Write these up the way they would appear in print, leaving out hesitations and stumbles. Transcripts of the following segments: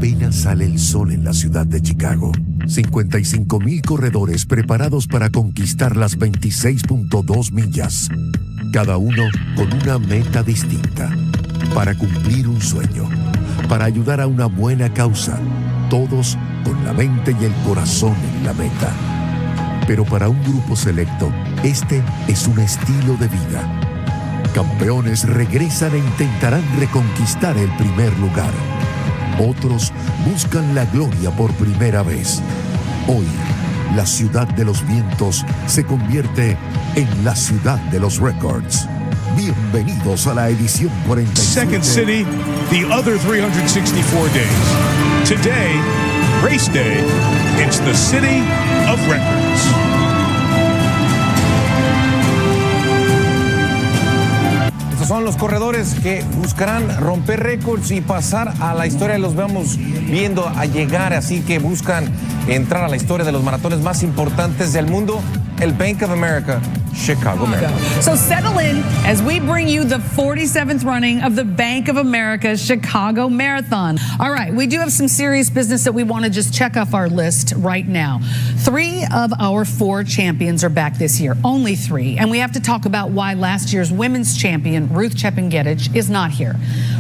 Apenas sale el sol en la ciudad de Chicago. 55,000 corredores preparados para conquistar las 26.2 millas. Cada uno con una meta distinta. Para cumplir un sueño. Para ayudar a una buena causa. Todos con la mente y el corazón en la meta. Pero para un grupo selecto, este es un estilo de vida. Campeones regresan e intentarán reconquistar el primer lugar. Otros buscan la gloria por primera vez. Hoy, la ciudad de los vientos se convierte en la ciudad de los récords. Bienvenidos a la edición 47. Second city, the other 364 days. Today, race day, it's the city of records. Son los corredores que buscarán romper récords y pasar a la historia. Los vemos viendo a llegar, así que buscan entrar a la historia de los maratones más importantes del mundo. El Bank of America Chicago Marathon. So settle in as we bring you the 47th running of the Bank of America Chicago Marathon. All right, we do have some serious business that we want to just check off our list right now. 3 of our 4 champions are back this year, only 3. And we have to talk about why last year's women's champion, Ruth Chepngetich, is not here.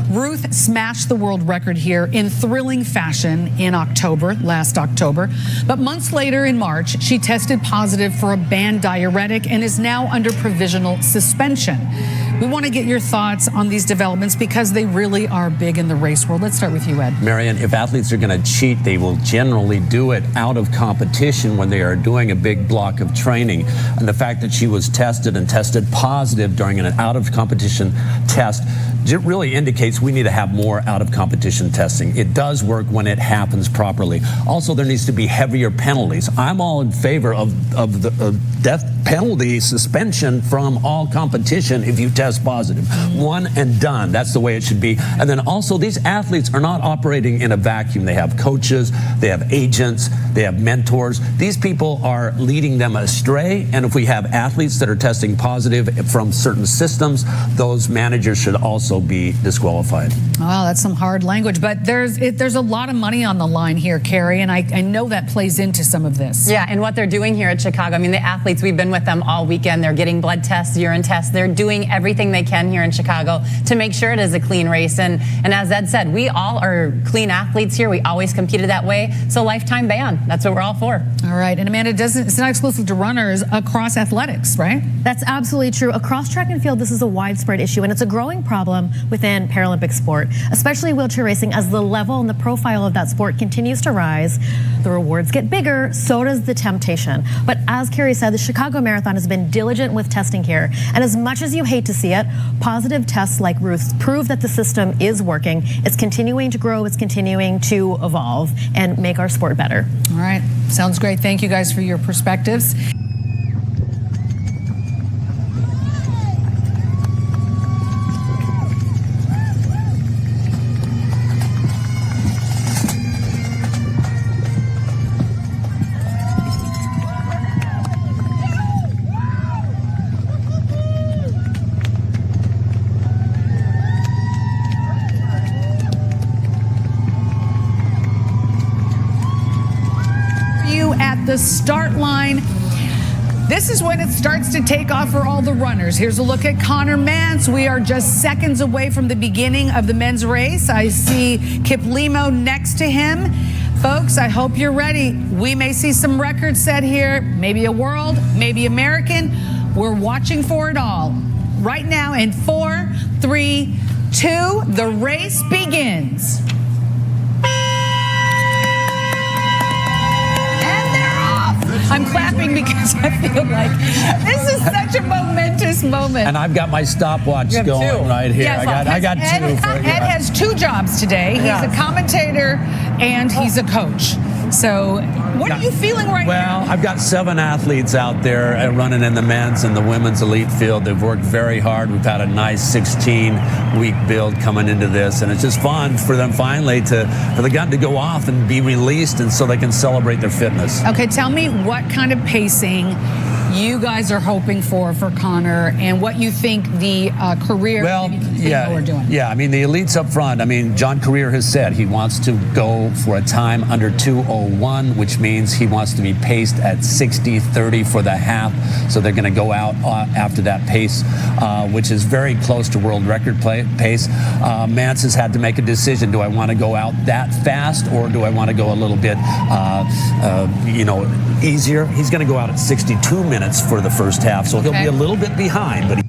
Ruth smashed the world record here in thrilling fashion in October, last October. But months later in March, she tested positive for a banned diuretic and is now under provisional suspension. We want to get your thoughts on these developments because they really are big in the race world. Let's start with you, Ed. Marion, if athletes are going to cheat, they will generally do it out of competition when they are doing a big block of training. And the fact that she was tested and tested positive during an out-of-competition test, it really indicates we need to have more out-of-competition testing. It does work when it happens properly. Also, there needs to be heavier penalties. I'm all in favor of the death penalty suspension from all competition if you test positive. One and done. That's the way it should be. And then also, these athletes are not operating in a vacuum. They have coaches, they have agents, they have mentors. These people are leading them astray. And if we have athletes that are testing positive from certain systems, those managers should also be disqualified. Wow, that's some hard language. But there's a lot of money on the line here, Carrie, and I know that plays into some of this. Yeah, and what they're doing here at Chicago, I mean, the athletes, we've been with them all weekend. They're getting blood tests, urine tests. They're doing everything they can here in Chicago to make sure it is a clean race. And as Ed said, we all are clean athletes here. We always competed that way. So lifetime ban. That's what we're all for. All right. And Amanda, it's not exclusive to runners, across athletics, right? That's absolutely true. Across track and field, this is a widespread issue, and it's a growing problem within Paralympic sport, especially wheelchair racing. As the level and the profile of that sport continues to rise, the rewards get bigger, so does the temptation. But as Carrie said, the Chicago Marathon has been diligent with testing here. And as much as you hate to see it, positive tests like Ruth's prove that the system is working. It's continuing to grow, it's continuing to evolve and make our sport better. All right, sounds great. Thank you guys for your perspectives. At the start line. This is when it starts to take off for all the runners. Here's a look at Connor Mance. We are just seconds away from the beginning of the men's race. I see Kip Limo next to him. Folks, I hope you're ready. We may see some records set here, maybe a world, maybe American. We're watching for it all. Right now in 4, 3, 2, the race begins. I'm clapping because I feel like this is such a momentous moment. And I've got my stopwatch going right here. Yes, I got two. Ed has 2 jobs today. He's a commentator and he's a coach. So what are you feeling right now? Well, I've got 7 athletes out there running in the men's and the women's elite field. They've worked very hard. We've had a nice 16-week build coming into this, and it's just fun for them finally for the gun to go off and be released, and so they can celebrate their fitness. Okay, tell me what kind of pacing you guys are hoping for Connor, and what you think the career are doing. Yeah, I mean, the elites up front, I mean, John Career has said he wants to go for a time under 2:01, which means he wants to be paced at 60:30 for the half. So they're going to go out after that pace, which is very close to world record pace. Mance has had to make a decision. Do I want to go out that fast, or do I want to go a little bit, easier? He's going to go out at 62 minutes for the first half, so he'll be a little bit behind, but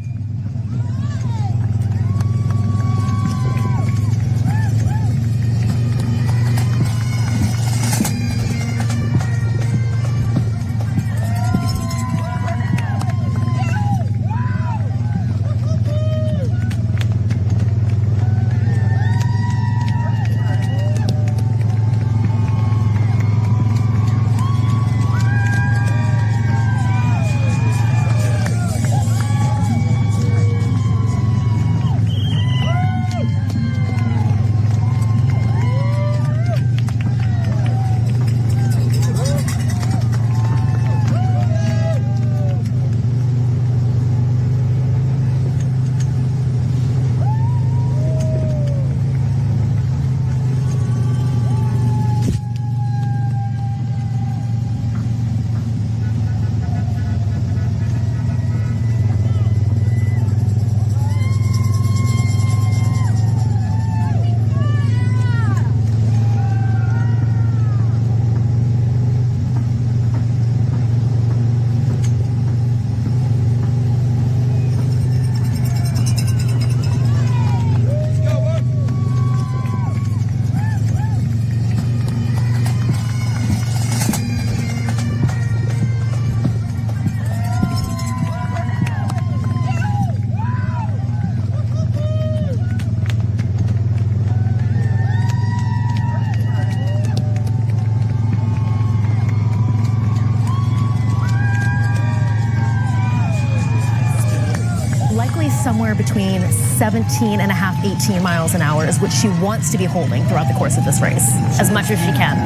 somewhere between 17 and a half, 18 miles an hour is what she wants to be holding throughout the course of this race, as much as she can.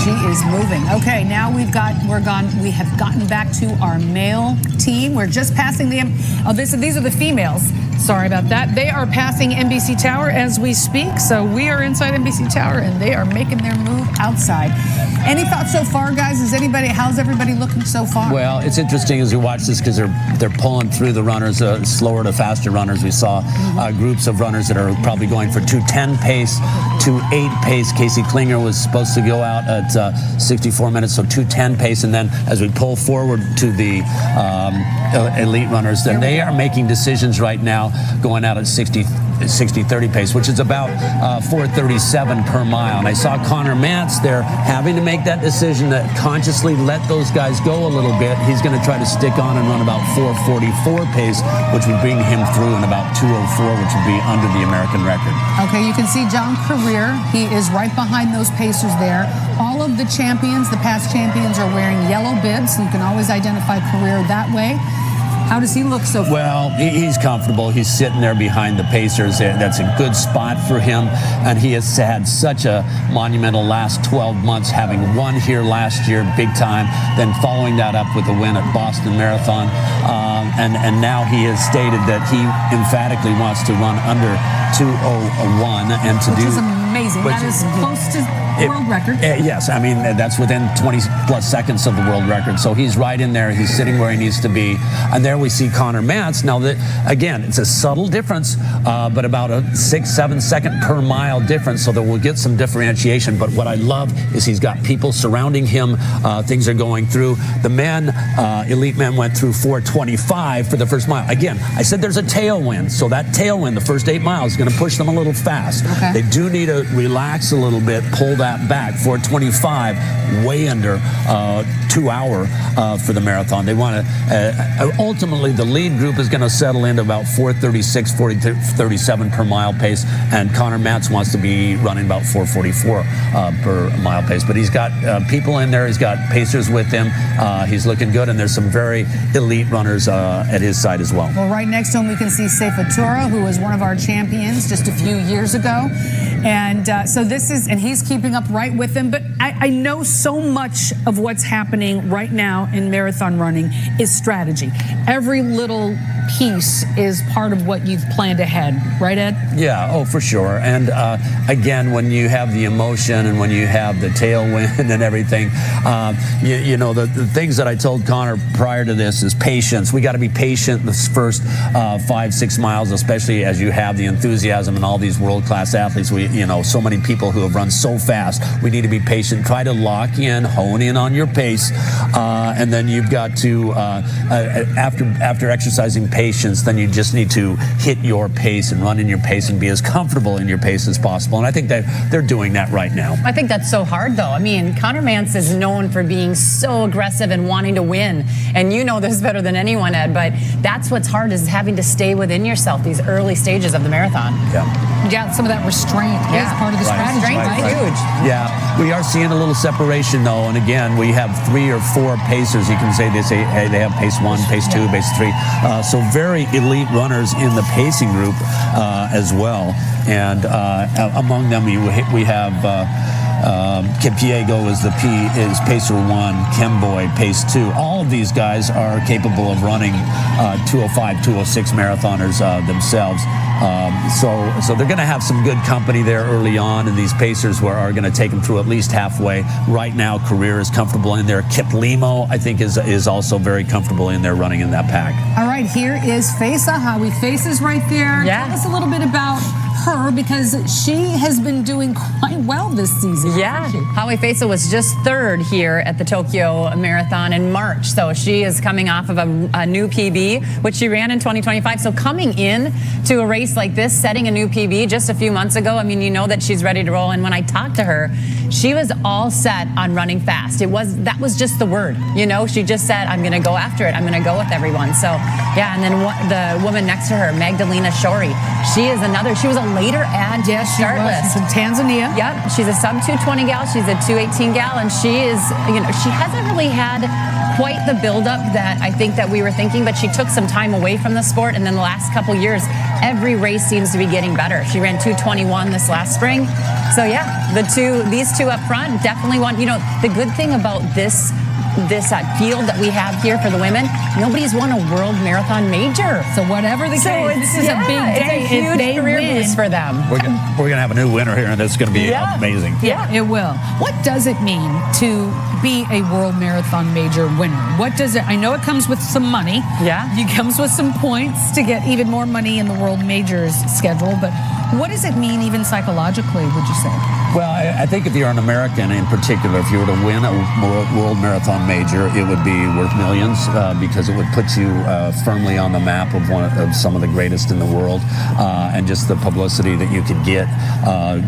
She is moving. Okay, now we have gotten back to our male team. We're just passing these are the females. Sorry about that. They are passing NBC Tower as we speak. So we are inside NBC Tower and they are making their move outside. Any thoughts so far, guys? How's everybody looking so far? Well, it's interesting as we watch this because they're pulling through the runners, slower to faster runners. We saw groups of runners that are probably going for 2:10 pace, 2:08 pace. Casey Klinger was supposed to go out at 64 minutes, so 2:10 pace. And then as we pull forward to the elite runners, then they are making decisions right now, going out at 60-30 pace, which is about 4:37 per mile. And I saw Connor Mance there having to make that decision to consciously let those guys go a little bit. He's going to try to stick on and run about 4:44 pace, which would bring him through in about 2:04, which would be under the American record. Okay, you can see John Career. He is right behind those pacers there. All of the champions, the past champions, are wearing yellow bibs, so you can always identify Career that way. How does he look so far? Well, he's comfortable. He's sitting there behind the Pacers. That's a good spot for him. And he has had such a monumental last 12 months, having won here last year big time, then following that up with a win at Boston Marathon. And now he has stated that he emphatically wants to run under 2:01 and to Which is amazing. That is close to world record. Yes, I mean, that's within 20 plus seconds of the world record. So he's right in there. He's sitting where he needs to be. And there we see Connor Mance. Now, again, it's a subtle difference, but about a 6-7 second per mile difference, so that we'll get some differentiation. But what I love is he's got people surrounding him. Things are going through. The men, elite men, went through 4:25 for the first mile. Again, I said there's a tailwind, so that tailwind, the first 8 miles, is going to push them a little fast. Okay. They do need to relax a little bit, pull that back. 4:25, way under 2 hour for the marathon. They want to, ultimately, the lead group is going to settle into about 4:36, 4:37 per mile pace, and Connor Mance wants to be running about 4:44 per mile pace. But he's got people in there. He's got pacers with him. He's looking good, and there's some very elite runners at his side as well. Well, right next to him, we can see Seifa Tura, who was one of our champions just a few years ago. And And so this is, and he's keeping up right with him. But I know so much of what's happening right now in marathon running is strategy. Every little piece is part of what you've planned ahead, right, Ed? Yeah, oh, for sure. And again, when you have the emotion and when you have the tailwind and everything, you know, the things that I told Connor prior to this is patience. We got to be patient this first 5-6 miles, especially as you have the enthusiasm and all these world-class athletes. You know, so many people who have run so fast. We need to be patient. Try to lock in, hone in on your pace, and then you've got to after exercising patience, then you just need to hit your pace and run in your pace and be as comfortable in your pace as possible. And I think that they're doing that right now. I think that's so hard, though. I mean, Connor Mance is known for being so aggressive and wanting to win. And you know this better than anyone, Ed, but that's what's hard, is having to stay within yourself these early stages of the marathon. Yeah, some of that restraint is part of the strategy. Restraint is huge. Yeah, we are seeing a little separation, though. And again, we have 3 or 4 pacers. You can say they say, hey, they have pace 1, pace 2, pace 3. So very elite runners in the pacing group as well. And among them, we have Kipiego is pacer 1, Kemboy pace 2. All of these guys are capable of running 205, 206 marathoners themselves. So they're going to have some good company there early on, and these pacers are going to take them through at least halfway. Right now, Career is comfortable in there. Kip Limo, I think, is also very comfortable in there running in that pack. All right, here is Fesa. Howie Faces right there. Yeah. Tell us a little bit about her, because she has been doing quite well this season. Yeah, Howie Fesa was just 3rd here at the Tokyo Marathon in March. So she is coming off of a new PB, which she ran in 2025. So coming in to a race like this, setting a new PB just a few months ago, I mean, you know that she's ready to roll. And when I talked to her, she was all set on running fast. That was just the word, you know. She just said, I'm going to go after it. I'm going to go with everyone. So yeah, and then the woman next to her, Magdalena Shori, she was a later add to the start list. She's from Tanzania. Yep, she's a sub 220 gal. She's a 218 gal, and she is, you know, she hasn't really had quite the buildup that I think that we were thinking, but she took some time away from the sport, and then the last couple years, every race seems to be getting better. She ran 221 this last spring. So yeah, these two up front definitely want, you know, the good thing about this field that we have here for the women, nobody's won a world marathon major. So whatever the case, this is a big day. It's a huge career boost for them. We're going to have a new winner here, and it's going to be amazing. Yeah, it will. What does it mean to be a world marathon major winner? What does it, I know it comes with some money. Yeah. It comes with some points to get even more money in the world majors schedule, but what does it mean even psychologically, would you say? Well, I think if you're an American in particular, if you were to win a world marathon major, it would be worth millions because it would put you firmly on the map of some of the greatest in the world, and just the publicity that you could get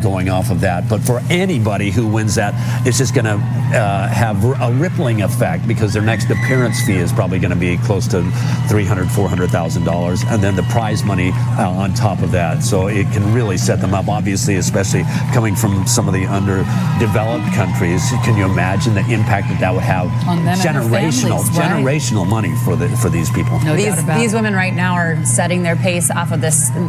going off of that. But for anybody who wins that, it's just going to have a rippling effect, because their next appearance fee is probably going to be close to $300,000, $400,000, and then the prize money on top of that. So it can really set them up, obviously, especially coming from some of the underdeveloped countries. Can you imagine the impact that would have on them generational money for these people? No, these women right now are setting their pace off of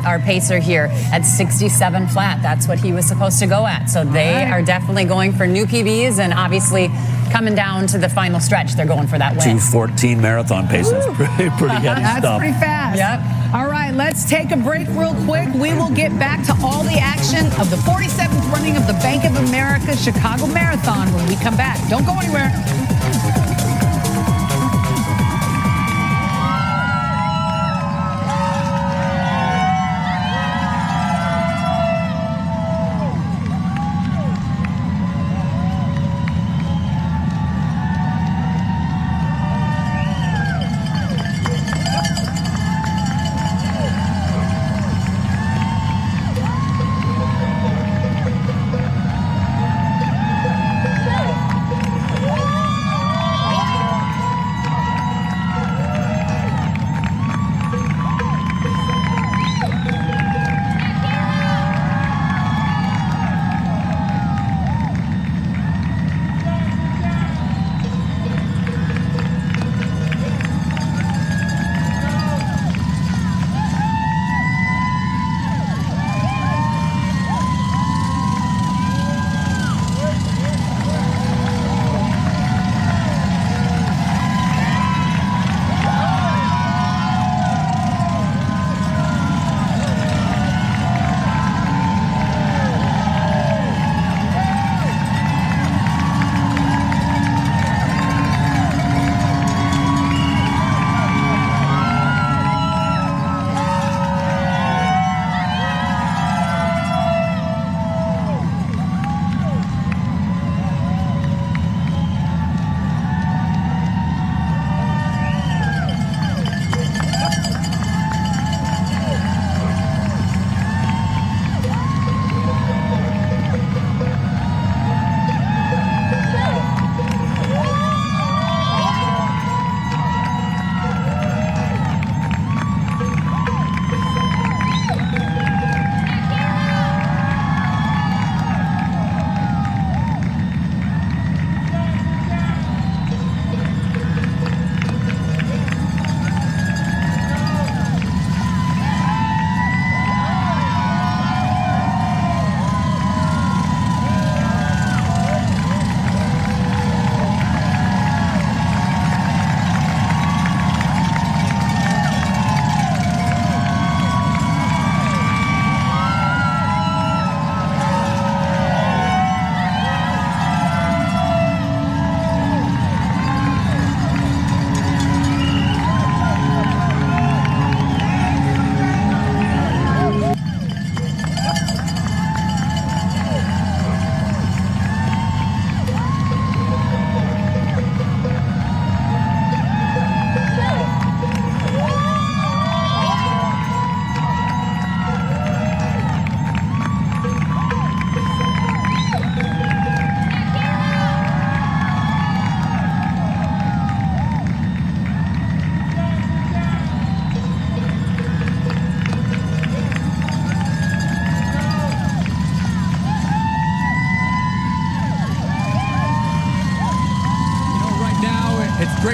our pacer here at 67 flat. That's what he was supposed to go at. So they are definitely going for new PBs, and obviously coming down to the final stretch, they're going for that win. 2:14 marathon pace. That's pretty heavy That's stuff. pretty fast. Yep. All right, let's take a break real quick. We will get back to all the action of the 47th running of the Bank of America Chicago Marathon when we come back. Don't go anywhere.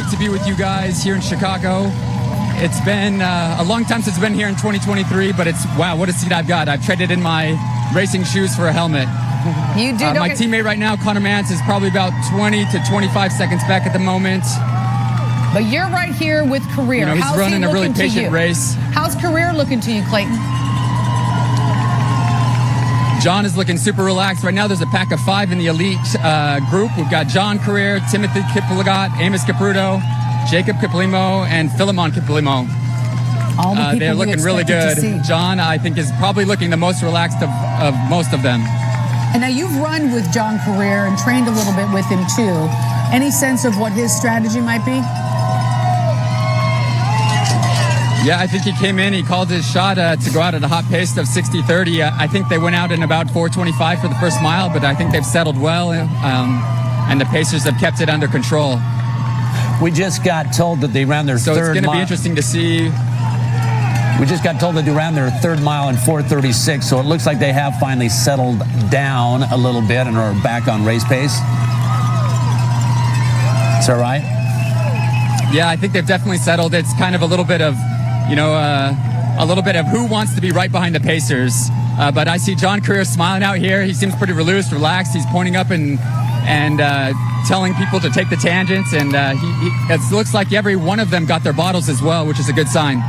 to be with you guys here in Chicago. It's been a long time since I've been here in 2023, but wow, what a seat I've got. I've traded in my racing shoes for a helmet. You do. My teammate right now, Connor Mance, is probably about 20 to 25 seconds back at the moment. But you're right here with Career. You know, he's running a really patient race. How's Career looking to you, Clayton? John is looking super relaxed. Right now there's a pack of 5 in the elite group. We've got John Career, Timothy Kiplagat, Amos Capruto, Jacob Kiplimo, and Philemon Kiplimo. All the people they're looking really good. John, I think, is probably looking the most relaxed of most of them. And now you've run with John Career and trained a little bit with him too. Any sense of what his strategy might be? Yeah, I think he came in, he called his shot to go out at a hot pace of 60-30. I think they went out in about 4:25 for the first mile, but I think they've settled well, and the Pacers have kept it under control. We just got told that they ran their so third it's going to be mile. Interesting to see. We just got told that they ran their third mile in 4:36, so it looks like they have finally settled down a little bit and are back on race pace. Is that right? Yeah, I think they've definitely settled. It's kind of a little bit of, you know, a little bit of who wants to be right behind the Pacers. But I see John Career smiling out here. He seems pretty relaxed. He's pointing up and telling people to take the tangents. And it looks like every one of them got their bottles as well, which is a good sign.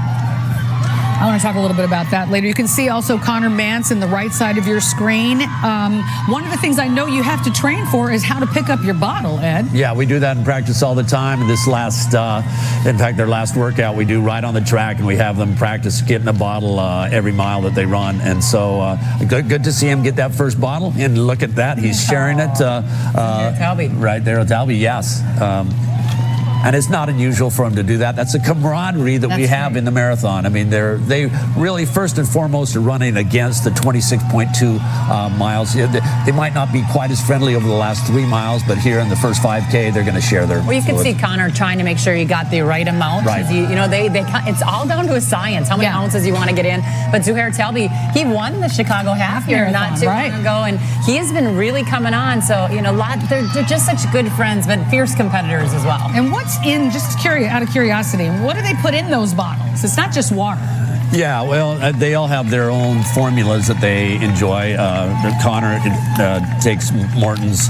I want to talk a little bit about that later. You can see also Connor Mance in the right side of your screen. One of the things I know you have to train for is how to pick up your bottle, Ed. Yeah, we do that in practice all the time. This last, in fact, their last workout, we do right on the track, and we have them practice getting a bottle every mile that they run. And so good to see him get that first bottle. And look at that, he's sharing it. Right there at Talby, yes. And it's not unusual for them to do that. That's a camaraderie that we have in the marathon. I mean, they really, first and foremost, are running against the 26.2 miles. They might not be quite as friendly over the last 3 miles, but here in the first 5K, they're going to share their. Well, you can see Connor trying to make sure you got the right amount. Right. You know, it's all down to a science. How many ounces you want to get in? But Zuhair Talby, he won the Chicago half here not too long ago, and he has been really coming on. So, you know, they're just such good friends, but fierce competitors as well. And what's in, just out of curiosity, what do they put in those bottles? It's not just water. Yeah, well, they all have their own formulas that they enjoy. Connor takes Morton's,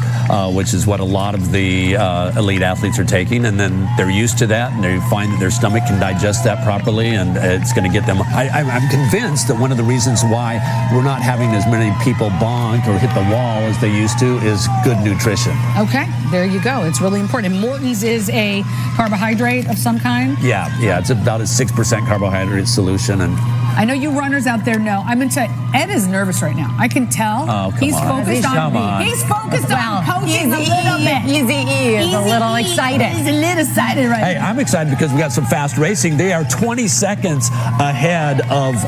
which is what a lot of the elite athletes are taking, and then they're used to that, and they find that their stomach can digest that properly, and it's going to get them. I'm convinced that one of the reasons why we're not having as many people bonk or hit the wall as they used to is good nutrition. Okay, there you go. It's really important. And Morton's is a carbohydrate of some kind? Yeah, it's about a 6% carbohydrate solution, and I know you runners out there know. I'm going to tell you, Ed is nervous right now. I can tell. Oh, he's focused on. He's focused on coaching a little bit. Easy E is a little excited. He's a little excited right now. Hey, I'm excited because we got some fast racing. They are 20 seconds ahead of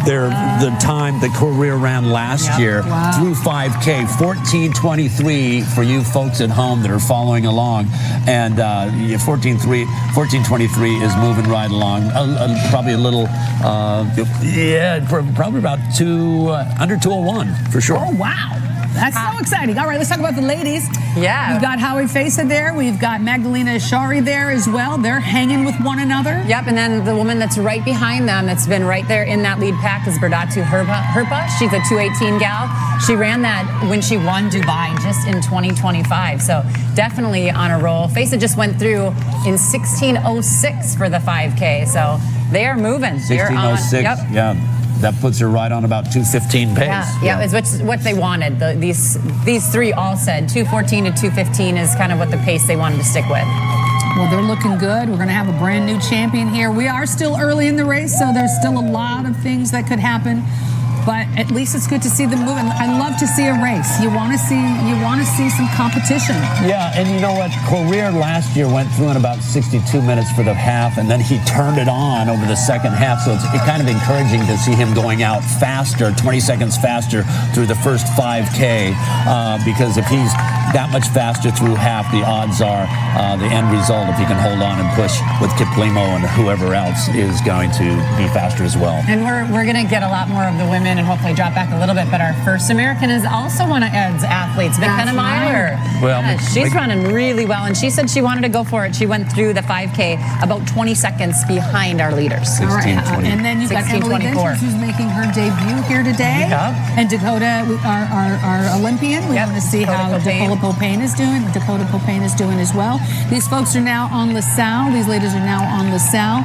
the time the Career ran last year through 5K. 14:23 for you folks at home that are following along, and 14:23 is moving right along. Probably a little. Probably about under 2:01 for sure. Oh, wow. That's so exciting. All right, let's talk about the ladies. Yeah. We've got Howie Fesa there. We've got Magdalena Ashari there as well. They're hanging with one another. Yep, and then the woman that's right behind them that's been right there in that lead pack is Berdatu Herpa. She's a 2:18 gal. She ran that when she won Dubai just in 2025. So definitely on a roll. Fesa just went through in 16:06 for the 5K. So they are moving. 16:06. Yep. Yeah. That puts her right on about 2:15 pace. Yeah, it's what they wanted. These three all said 2:14 to 2:15 is kind of what the pace they wanted to stick with. Well, they're looking good. We're going to have a brand new champion here. We are still early in the race, so there's still a lot of things that could happen. But at least it's good to see them moving. I love to see a race. You want to see some competition. Yeah, and you know what? Career last year went through in about 62 minutes for the half, and then he turned it on over the second half. So it's kind of encouraging to see him going out faster, 20 seconds faster through the first 5K, because if he's that much faster through half, the odds are the end result, if he can hold on and push with Kiplimo and whoever else, is going to be faster as well. And we're going to get a lot more of the women and hopefully drop back a little bit. But our first American is also one of Ed's athletes, McKenna Meyer. Well, Yeah, she's running really well, and she said she wanted to go for it. She went through the 5K about 20 seconds behind our leaders. All right, and then you've got Emily Ventures, who's making her debut here today. Yep. And Dakota, our Olympian. We want to see how Dakota Popane is doing. Dakota Popane is doing as well. These folks are now on LaSalle. These ladies are now on LaSalle.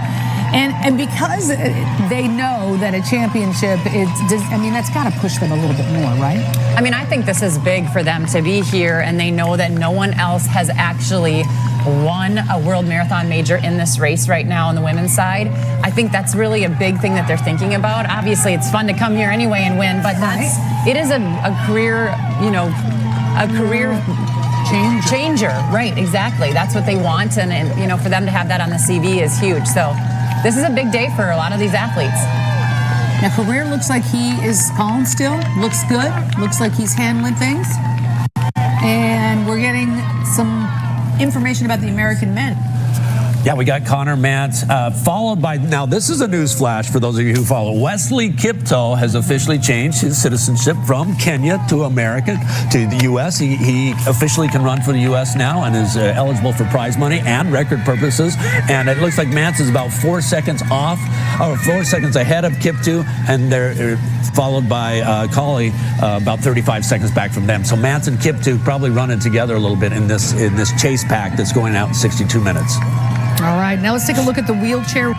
And because they know that a championship, that's got to push them a little bit more, right? I mean, I think this is big for them to be here, and they know that no one else has actually won a world marathon major in this race right now on the women's side. I think that's really a big thing that they're thinking about. Obviously, it's fun to come here anyway and win, but it is a career, a career changer. Right, exactly. That's what they want, and for them to have that on the CV is huge. So this is a big day for a lot of these athletes. Now, Career looks like he is calm still. Looks good. Looks like he's handling things. And we're getting some information about the American men. Yeah, we got Connor Mance, followed by, now this is a news flash for those of you who follow. Wesley Kipto has officially changed his citizenship from Kenya to America, to the U.S. He officially can run for the U.S. now and is eligible for prize money and record purposes. And it looks like Mance is about 4 seconds off, or 4 seconds ahead of Kipto, and they're followed by Colley about 35 seconds back from them. So Mance and Kipto probably running together a little bit in this chase pack that's going out in 62 minutes. All right, now let's take a look at the wheelchair.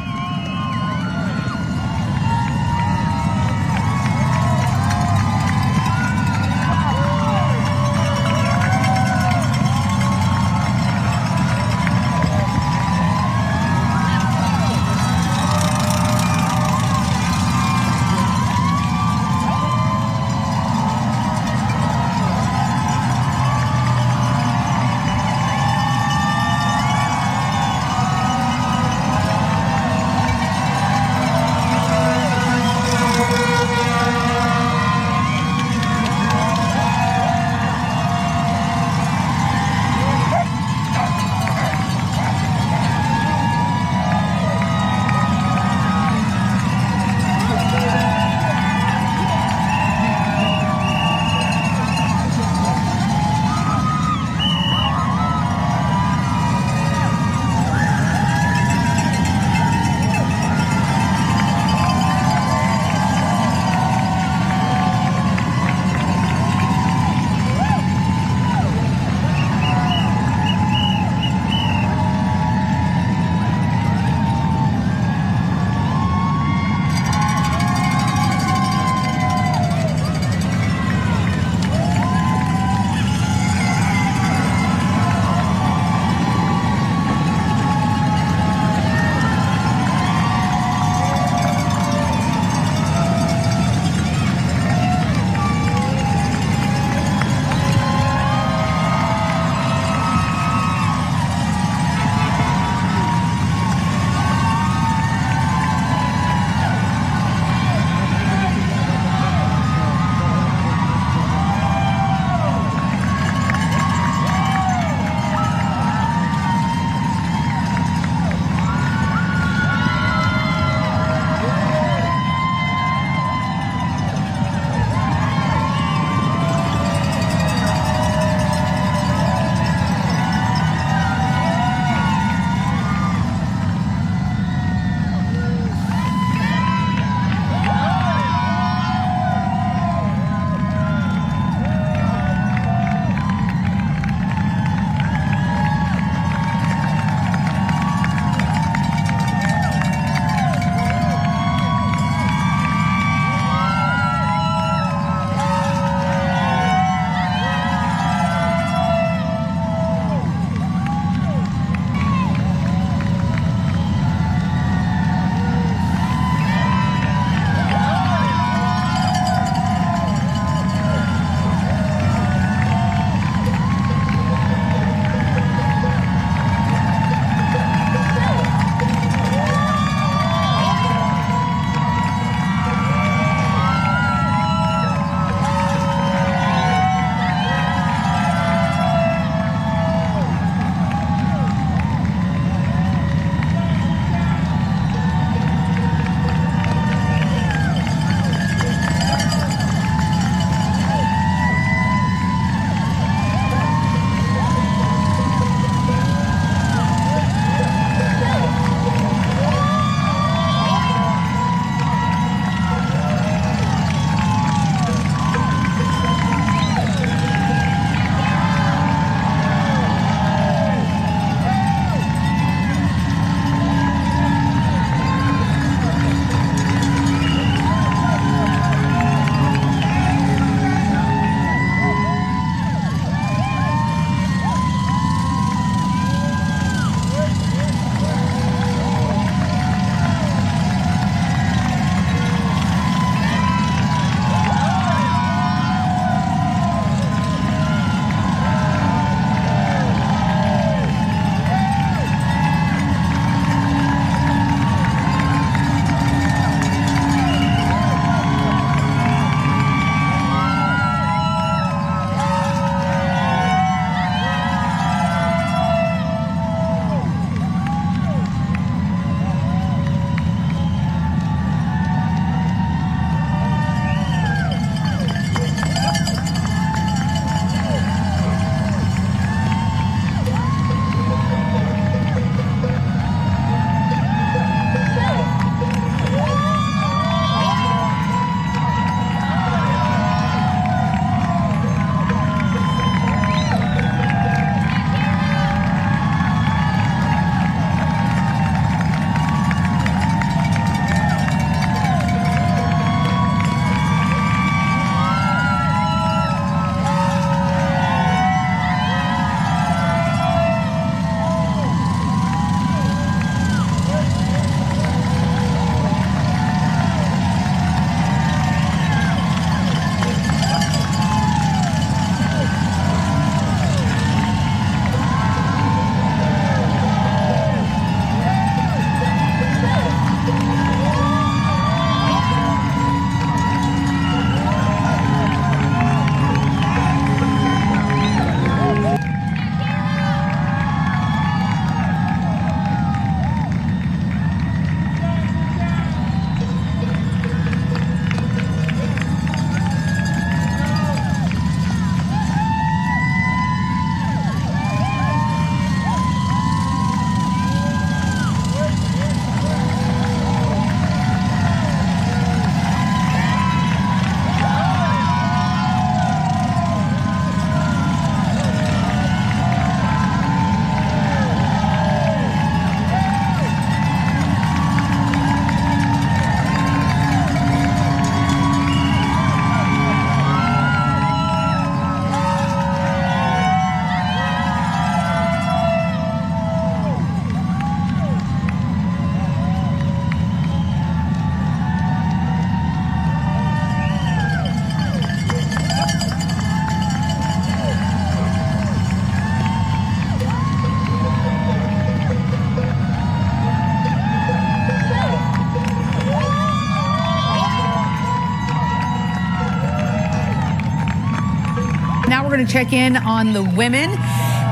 going to check in on the women.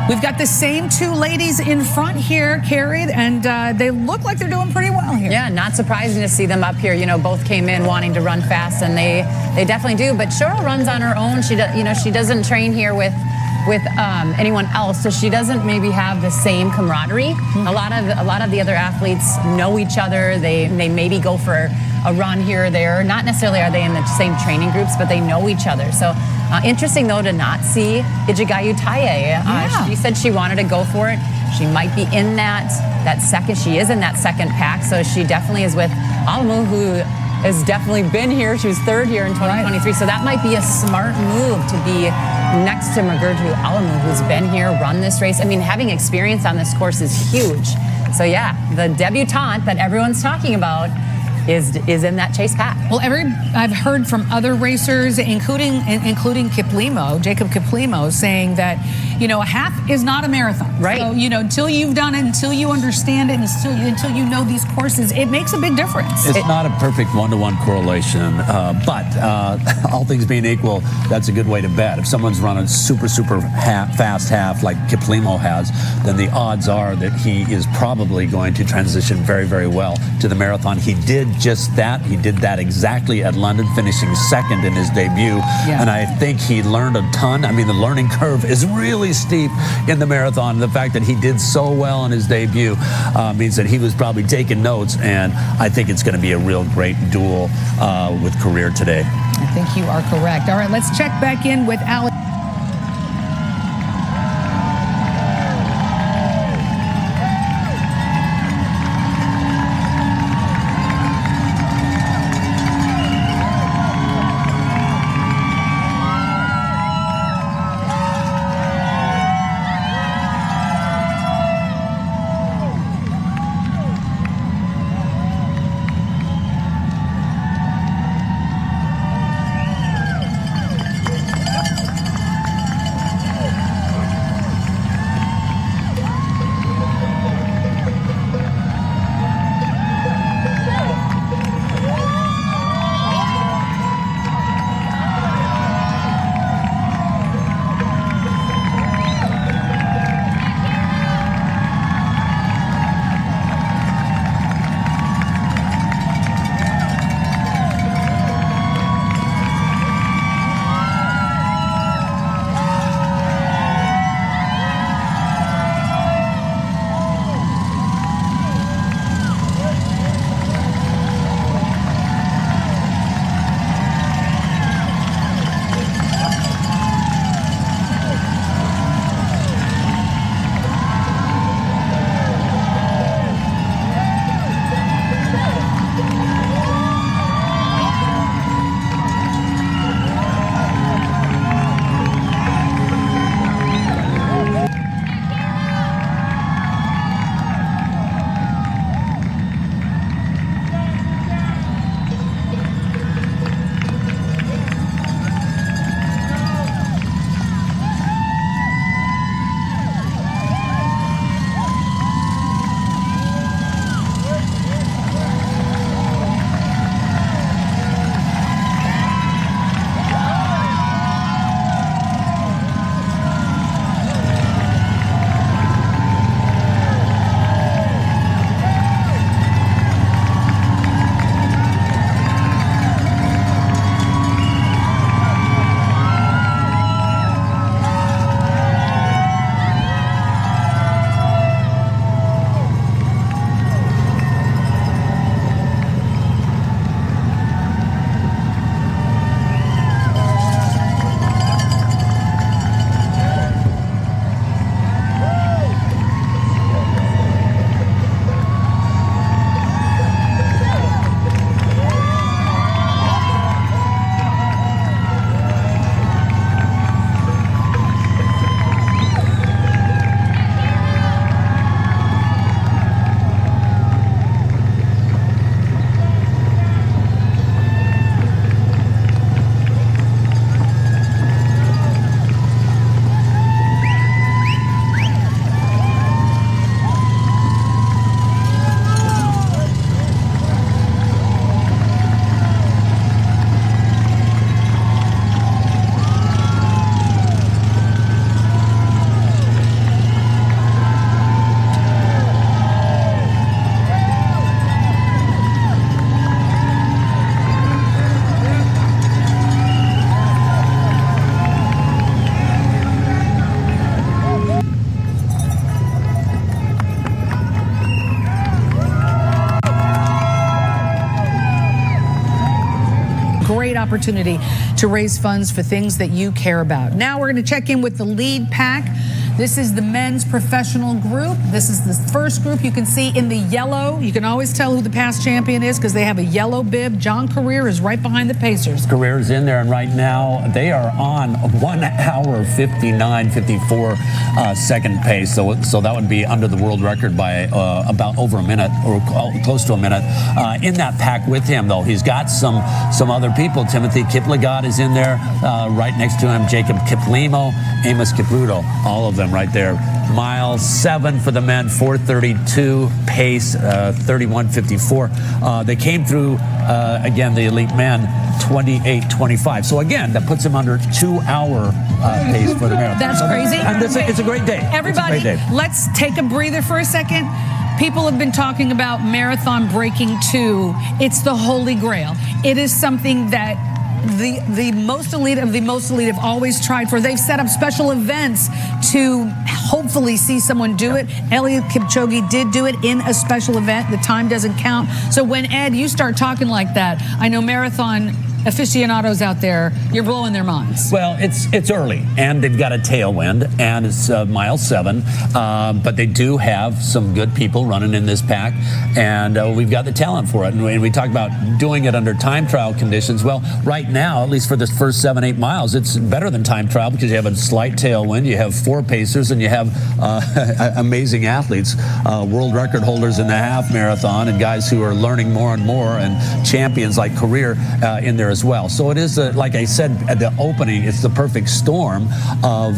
We've got the same two ladies in front here, Carrie, and they look like they're doing pretty well here. Yeah, not surprising to see them up here. You know, both came in wanting to run fast, and they definitely do. But Cheryl runs on her own. She doesn't train here with anyone else, so she doesn't maybe have the same camaraderie. A lot of the other athletes know each other. They maybe go for a run here or there. Not necessarily are they in the same training groups, but they know each other. So interesting though to not see Ijigayu Taye. She said she wanted to go for it. She might be in that second. She is in that second pack, so she definitely is with Alamu, who has definitely been here. She was third here in 2023, so that might be a smart move to be next to Mugurju Alamu, who's been here, run this race. I mean, having experience on this course is huge. So yeah, the debutante that everyone's talking about is in that chase pack. Well, I've heard from other racers, including Kiplimo, Jacob Kiplimo, saying that, you know, a half is not a marathon. Right. So, you know, until you've done it, until you understand it, and until you know these courses, it makes a big difference. It's not a perfect one-to-one correlation, but all things being equal, that's a good way to bet. If someone's running super fast half like Kiplimo has, then the odds are that he is probably going to transition very, very well to the marathon. He did just that. He did that exactly at London, finishing second in his debut. Yeah. And I think he learned a ton. I mean, the learning curve is really steep in the marathon. The fact that he did so well in his debut means that he was probably taking notes, and I think it's going to be a real great duel with career today. I think you are correct. All right, let's check back in with Alex. great opportunity to raise funds for things that you care about. Now we're going to check in with the lead pack. This is the men's professional group. This is the first group you can see in the yellow. You can always tell who the past champion is because they have a yellow bib. John Career is right behind the Pacers. Career's in there, and right now they are on 1 hour 59:54 second pace. So that would be under the world record by about over a minute or close to a minute. In that pack with him, though, he's got some other people. Timothy Kiplagat is in there. Right next to him, Jacob Kiplimo, Amos Kipruto, all of them right there. Mile 7 for the men, 4:32 pace, 31:54. They came through again, the elite men, 28:25. So again, that puts him under 2 hour pace for the marathon. That's crazy. And it's a great day. Everybody, let's take a breather for a second. People have been talking about Marathon Breaking 2. It's the Holy Grail. It is something that the most elite of the most elite have always tried for. They've set up special events to hopefully see someone do it. Eliud Kipchoge did do it in a special event. The time doesn't count. So when, Ed, you start talking like that, I know marathon aficionados out there, you're blowing their minds. Well, it's early, and they've got a tailwind, and it's mile 7, but they do have some good people running in this pack, and we've got the talent for it. And we talk about doing it under time trial conditions. Well, right now, at least for the first 7-8 miles, it's better than time trial because you have a slight tailwind, you have 4 pacers, and you have amazing athletes, world record holders in the half marathon, and guys who are learning more and more, and champions like Career in there as well. So it is, like I said at the opening, it's the perfect storm of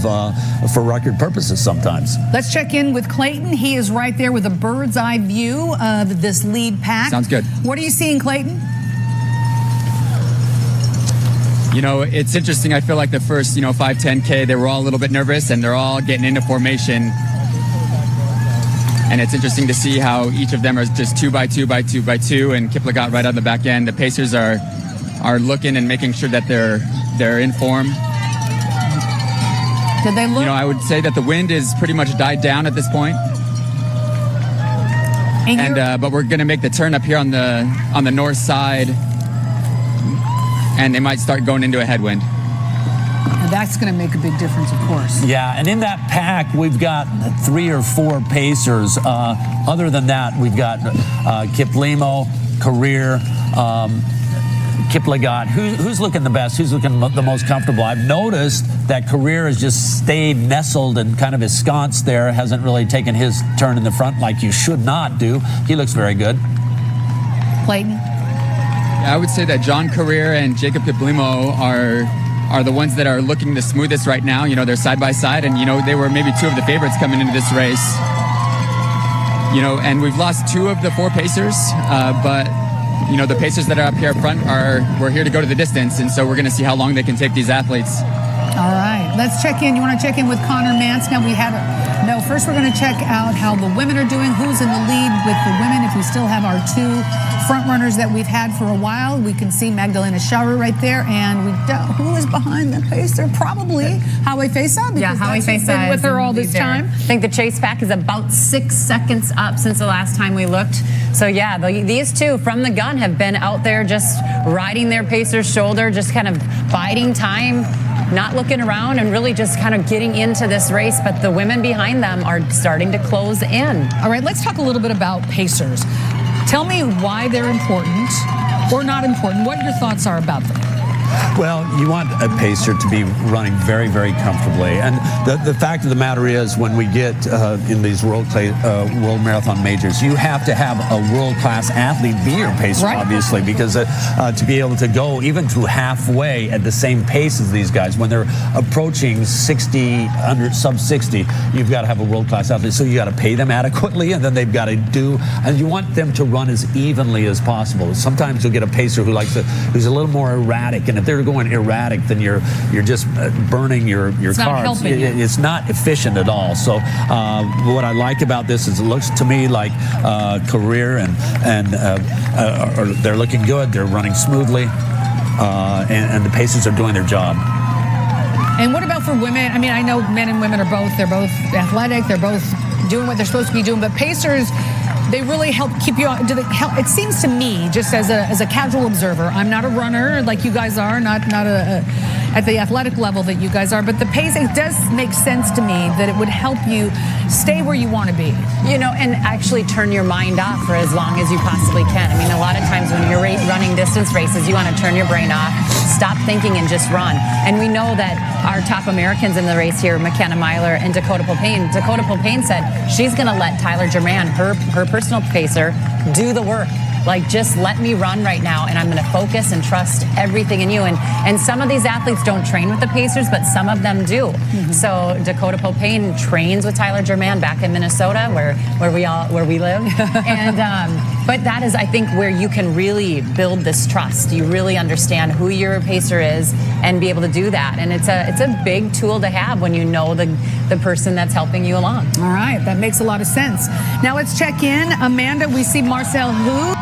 for record purposes sometimes. Let's check in with Clayton. He is right there with a bird's eye view of this lead pack. Sounds good. What are you seeing, Clayton? You know, it's interesting. I feel like the first, 5, 10K, they were all a little bit nervous, and they're all getting into formation. And it's interesting to see how each of them are just 2 by 2 by 2 by 2, and Kiplagat right on the back end. The Pacers are looking and making sure that they're in form. Did they look? I would say that the wind is pretty much died down at this point. But we're going to make the turn up here on the north side, and they might start going into a headwind. And that's going to make a big difference, of course. Yeah, and in that pack, we've got 3 or 4 pacers. Other than that, we've got Kiplimo, Career, Kiplagat. Who's looking the best? Who's looking the most comfortable? I've noticed that Career has just stayed nestled and kind of ensconced there, hasn't really taken his turn in the front like you should not do. He looks very good. Clayton? Yeah, I would say that John Career and Jacob Kiplimo are the ones that are looking the smoothest right now. They're side by side, and they were maybe 2 of the favorites coming into this race. And we've lost 2 of the 4 pacers, but the pacers that are up here up front we're here to go to the distance, and so we're going to see how long they can take these athletes. All right, let's check in. You want to check in with Connor Mance? Now first we're going to check out how the women are doing, who's in the lead with the women. If we still have our 2 front runners that we've had for a while, we can see Magdalena Schauer right there, and who is behind the pacer? Probably Howie Fesa. Yeah, Howie Fesa been with her all this time. I think the chase pack is about 6 seconds up since the last time we looked. So yeah, these 2 from the gun have been out there just riding their pacer's shoulder, just kind of biding time, not looking around, and really just kind of getting into this race. But the women behind them are starting to close in. All right, let's talk a little bit about pacers. Tell me why they're important or not important. What your thoughts are about them. Well, you want a pacer to be running very, very comfortably. And the fact of the matter is, when we get in these world marathon majors, you have to have a world-class athlete be your pacer, right? Obviously, because to be able to go even to halfway at the same pace as these guys, when they're approaching 60, under sub 60, you've got to have a world-class athlete. So you got to pay them adequately, and then they've got to and you want them to run as evenly as possible. Sometimes you'll get a pacer who's a little more erratic, and if they're going erratic, then you're just burning your carbs. It's not efficient at all. So what I like about this is it looks to me like Career and they're looking good. They're running smoothly, and the pacers are doing their job. And what about for women? I mean, I know men and women they're both athletic. They're both doing what they're supposed to be doing. But pacers, They really help keep you. Do they help? It seems to me, just as a casual observer, I'm not a runner like you guys are, not at the athletic level that you guys are, but the pace, it does make sense to me that it would help you stay where you want to be. You know, and actually turn your mind off for as long as you possibly can. I mean, a lot of times when you're running distance races, you want to turn your brain off, stop thinking and just run. And we know that our top Americans in the race here, McKenna Myler and Dakota Popayne said she's going to let Tyler German, her personal pacer, do the work. Like, just let me run right now, and I'm going to focus and trust everything in you. And some of these athletes don't train with the Pacers, but some of them do. Mm-hmm. So Dakota Popayne trains with Tyler German back in Minnesota, where we live. And but that is, I think, where you can really build this trust. You really understand who your pacer is and be able to do that. And it's a big tool to have when you know the person that's helping you along. All right, that makes a lot of sense. Now let's check in. Amanda, we see Marcel who?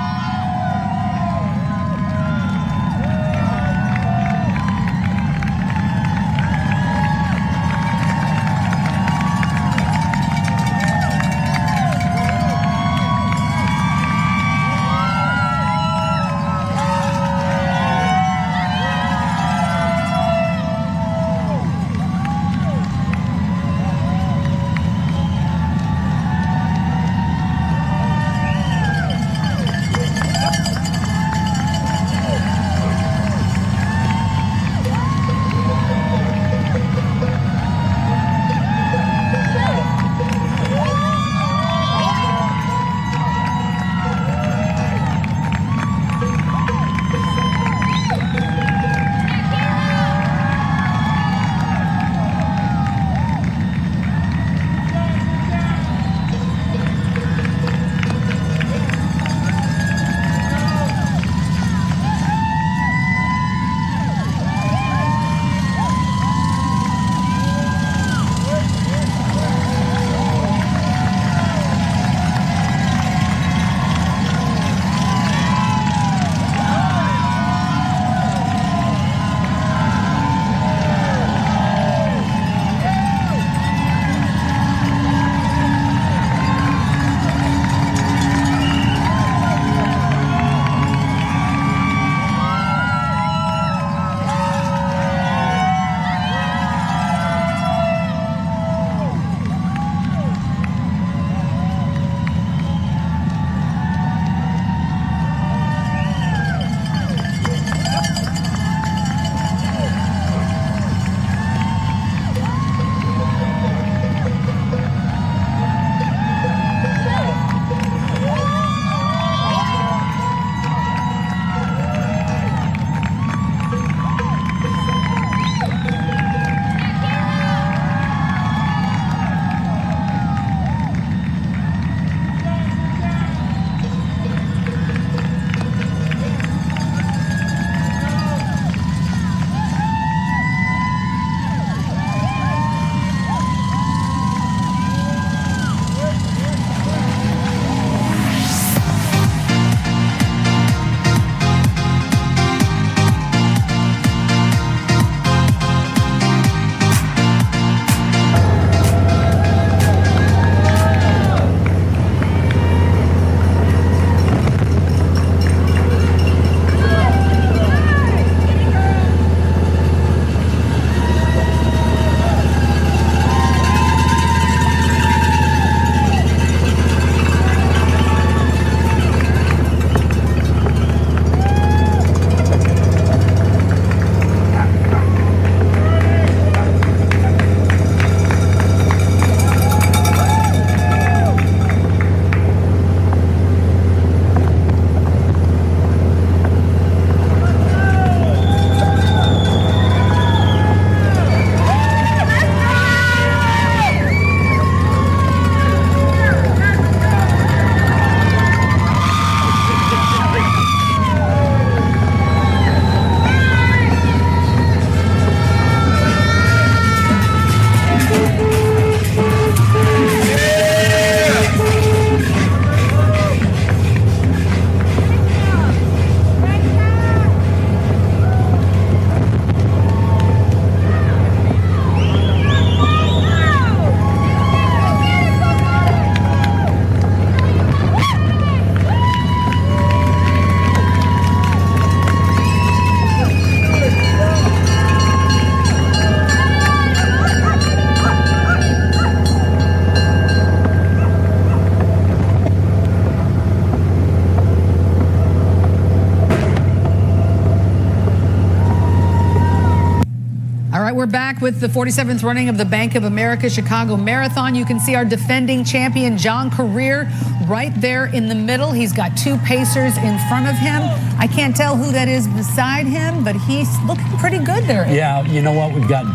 back with the 47th running of the Bank of America Chicago Marathon. You can see our defending champion, John Career, right there in the middle. He's got 2 pacers in front of him. I can't tell who that is beside him, but he's looking pretty good there. Yeah, you know what? We've got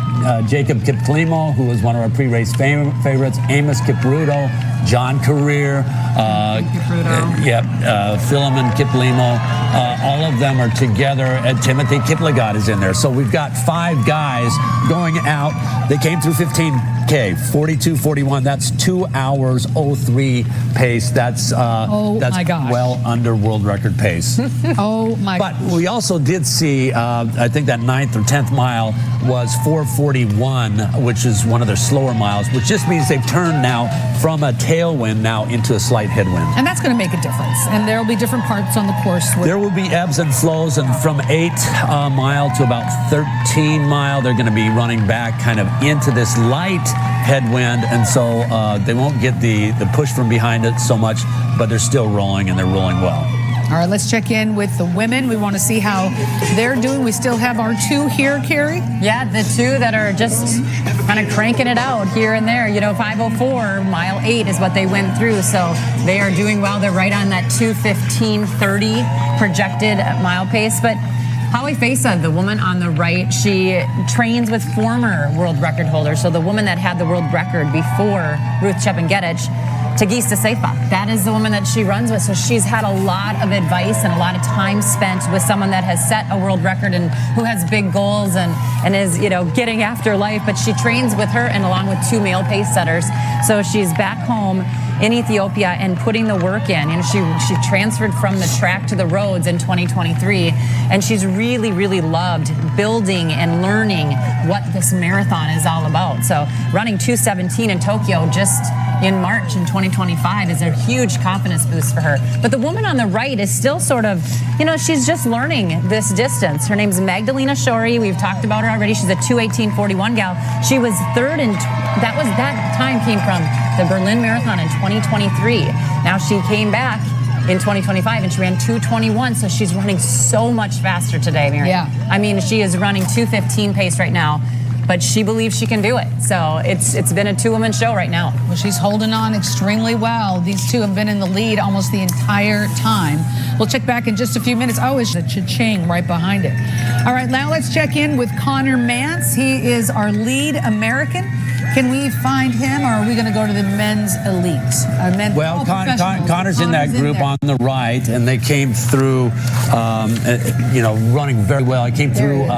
Jacob Kiplimo, who was one of our pre-race favorites, Amos Kipruto, John Career, Philemon Kiplimo. All of them are together, and Timothy Kiplagat is in there. So we've got 5 guys going out. They came through 15K, 42:41. That's 2 hours 03 pace. That's my gosh, well under world record pace. Oh my! But we also did see, I think that 9th or 10th mile was 4:41, which is one of their slower miles, which just means they've turned now from a tailwind now into a slight headwind. And that's going to make a difference. And there will be different parts on the course. There will be ebbs and flows, and from 8 mile to about 13 mile, they're going to be running back kind of into this light headwind, and so they won't get the push from behind it so much, but they're still rolling, and they're rolling well. All right, let's check in with the women. We want to see how they're doing. We still have our 2 here, Carrie. Yeah, the 2 that are just kind of cranking it out here and there. You know, 5:04, mile 8 is what they went through. So they are doing well. They're right on that 2:15:30 projected mile pace. But Holly Fesa, the woman on the right, she trains with former world record holders. So the woman that had the world record before Ruth Chepngetich, Tagista Seifa. That is the woman that she runs with. So she's had a lot of advice and a lot of time spent with someone that has set a world record and who has big goals and is, you know, getting after life. But she trains with her and along with 2 male pace setters. So she's back home in Ethiopia and putting the work in. And she transferred from the track to the roads in 2023. And she's really, really loved building and learning what this marathon is all about. So running 2:17 in Tokyo just in March in 2025 is a huge confidence boost for her. But the woman on the right is still sort of, you know, she's just learning this distance. Her name's Magdalena Shori. We've talked about her already. She's a 2:18:41 gal. She was 3rd, and that time came from the Berlin Marathon in 2023. Now she came back in 2025 and she ran 2:21, so she's running so much faster today, Mary. Yeah. I mean, she is running 2:15 pace right now, but she believes she can do it. So it's been a 2-woman show right now. Well, she's holding on extremely well. These 2 have been in the lead almost the entire time. We'll check back in just a few minutes. Oh, it's the cha-ching right behind it. All right, now let's check in with Connor Mance. He is our lead American. Can we find him, or are we going to go to the men's elite? Well, Connor's in that group on the right, and they came through, running very well. I came through,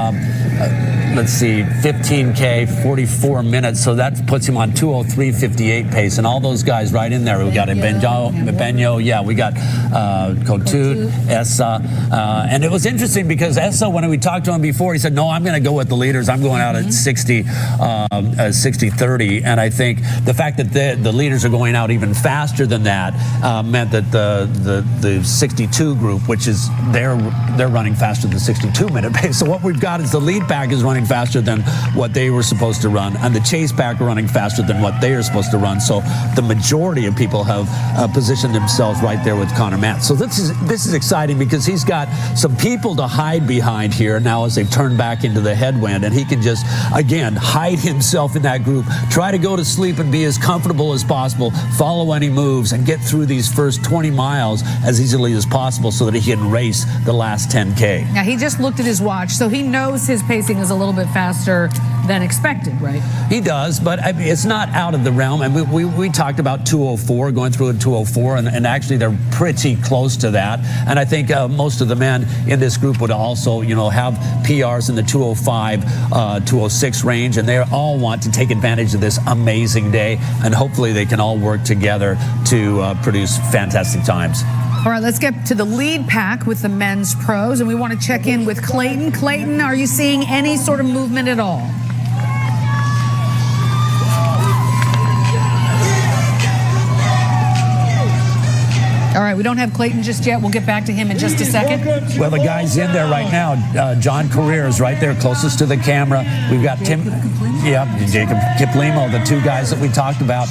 let's see, 15K, 44 minutes, so that puts him on 2:03:58 pace, and all those guys right in there. We got Benyo, yeah, we got Kotut, Essa, and it was interesting because Essa, when we talked to him before, he said, no, I'm going to go with the leaders. I'm going out at 60-30, and I think the fact that the leaders are going out even faster than that meant that the 62 group, which is they're running faster than the 62-minute pace. So what we've got is the lead pack is running faster than what they were supposed to run, and the chase pack are running faster than what they are supposed to run. So the majority of people have positioned themselves right there with Connor Matt. So this is exciting because he's got some people to hide behind here now as they've turned back into the headwind, and he can just again hide himself in that group, try to go to sleep and be as comfortable as possible, follow any moves, and get through these first 20 miles as easily as possible so that he can race the last 10K. Now, he just looked at his watch, so he knows his pacing is a little bit faster than expected, right? He does, but I mean, it's not out of the realm. And we talked about 2:04, going through at 2:04, and actually they're pretty close to that. And I think most of the men in this group would also, have PRs in the 2:05, 2:06 range, and they all want to take advantage of this amazing day, and hopefully they can all work together to produce fantastic times. All right, let's get to the lead pack with the men's pros, and we want to check in with Clayton. Clayton, are you seeing any sort of movement at all? All All right, we don't have Clayton just yet. We'll get back to him in just a second. Well, the guy's in there right now. John Career is right there, closest to the camera. We've got Jacob Kiplimo, the two guys that we talked about.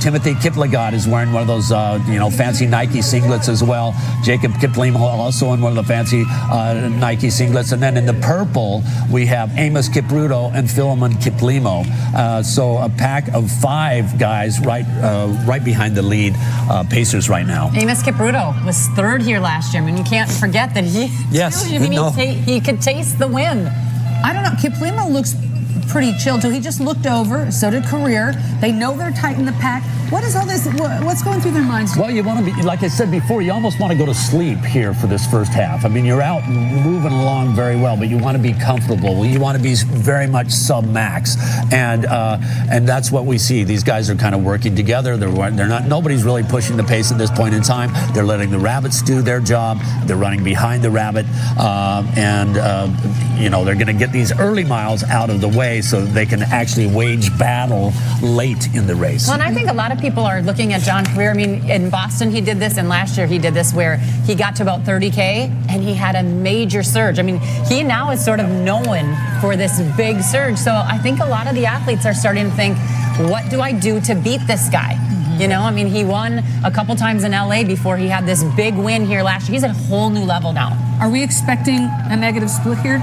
Timothy Kiplagat is wearing one of those, fancy Nike singlets as well. Jacob Kiplimo also in one of the fancy Nike singlets. And then in the purple, we have Amos Kipruto and Philemon Kiplimo. So a pack of 5 guys right behind the lead Pacers right now. Amos Kipruto was 3rd here last year. I mean, you can't forget that he could taste the win. I don't know. Kiplimo looks pretty chill too. He just looked over. So did Career. They know they're tight in the pack. What is all this? What's going through their minds? Well, you want to be, like I said before, you almost want to go to sleep here for this first half. I mean, you're out moving along very well, but you want to be comfortable. You want to be very much sub-max, and that's what we see. These guys are kind of working together. They're not. Nobody's really pushing the pace at this point in time. They're letting the rabbits do their job. They're running behind the rabbit, they're going to get these early miles out of the way so that they can actually wage battle late in the race. Well, and I think a lot of people are looking at John Career. I mean, in Boston he did this, and last year he did this where he got to about 30K and he had a major surge. I mean, he now is sort of known for this big surge. So I think a lot of the athletes are starting to think, what do I do to beat this guy? You know, I mean, he won a couple times in LA before he had this big win here last year. He's at a whole new level now. Are we expecting a negative split here?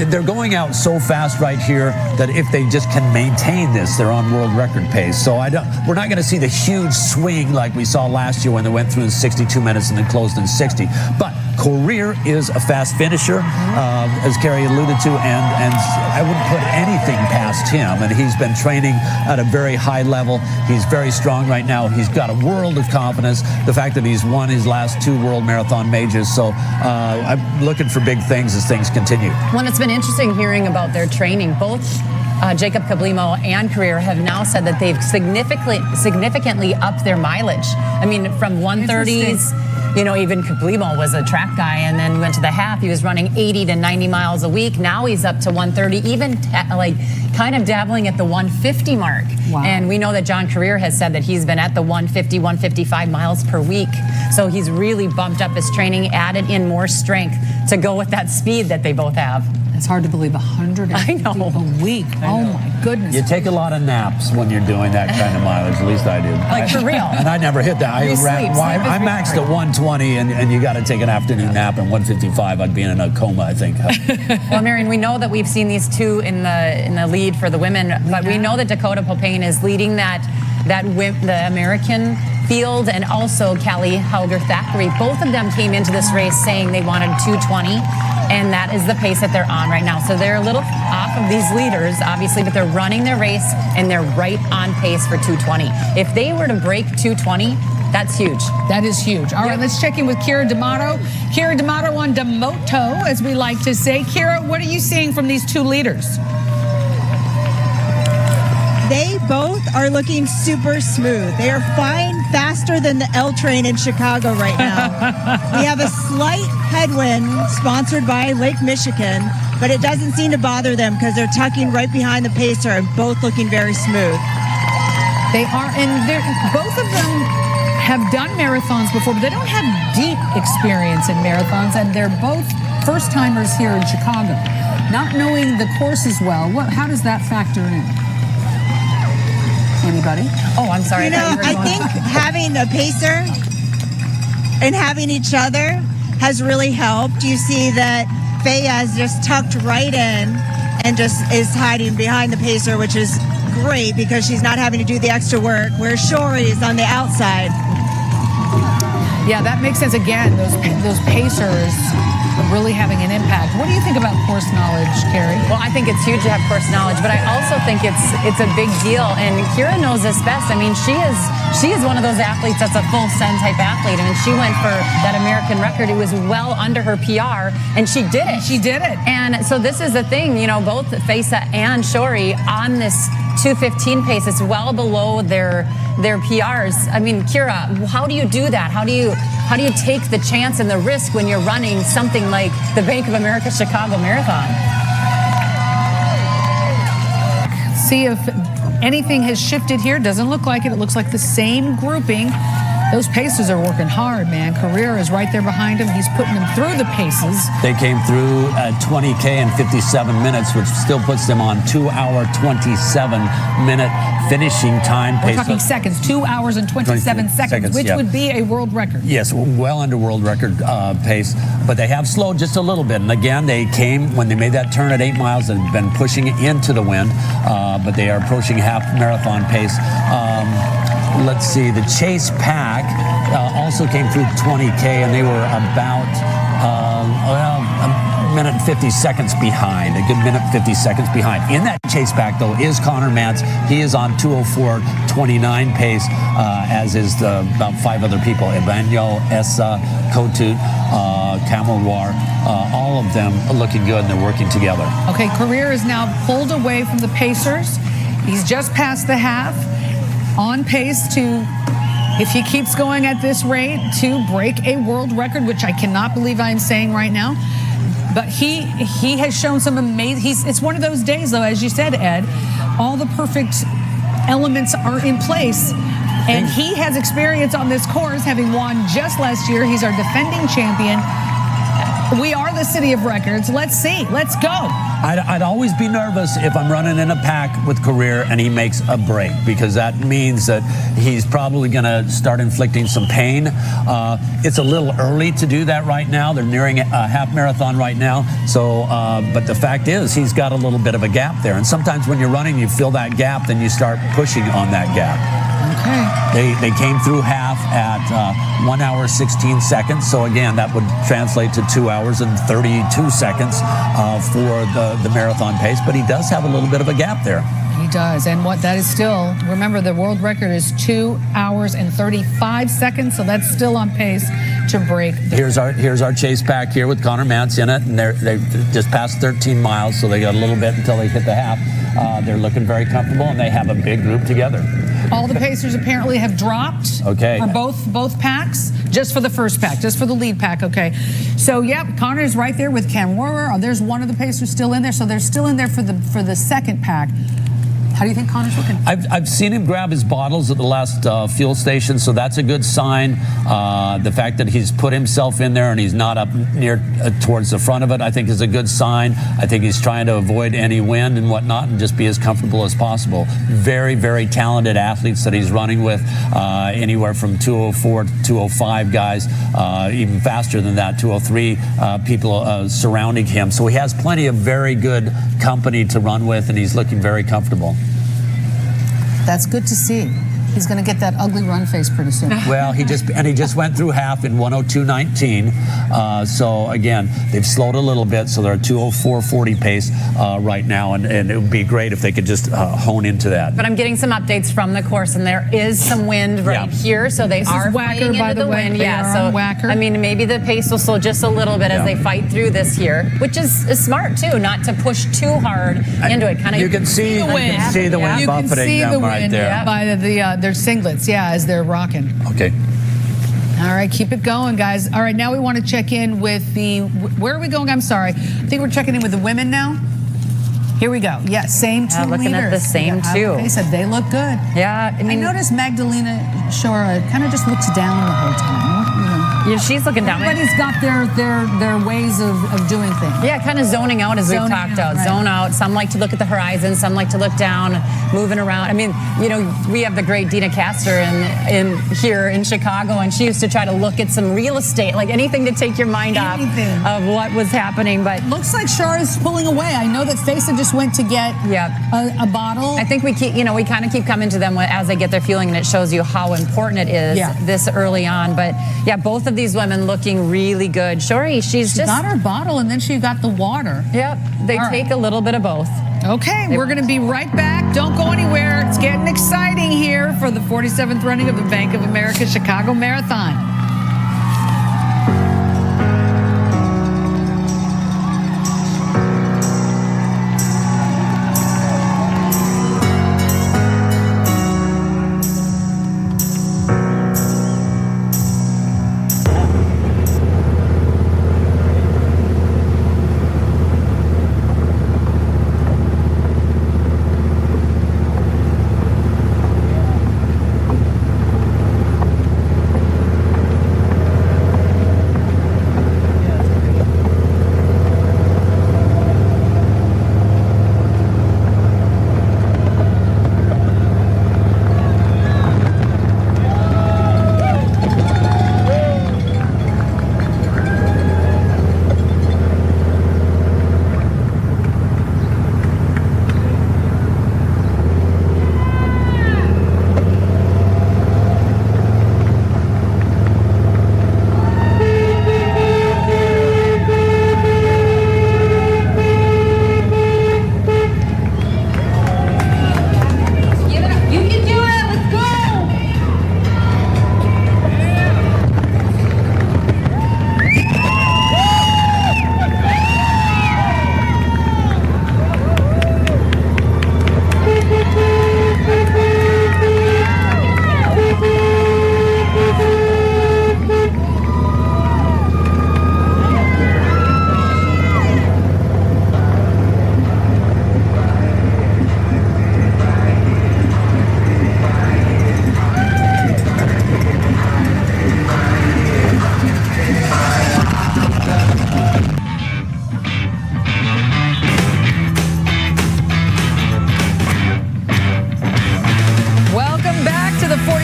They're going out so fast right here that if they just can maintain this, they're on world record pace. So we're not going to see the huge swing like we saw last year when they went through in 62 minutes and then closed in 60. But Career is a fast finisher, as Carrie alluded to, and I wouldn't put anything past him. And he's been training at a very high level. He's very strong right now. He's got a world of confidence. The fact that he's won his last 2 World Marathon Majors. So I'm looking for big things as things continue. Well, it's been interesting hearing about their training. Both Jacob Kiplimo and Career have now said that they've significantly upped their mileage. I mean, from 130s, even Kiplimo was a track guy and then went to the half. He was running 80 to 90 miles a week. Now he's up to 130, even kind of dabbling at the 150 mark. Wow. And we know that John Career has said that he's been at the 150, 155 miles per week. So he's really bumped up his training, added in more strength to go with that speed that they both have. It's hard to believe 150 a week. Oh my goodness. You take a lot of naps when you're doing that kind of mileage. At least I did. Like for real. And I never hit that. I maxed at 120, and you got to take an afternoon nap. And 155, I'd be in a coma, I think. Well, Marion, we know that we've seen these two in the lead for the women, but we know that Dakota Popane is leading the American field, and also Callie Hauger-Thackeray. Both of them came into this race saying they wanted 220. And that is the pace that they're on right now. So they're a little off of these leaders, obviously, but they're running their race and they're right on pace for 220. If they were to break 220, that's huge. That is huge. All right, let's check in with Kira D'Amato. Kira D'Amato on D'Amoto, as we like to say. Kira, what are you seeing from these 2 leaders? They both are looking super smooth. They are flying faster than the L train in Chicago right now. We have a slight headwind sponsored by Lake Michigan, but it doesn't seem to bother them because they're tucking right behind the pacer and both looking very smooth. They are, and both of them have done marathons before, but they don't have deep experience in marathons, and they're both first-timers here in Chicago. Not knowing the course as well, how does that factor in? Anybody? Oh, I'm sorry. I think having a pacer and having each other has really helped. You see that Faye has just tucked right in and just is hiding behind the pacer, which is great because she's not having to do the extra work, where Shori is on the outside. Yeah, that makes sense. Again, those pacers really having an impact. What do you think about course knowledge, Carrie? Well, I think it's huge to have course knowledge, but I also think it's a big deal. And Kira knows this best. I mean, she is one of those athletes that's a full send type athlete. I mean, she went for that American record. It was well under her PR, and she did it. She did it. And so this is the thing, both Faisa and Shori on this 2:15 pace. It's well below their PRs. I mean, Kira, how do you do that? How do you take the chance and the risk when you're running something like the Bank of America Chicago Marathon? See if anything has shifted here. Doesn't look like it. It looks like the same grouping. Those pacers are working hard, man. Carrera is right there behind him. He's putting them through the paces. They came through 20K in 57 minutes, which still puts them on 2-hour, 27-minute finishing time. We're talking seconds, 2 hours and 27 seconds, which would be a world record. Yes, well under world record pace, but they have slowed just a little bit. And again, they came, when they made that turn at 8 miles, and been pushing into the wind, but they are approaching half marathon pace. Let's see, the Chase pack also came through 20K, and they were about, a minute and 50 seconds behind, a good minute 50 seconds behind. In that Chase pack, though, is Connor Mantz. He is on 2:04:29 pace, as is about 5 other people. Emmanuel, Essa, Kotut, Kamelwar, all of them looking good, and they're working together. Okay, Carrera is now pulled away from the Pacers. He's just past the half, on pace to, if he keeps going at this rate, to break a world record, which I cannot believe I'm saying right now. But he has shown some amazing, it's one of those days, though, as you said, Ed, all the perfect elements are in place. And he has experience on this course, having won just last year. He's our defending champion. We are the city of records. Let's see. Let's go. I'd always be nervous if I'm running in a pack with Carrera and he makes a break, because that means that he's probably going to start inflicting some pain. It's a little early to do that right now. They're nearing a half marathon right now. So, but the fact is, he's got a little bit of a gap there. And sometimes when you're running, you fill that gap, then you start pushing on that gap. Okay. They came through half at 1 hour 16 seconds. So again, that would translate to 2 hours and 32 seconds for the marathon pace. But he does have a little bit of a gap there. He does. And what that is still, remember, the world record is 2 hours and 35 seconds. So that's still on pace to break. Here's our Chase pack here with Connor Mantz in it. And they just passed 13 miles. So they got a little bit until they hit the half. They're looking very comfortable, and they have a big group together. All the Pacers apparently have dropped. Okay. For both packs, just for the first pack, just for the lead pack. Okay. So yep, Connor's right there with Cam Rohrer. Oh, there's one of the Pacers still in there. So they're still in there for the second pack. How do you think Connor's looking? I've seen him grab his bottles at the last fuel station, so that's a good sign. The fact that he's put himself in there and he's not up near towards the front of it, I think is a good sign. I think he's trying to avoid any wind and whatnot and just be as comfortable as possible. Very, very talented athletes that he's running with, anywhere from 2:04 to 2:05 guys, even faster than that, 2:03 people surrounding him. So he has plenty of very good company to run with, and he's looking very comfortable. That's good to see. He's going to get that ugly run face pretty soon. Well, he just went through half in 1:02:19. So again, they've slowed a little bit, so they're at 2:04:40 pace right now, and it would be great if they could just hone into that. But I'm getting some updates from the course, and there is some wind right here, so they are fighting into the wind. Yeah, so Whacker. I mean, maybe the pace will slow just a little bit as they fight through this here, which is smart too, not to push too hard into it. Kind of you can see the wind. You can see the wind buffeting them right there by their singlets, as they're rocking. Okay. All right, keep it going, guys. All right, now we want to check in with where are we going? I'm sorry. I think we're checking in with the women now. Here we go. Yeah, same two looking leaders. at the same two. They said they look good. Yeah, I noticed Magdalena Shora kind of just looks down the whole time. Yeah, she's looking down. Everybody's got their ways of doing things. Yeah, kind of zoning out as we've talked about. Right. Zone out. Some like to look at the horizon. Some like to look down, moving around. I mean, we have the great Dina Castor in here in Chicago, and she used to try to look at some real estate, like anything to take your mind off of what was happening. But looks like Shara's pulling away. I know that Fesa just went to get a bottle. I think we kind of keep coming to them as they get their fueling, and it shows you how important it is this early on. But yeah, both of these women looking really good. Shori, she got her bottle, and then she got the water. Yep, they take a little bit of both. Okay, we're going to be right back. Don't go anywhere. It's getting exciting here for the 47th running of the Bank of America Chicago Marathon.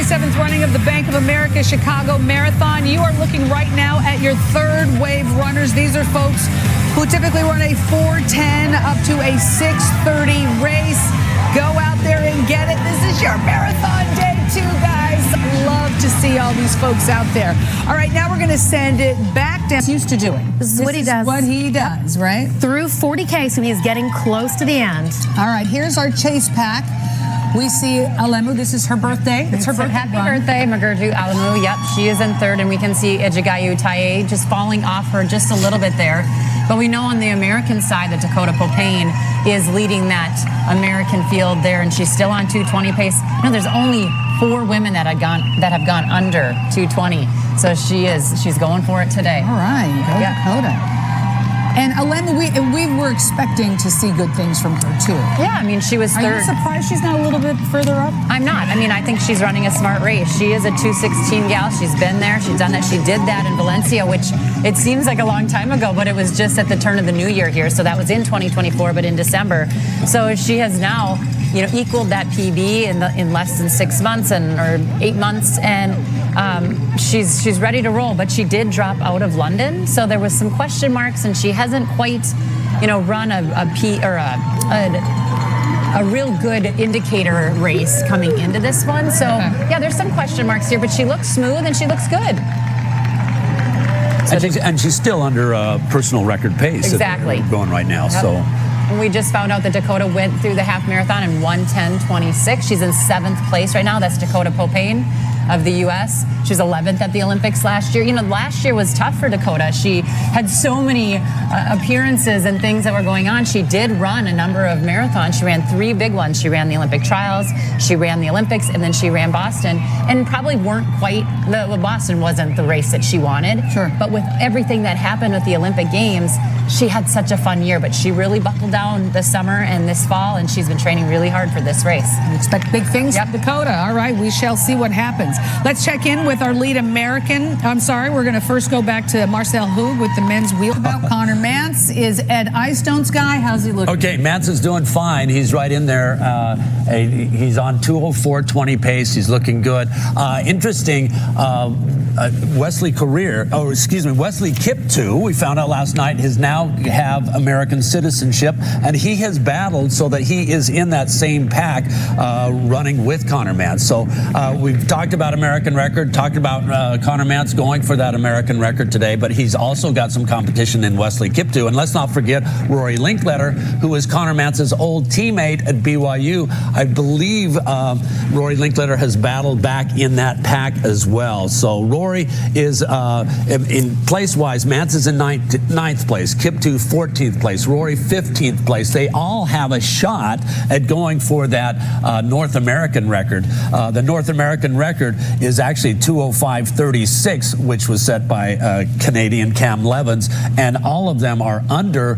47th running of the Bank of America Chicago Marathon. You are looking right now at your third wave runners. These are folks who typically run a 4:10 up to a 6:30 race. Go out there and get it. This is your marathon day 2, guys. Love to see all these folks out there. All right, now we're going to send it back down. He's used to doing. This is what he does. What he does, right? Through 40K, so he's getting close to the end. All right, here's our chase pack. We see Alemu. This is her birthday. It's her birthday. Happy birthday, Magurju Alemu. Yep, she is in third, and we can see Ejigayu Taye just falling off her just a little bit there. But we know on the American side that Dakota Popane is leading that American field there, and she's still on 2:20 pace. No, there's only 4 women that have gone under 2:20. So she's going for it today. All right, go Dakota. And Alemu, we were expecting to see good things from her too. Yeah, I mean, she was third. Are you surprised she's not a little bit further up? I'm not. I mean, I think she's running a smart race. She is a 2:16 gal. She's been there. She's done that. She did that in Valencia, which it seems like a long time ago, but it was just at the turn of the new year here. So that was in 2024, but in December. So she has now, equaled that PB in less than 6 months or 8 months, and she's ready to roll. But she did drop out of London, so there was some question marks, and she hasn't quite, run a real good indicator race coming into this one. So yeah, there's some question marks here, but she looks smooth and she looks good. And she's still under personal record pace. Exactly. Going right now. Yep. So. And we just found out that Dakota went through the half marathon in 1:10:26. She's in 7th place right now. That's Dakota Popane of the U.S. She was 11th at the Olympics last year. Last year was tough for Dakota. She had so many appearances and things that were going on. She did run a number of marathons. She ran 3 big ones. She ran the Olympic trials, she ran the Olympics, and then she ran Boston. And probably weren't quite, Boston wasn't the race that she wanted. Sure. But with everything that happened with the Olympic Games, she had such a fun year. But she really buckled down this summer and this fall, and she's been training really hard for this race. We expect big things from Dakota. All right, we shall see what happens. Let's check in with our lead American. I'm sorry, we're going to first go back to Marcel Hoog with the men's wheelbout. Connor Mance is Ed Eyestone's guy. How's he looking? Okay, Mance is doing fine. He's right in there. He's on 2:04:20 pace. He's looking good. Interesting. Wesley Kiptoo, we found out last night, has now have American citizenship, and he has battled so that he is in that same pack running with Connor Mance. So we've talked about American record, talked about Connor Mance going for that American record today, but he's also got some competition in Wesley Kiptoo. And let's not forget Rory Linkletter, who is Connor Mance's old teammate at BYU. I believe Rory Linkletter has battled back in that pack as well. So Rory is in place-wise, Mance is in 9th place, Kiptoo 14th place, Rory 15th place. They all have a shot at going for that North American record. The North American record is actually 2:05:36, which was set by Canadian Cam Levins, and all of them are under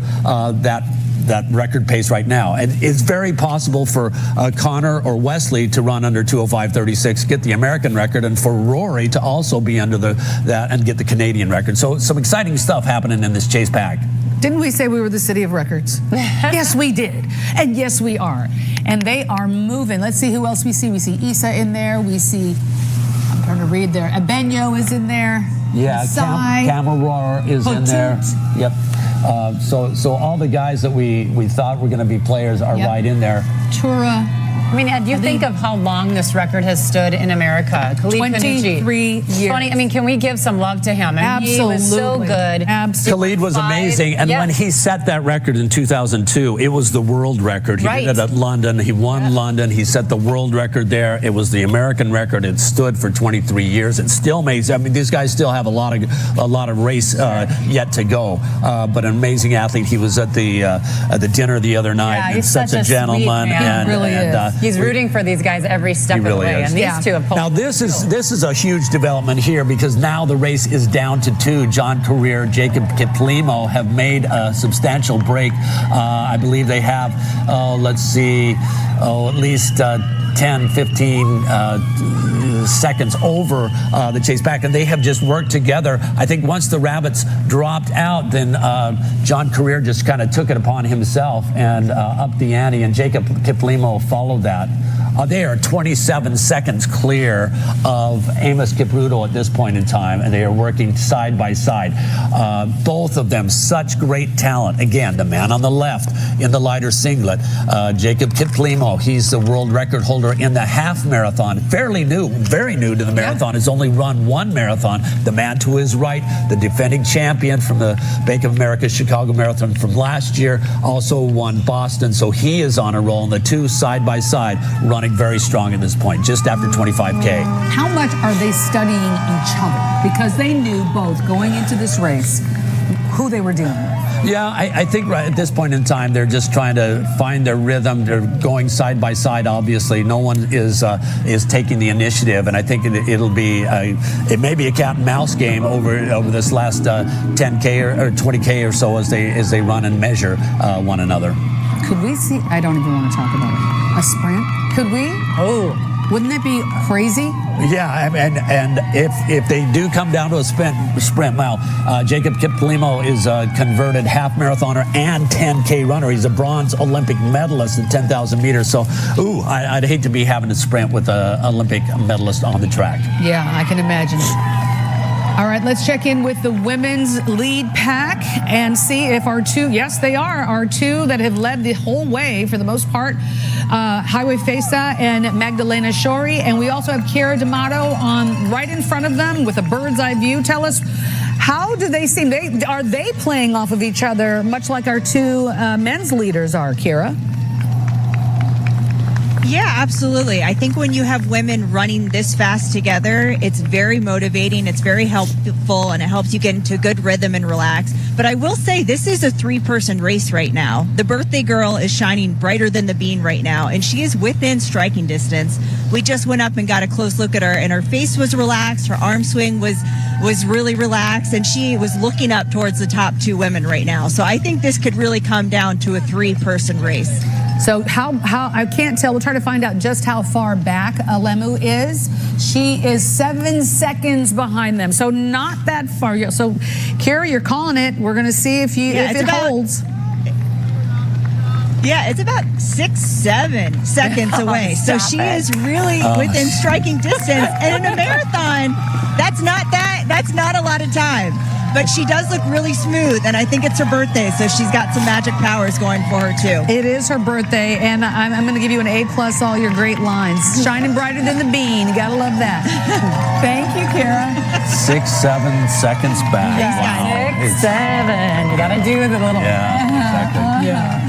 that record pace right now. And it's very possible for Connor or Wesley to run under 2:05:36, get the American record, and for Rory to also be under that and get the Canadian record. So some exciting stuff happening in this chase pack. Didn't we say we were the city of records? Yes, we did. And yes, we are. And they are moving. Let's see who else we see. We see Isa in there. We see, I'm trying to read there, Abenyo is in there. Yeah, Cameroar is in there. Yep. So all the guys that we thought were going to be players are right in there. Chura. I mean, Ed, do you think of how long this record has stood in America? 23 years. I mean, can we give some love to him? I mean, Absolutely. He was so good. Absolutely. Khalid was amazing. And when he set that record in 2002, it was the world record. He did it at London. He won London. He set the world record there. It was the American record. It stood for 23 years. It still amazing. I mean, these guys still have a lot of race yet to go. But an amazing athlete. He was at the dinner the other night. Yeah, and he's such a gentleman. He really is. He's rooting for these guys every step of the way, and these two have pulled. Now this is a huge development here, because now the race is down to 2. John Career, Jacob Kiplimo have made a substantial break. I believe they have, let's see, at least 10, 15 seconds over the chase back, and they have just worked together. I think once the rabbits dropped out, then John Career just kind of took it upon himself and upped the ante, and Jacob Kiplimo followed that. They are 27 seconds clear of Amos Kipruto at this point in time, and they are working side by side. Both of them, such great talent. Again, the man on the left in the lighter singlet, Jacob Kiplimo, he's the world record holder in the half marathon. Fairly new, very new to the marathon, has only run one marathon. The man to his right, the defending champion from the Bank of America Chicago Marathon from last year, also won Boston, so he is on a roll, and the two side by side running very strong at this point, just after 25K. How much are they studying each other? Because they knew both going into this race who they were dealing with. Yeah, I think right at this point in time, they're just trying to find their rhythm. They're going side by side, obviously. No one is taking the initiative, and I think it'll be, it may be a cat and mouse game over this last 10K or 20K or so as they run and measure one another. Could we see, I don't even want to talk about it, a sprint? Could we? Oh. Wouldn't that be crazy? Yeah, and if they do come down to a sprint, well, Jacob Kiplimo is a converted half marathoner and 10K runner. He's a bronze Olympic medalist in 10,000 meters. So, I'd hate to be having a sprint with an Olympic medalist on the track. Yeah, I can imagine. All right, let's check in with the women's lead pack and see if our two, yes, they are, our two that have led the whole way for the most part, Highway Fesa and Magdalena Shori. And we also have Chiara D'Amato on right in front of them with a bird's eye view. Tell us, how do they seem? Are they playing off of each other, much like our two men's leaders are, Chiara? Yeah, absolutely. I think when you have women running this fast together, it's very motivating, it's very helpful, and it helps you get into a good rhythm and relax. But I will say this is a three-person race right now. The birthday girl is shining brighter than the bean right now, and she is within striking distance. We just went up and got a close look at her, and her face was relaxed, her arm swing was really relaxed, and she was looking up towards the top two women right now. So I think this could really come down to a three-person race. So how I can't tell. We'll try to find out just how far back Alemu is. She is 7 seconds behind them, so not that far. So, Chiara, you're calling it. We're going to see if it holds. Yeah, it's about 6-7 seconds away. So she is really within striking distance. And in a marathon, that's not a lot of time. But she does look really smooth, and I think it's her birthday, so she's got some magic powers going for her, too. It is her birthday, and I'm going to give you an A+, all your great lines. Shining brighter than the bean. You got to love that. Thank you, Chiara. 6-7 seconds back. Yeah. Wow. 6-7. You got to do the little. Yeah, exactly. Yeah.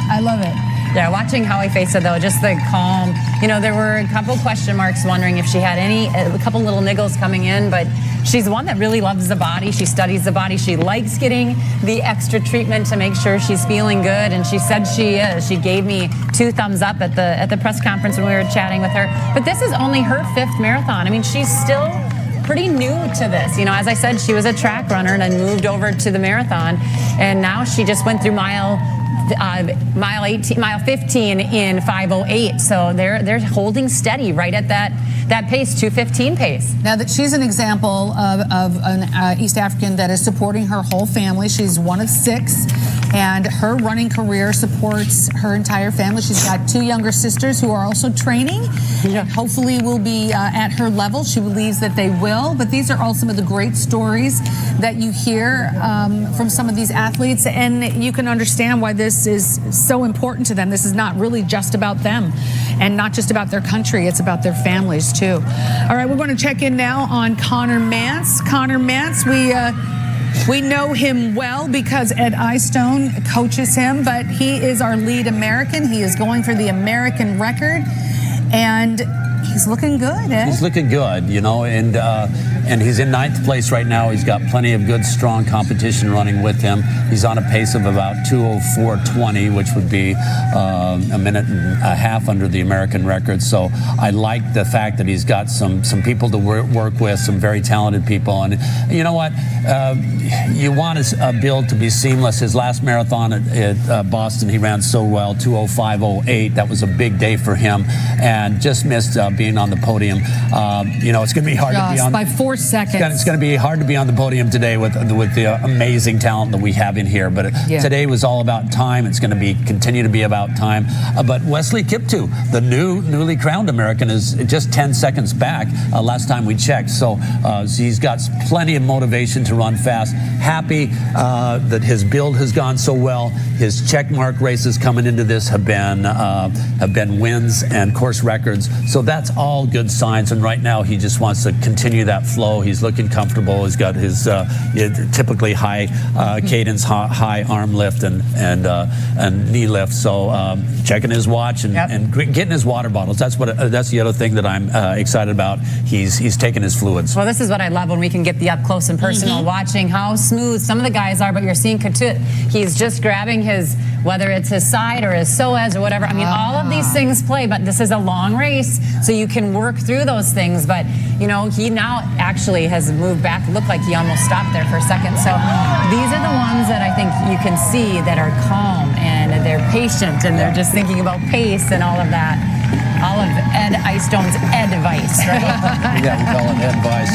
I love it. Yeah, watching Highway Fesa, though, just the calm. You know, there were a couple question marks wondering if she had a couple little niggles coming in, but she's one that really loves the body. She studies the body. She likes getting the extra treatment to make sure she's feeling good, and she said she is. She gave me 2 thumbs up at the press conference when we were chatting with her. But this is only her 5th marathon. I mean, she's still pretty new to this. You know, as I said, she was a track runner and then moved over to the marathon, and now she just went through mile 15 in 5:08. So they're holding steady right at that pace, 2:15 pace. Now that she's an example of an East African that is supporting her whole family. She's one of 6, and her running career supports her entire family. She's got 2 younger sisters who are also training. Yeah. Hopefully will be at her level. She believes that they will. But these are all some of the great stories that you hear from some of these athletes, and you can understand why this is so important to them. This is not really just about them and not just about their country. It's about their families too. All right, we're going to check in now on Connor Mance. Connor Mance, we know him well because Ed Eyestone coaches him, but he is our lead American. He is going for the American record, and he's looking good, Ed. He's looking good, you know, and he's in 9th place right now. He's got plenty of good, strong competition running with him. He's on a pace of about 2:04.20, which would be a minute and a half under the American record. So I like the fact that he's got some people to work with, some very talented people. And you know what? you want his build to be seamless. His last marathon at Boston, he ran so well, 2:05:08. That was a big day for him, and just missed being on the podium. You know, it's going to be hard to be on by 4 seconds. It's going to be hard to be on the podium today with the amazing talent that we have in here. But today was all about time. It's going to continue to be about time. But Wesley Kiptoo, the newly crowned American, is just 10 seconds back last time we checked. So he's got plenty of motivation to run fast. Happy that his build has gone so well. His checkmark races coming into this have been wins and course records. So that's all good signs. And right now he just wants to continue that flow. He's looking comfortable. He's got his typically high cadence, high arm lift and knee lift. So checking his watch and getting his water bottles. That's the other thing that I'm excited about. He's taking his fluids. Well, this is what I love when we can get the up close and personal, watching how smooth some of the guys are. But you're seeing Kiptoo. He's just grabbing his, whether it's his side or his psoas or whatever. I mean, all of these things play. But this is a long race, so you can work through those things. But you know, he now actually has moved back. Looked like he almost stopped there for a second. So these are the ones that I think you can see that are calm and they're patient and they're just thinking about pace and all of that. All of Ed Eyestone's advice, right? Yeah, we call it advice.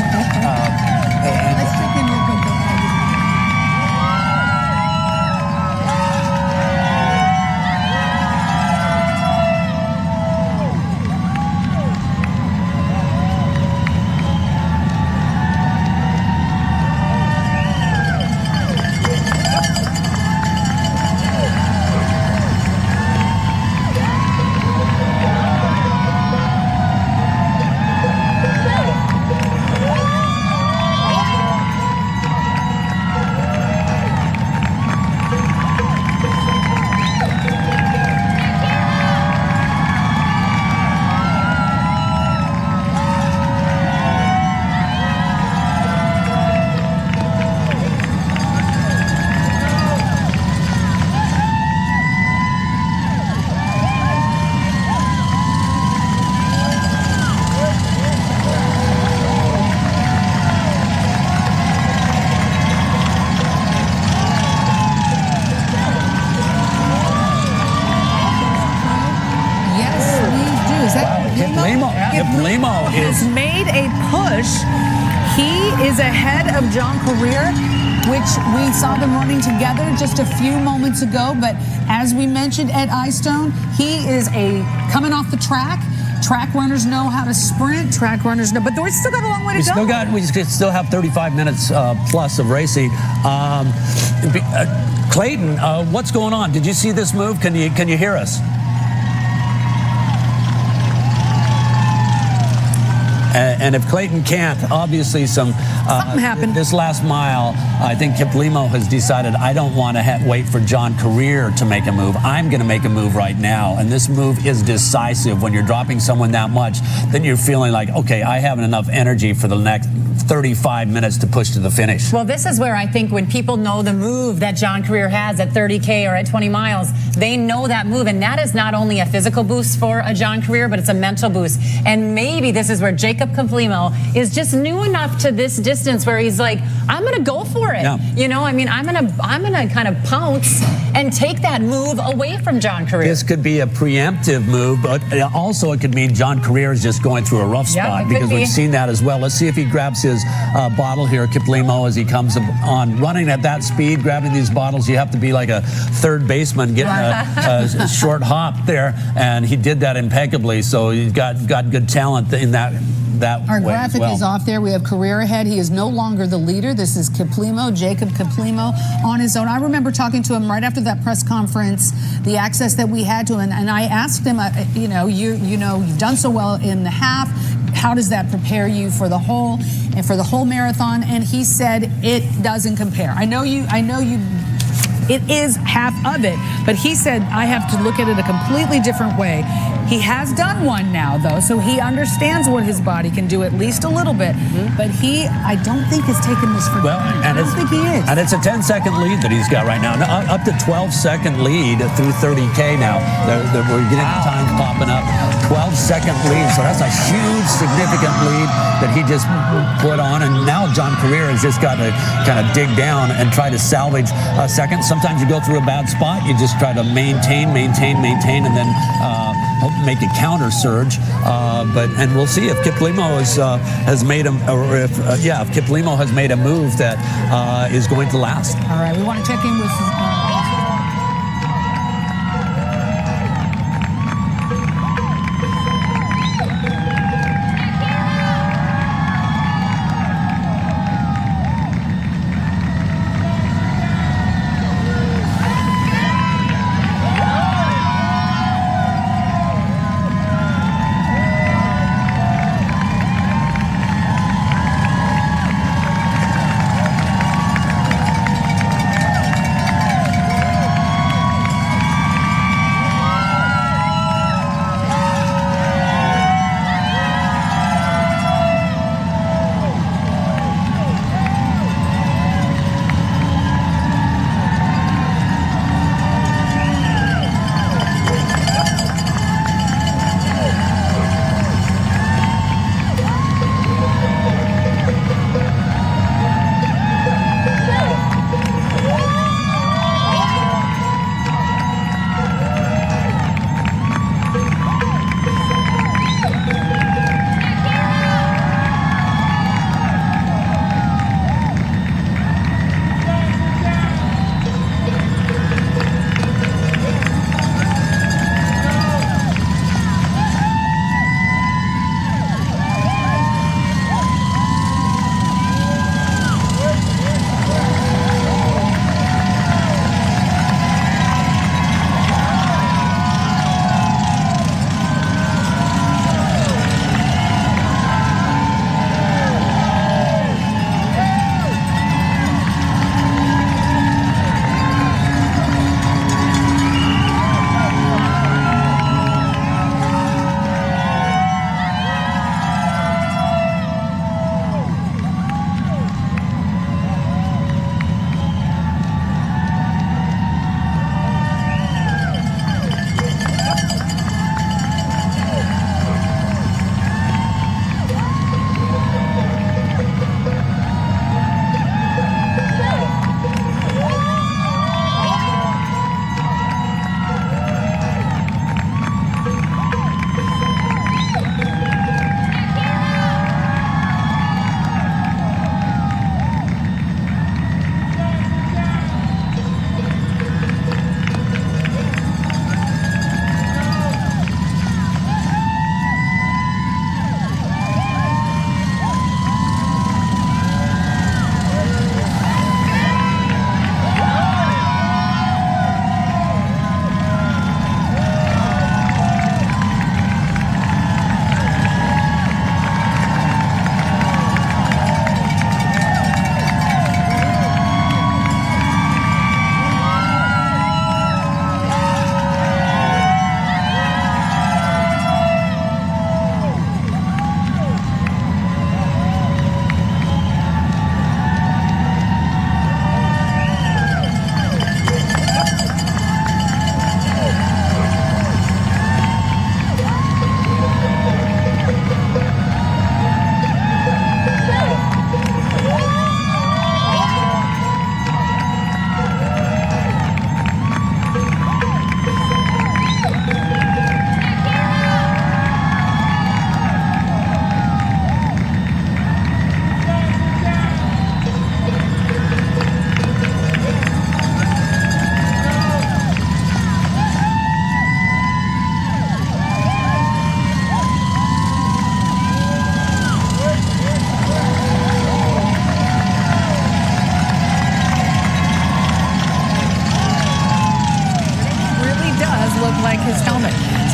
Kiplimo has made a push. He is ahead of John Career, which we saw them running together just a few moments ago. But as we mentioned, Ed Eyestone, he is coming off the track. Track runners know how to sprint. Track runners know, but we still got a long way to go. We still have 35 minutes plus of racing. Clayton, what's going on? Did you see this move? Can you hear us? And if Clayton can't, obviously something happened. This last mile, I think Kiplimo has decided, I don't want to wait for John Career to make a move. I'm going to make a move right now. And this move is decisive. When you're dropping someone that much, then you're feeling like, okay, I have enough energy for the next 35 minutes to push to the finish. Well, this is where I think when people know the move that John Career has at 30K or at 20 miles, they know that move. And that is not only a physical boost for a John Career, but it's a mental boost. And maybe this is where Jacob Kiplimo is just new enough to this distance where he's like, I'm going to go for it. Yeah. You know, I mean, I'm going to kind of pounce and take that move away from John Career. This could be a preemptive move, but also it could mean John Career is just going through a rough spot, because we've seen that as well. Let's see if he grabs his bottle here, Kiplimo, as he comes on running at that speed, grabbing these bottles. You have to be like a third baseman getting a short hop there, and he did that impeccably. So he's got good talent in that Our way graphic is off there. We have Career ahead. He is no longer the leader. This is Kiplimo, Jacob Kiplimo, on his own. I remember talking to him right after that press conference, the access that we had to him, and I asked him, you've done so well in the half. How does that prepare you for the whole marathon? And he said it doesn't compare. I know you. It is half of it, but he said I have to look at it a completely different way. He has done one now, though, so he understands what his body can do at least a little bit. But I don't think is taking this for granted. I don't think he is. And it's a 10-second lead that he's got right now. Up to 12-second lead through 30K now. We're getting the times popping up. 12-second lead, so that's a huge, significant lead that he just put on. And now John Career has just got to kind of dig down and try to salvage a second. Sometimes you go through a bad spot, you just try to maintain, and then hope to make a counter surge. And we'll see if Kiplimo has made if Kiplimo has made a move that is going to last. All right, we want to check in with.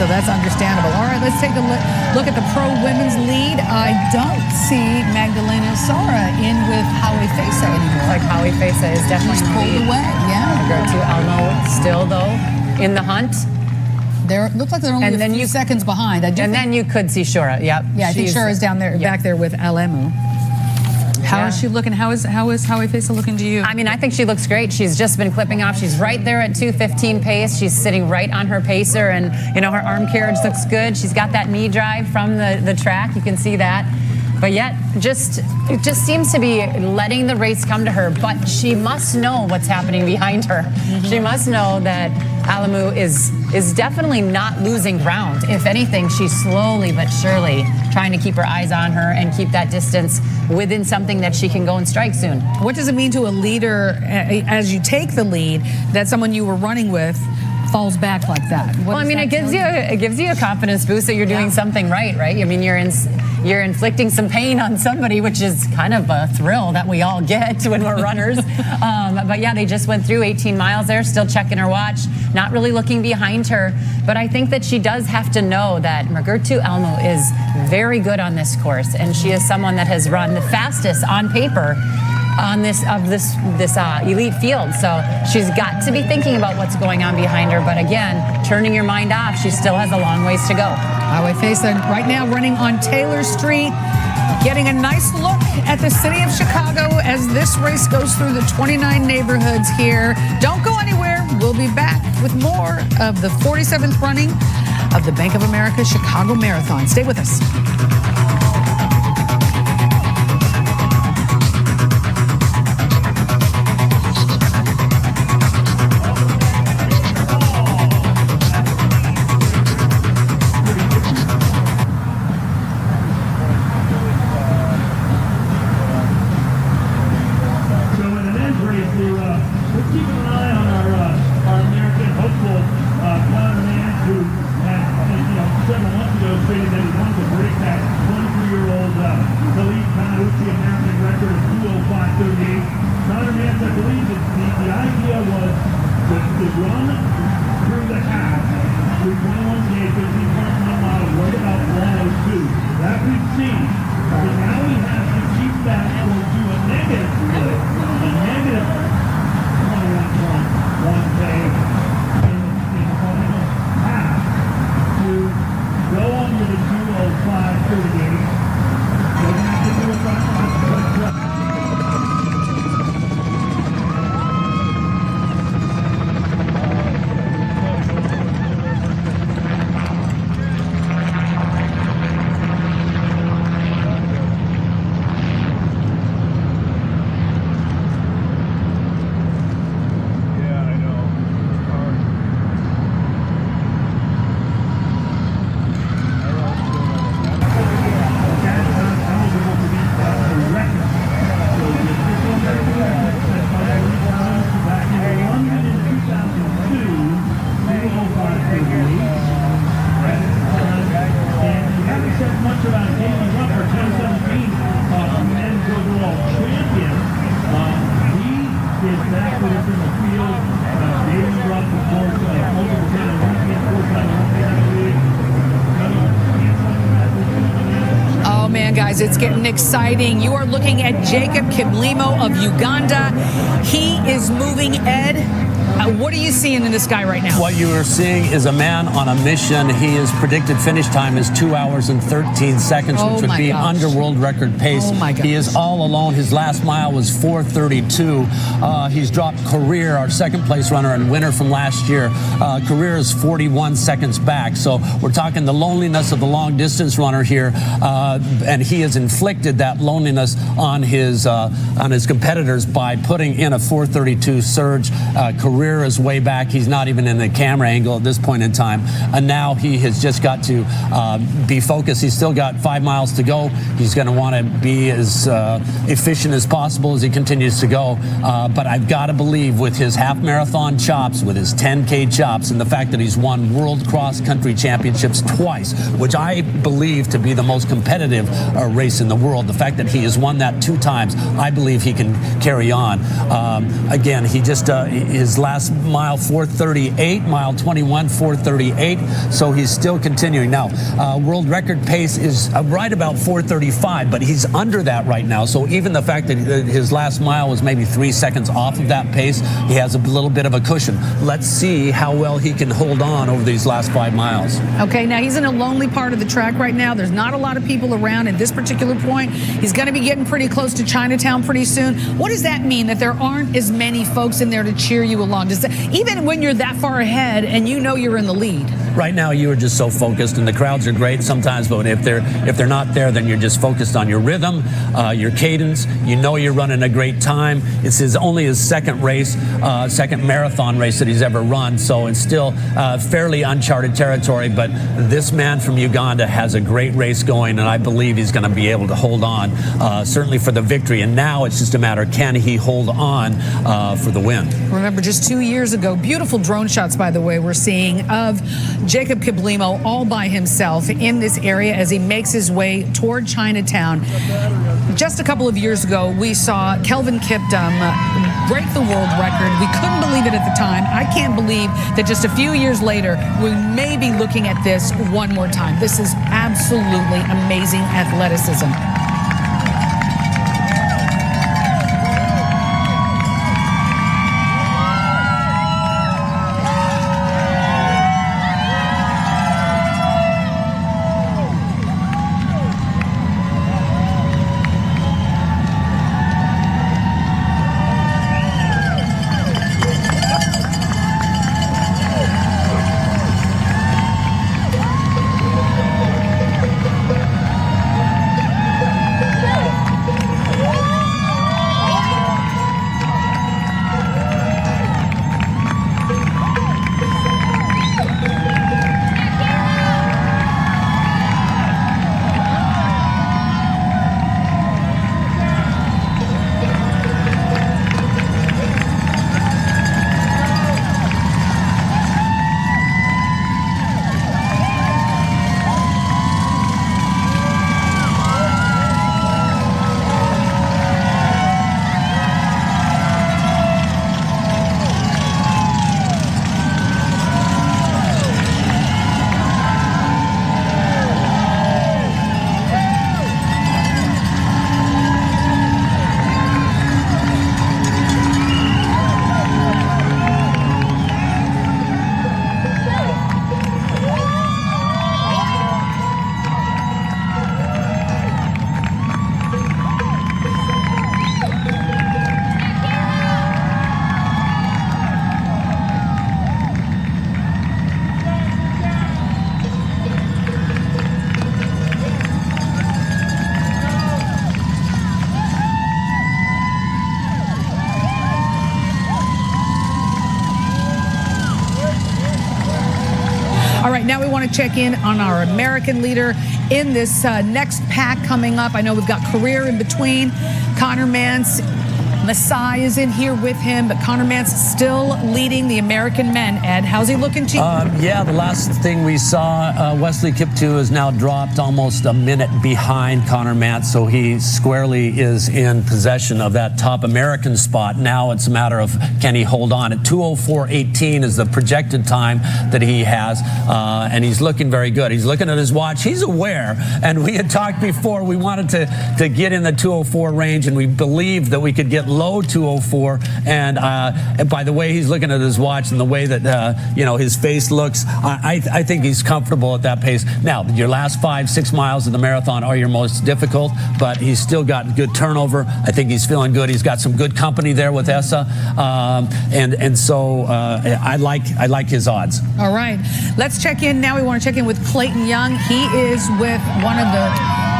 so that's understandable. All right, let's take a look at the pro women's lead. I don't see Magdalena Sara in with Howie Fesa anymore. Like Howie Fesa is definitely pulled away. Yeah. Roberto Alno still though in the hunt. They look like they're only And a then few seconds behind. Then you could see Shura. Yep. Yeah, I think Shura's down there, back there with Alemu. How is she looking? How is Howie Fesa looking to you? I mean, I think she looks great. She's just been clipping off. She's right there at 2:15 pace. She's sitting right on her pacer, and her arm carriage looks good. She's got that knee drive from the track. You can see that. But yet, it just seems to be letting the race come to her. But she must know what's happening behind her. Mm-hmm. She must know that Alemu is definitely not losing ground. If anything, she's slowly but surely trying to keep her eyes on her and keep that distance within something that she can go and strike soon. What does it mean to a leader as you take the lead that someone you were running with falls back like that? Well, I mean, it gives you a confidence boost that you're doing something right? I mean, you're inflicting some pain on somebody, which is kind of a thrill that we all get when we're runners. But yeah, they just went through 18 miles there, still checking her watch, not really looking behind her. But I think that she does have to know that Mugurtu Alemu is very good on this course, and she is someone that has run the fastest on paper on this elite field. So she's got to be thinking about what's going on behind her. But again, turning your mind off, she still has a long ways to go. Howie Fesa right now running on Taylor Street, getting a nice look at the city of Chicago as this race goes through the 29 neighborhoods here. Don't go anywhere. We'll be back with more of the 47th running of the Bank of America Chicago Marathon. Stay with us. It's getting exciting. You are looking at Jacob Kiplimo of Uganda. He is moving, Ed. What are you seeing in this guy right now? What you are seeing is a man on a mission. His predicted finish time is 2 hours and 13 seconds, which would be under world record pace. Oh my gosh. He is all alone. His last mile was 4:32. He's dropped Career, our second place runner and winner from last year. Career is 41 seconds back. So we're talking the loneliness of the long distance runner here, and he has inflicted that loneliness on his competitors by putting in a 4:32 surge. Career is way back. He's not even in the camera angle at this point in time. And now he has just got to be focused. He's still got 5 miles to go. He's going to want to be as efficient as possible as he continues to go. But I've got to believe with his half marathon chops, with his 10K chops, and the fact that he's won world cross country championships twice, which I believe to be the most competitive race in the world. The fact that he has won that 2 times, I believe he can carry on. Again, he just his last last mile 4:38, mile 21 4:38. So he's still continuing. Now, world record pace is right about 4:35, but he's under that right now. So even the fact that his last mile was maybe 3 seconds off of that pace, he has a little bit of a cushion. Let's see how well he can hold on over these last 5 miles. Okay, now he's in a lonely part of the track right now. There's not a lot of people around at this particular point. He's going to be getting pretty close to Chinatown pretty soon. What does that mean, that there aren't as many folks in there to cheer you along? Does that, even when you're that far ahead and you know you're in the lead? Right now, you are just so focused, and the crowds are great sometimes, but if they're not there, then you're just focused on your rhythm, your cadence. You know you're running a great time. It's only his second race, second marathon race that he's ever run, so it's still fairly uncharted territory, but this man from Uganda has a great race going, and I believe he's going to be able to hold on, certainly for the victory, and now it's just a matter, can he hold on for the win? Remember, just 2 years ago, beautiful drone shots, by the way, we're seeing of Jacob Kiplimo all by himself in this area as he makes his way toward Chinatown. Just a couple of years ago, we saw Kelvin Kiptum break the world record. We couldn't believe it at the time. I can't believe that just a few years later, we may be looking at this one more time. This is absolutely amazing athleticism. Now we want to check in on our American leader in this next pack coming up. I know we've got Career in between. Connor Mance, Masai is in here with him, but Connor Mance still leading the American men. Ed, how's he looking to you? Yeah, the last thing we saw, Wesley Kiptoo has now dropped almost a minute behind Connor Mance, so he squarely is in possession of that top American spot. Now it's a matter of, can he hold on? At 2:04:18 is the projected time that he has, and he's looking very good. He's looking at his watch. He's aware, and we had talked before, we wanted to get in the 2:04 range, and we believed that we could get low 2:04, and by the way he's looking at his watch and the way that his face looks, I think he's comfortable at that pace. Now, your last 5-6 miles of the marathon are your most difficult, but he's still got good turnover. I think he's feeling good. He's got some good company there with Essa, and so I like his odds. All right, let's check in now. We want to check in with Clayton Young. He is with one of the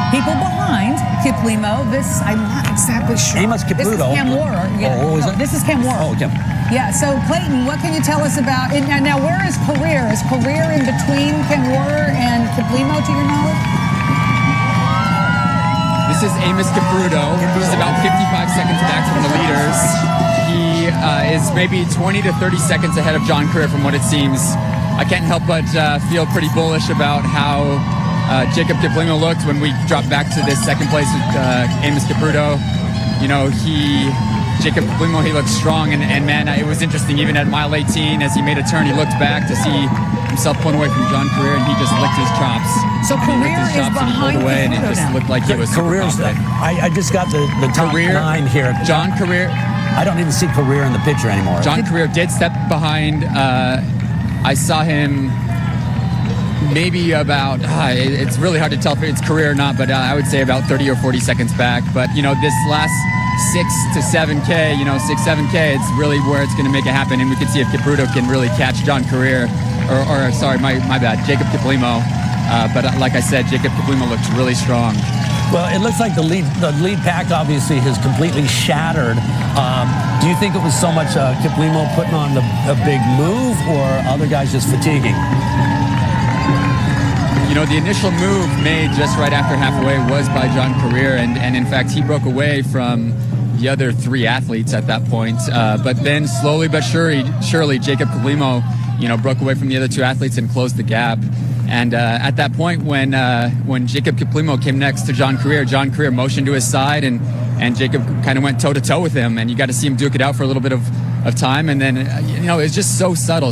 people behind Kiplimo. This, I'm not exactly sure. Amos Kipruto. This is Cam Warrer. Yeah. Oh, is it? This is Cam Warrer. Oh, Cam. Yeah, so Clayton, what can you tell us about, and now where is Career? Is Career in between Cam Warrer and Kiplimo, to your knowledge? This is Amos Kipruto. He's about 55 seconds back from the leaders. He is maybe 20 to 30 seconds ahead of John Career from what it seems. I can't help but feel pretty bullish about how Jacob Kiplimo looked when we dropped back to this second place with Amos Kipruto. Jacob Kiplimo, he looked strong, and man, it was interesting. Even at mile 18, as he made a turn, he looked back to see himself pulling away from John Career, and he just licked his chops. So Career is behind away, and it just looked like he was Career's super confident. I just got the top Career 9 here. John Career. I don't even see Career in the picture anymore. John Career did step behind. I saw him maybe about, it's really hard to tell if it's Career or not, but I would say about 30 or 40 seconds back. But, this last 6 to 7K, 7K, it's really where it's going to make it happen. And we can see if Kipruto can really catch John Career, or sorry, my bad, Jacob Kiplimo. But like I said, Jacob Kiplimo looks really strong. Well, it looks like the lead pack obviously has completely shattered. Do you think it was so much Kiplimo putting on a big move, or other guys just fatiguing? The initial move made just right after halfway was by John Career, and in fact, he broke away from the other 3 athletes at that point. But then slowly but surely, Jacob Kiplimo, broke away from the other 2 athletes and closed the gap. And at that point, when Jacob Kiplimo came next to John Career motioned to his side, and Jacob kind of went toe-to-toe with him, and you got to see him duke it out for a little bit of time. And then, it's just so subtle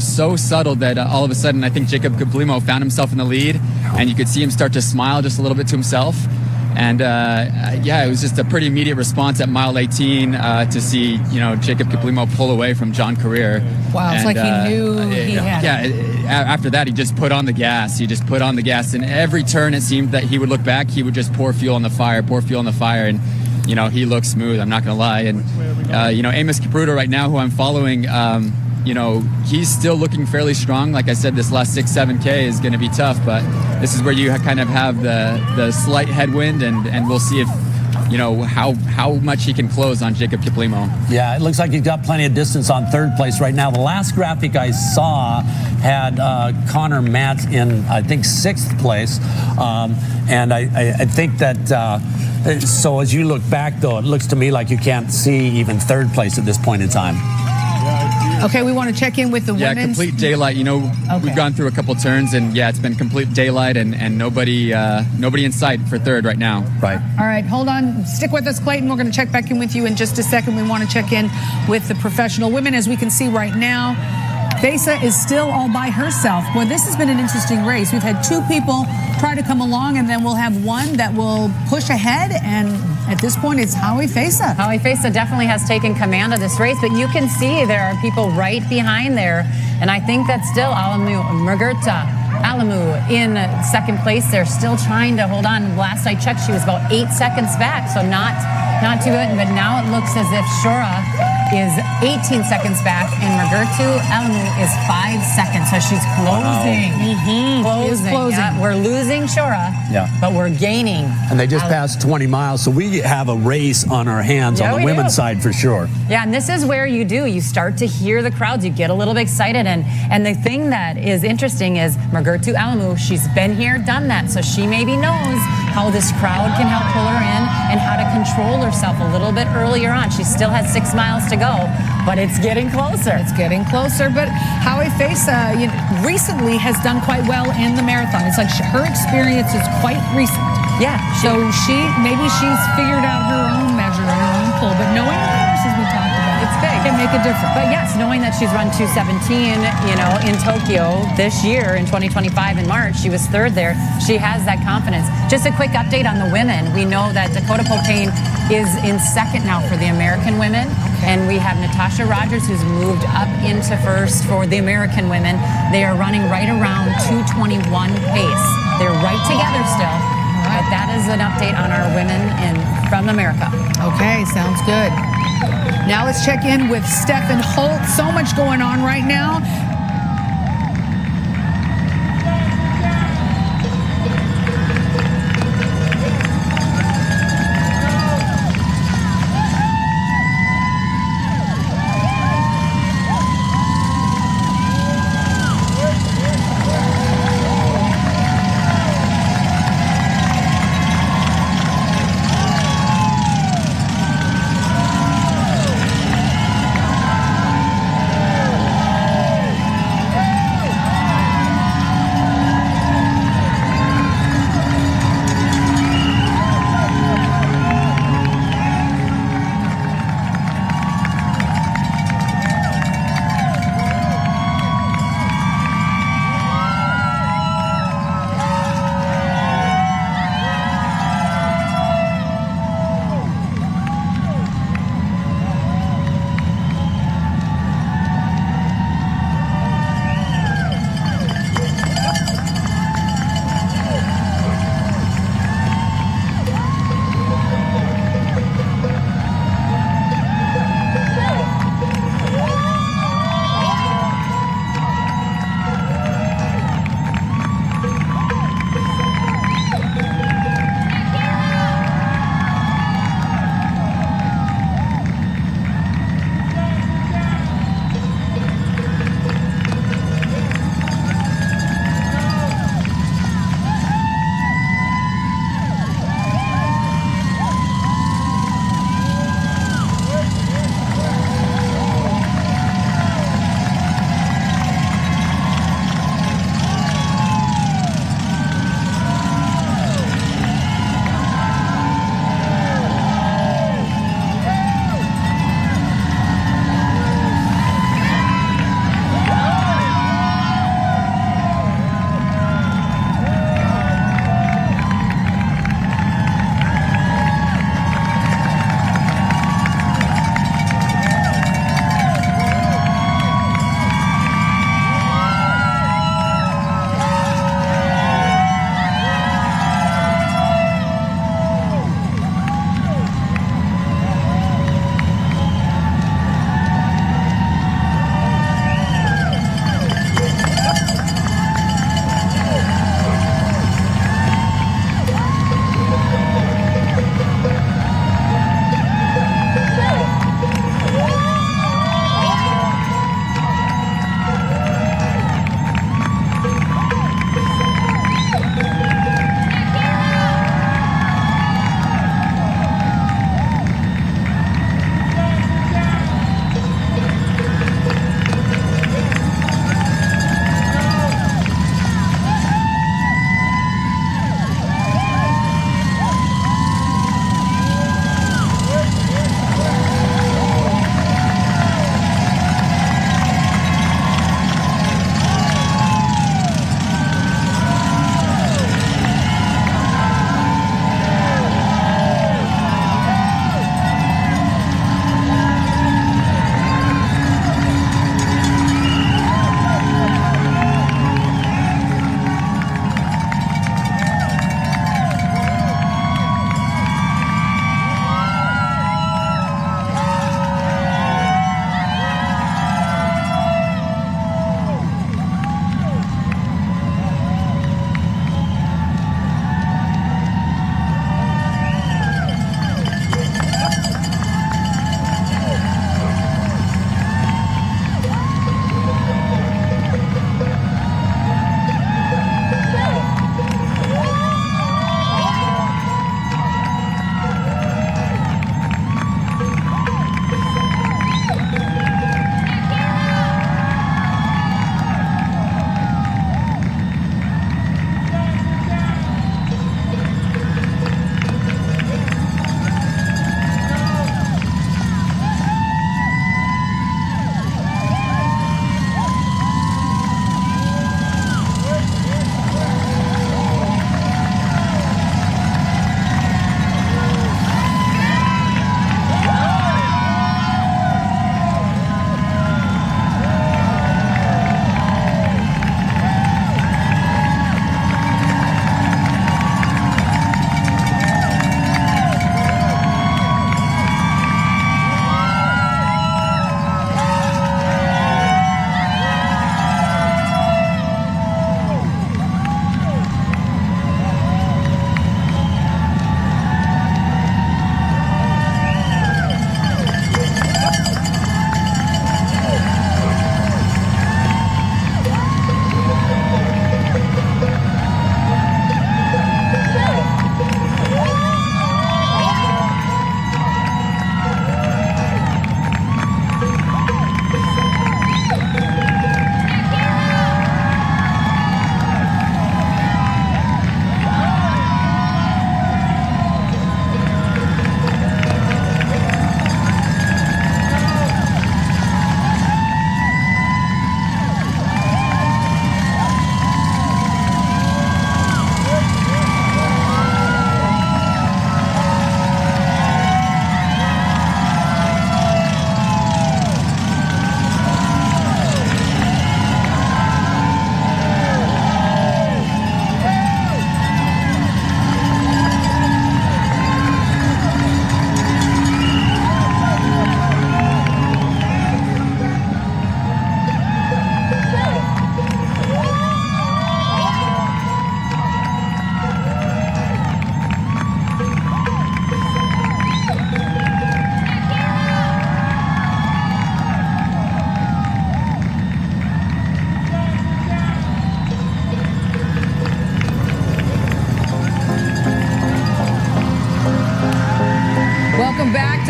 that all of a sudden, I think Jacob Kiplimo found himself in the lead, and you could see him start to smile just a little bit to himself. And it was just a pretty immediate response at mile 18 to see, Jacob Kiplimo pull away from John Career. Wow, it's like he knew he had it. After that, he just put on the gas. And every turn, it seemed that he would look back, he would just pour fuel on the fire. And, he looks smooth, I'm not going to lie. And, Amos Kipruto right now, who I'm following, he's still looking fairly strong. Like I said, this last 6-7K is going to be tough, but this is where you kind of have the slight headwind, and we'll see if, how much he can close on Jacob Kiplimo. Yeah, it looks like he's got plenty of distance on 3rd place right now. The last graphic I saw had Connor Matt in, I think, 6th place. And I think that, so as you look back, though, it looks to me like you can't see even 3rd place at this point in time. Okay, we want to check in with the women. Yeah, complete daylight. We've gone through a couple turns, and it's been complete daylight, and nobody in sight for 3rd right now. Right. All right, hold on. Stick with us, Clayton. We're going to check back in with you in just a second. We want to check in with the professional women. As we can see right now, Feza is still all by herself. Boy, this has been an interesting race. We've had 2 people try to come along, and then we'll have one that will push ahead, and at this point, it's Howie Feza. Howie Feza definitely has taken command of this race, but you can see there are people right behind there, and I think that's still Margarita Alamu in 2nd place. They're still trying to hold on. Last I checked, she was about 8 seconds back, so not too good, but now it looks as if Shura is 18 seconds back, and Margarita Alamu is 5 seconds, so she's closing. Wow. Closing. Yeah, we're losing Shura, but we're gaining. And they just passed 20 miles, so we have a race on our hands on the women's side for sure. Yeah, and this is where you start to hear the crowds. You get a little bit excited, and the thing that is interesting is Margarita Alamu, she's been here, done that, so she maybe knows how this crowd can help pull her in and how to control herself a little bit earlier on. She still has 6 miles to go, but it's getting closer. But Howie Feza recently has done quite well in the marathon. It's like her experience is quite recent. Yeah. So maybe she's figured out her own measure, her own pull, but knowing the course, as we talked about, it's big. Can make a difference. But yes, knowing that she's run 2:17, in Tokyo this year in 2025 in March, she was 3rd there. She has that confidence. Just a quick update on the women. We know that Dakota Popane is in 2nd now for the American women. And we have Natasha Rogers, who's moved up into 1st for the American women. They are running right around 2:21 pace. They're right together still. But that is an update on our women from America. Okay, sounds good. Now let's check in with Stefan Holt. So much going on right now.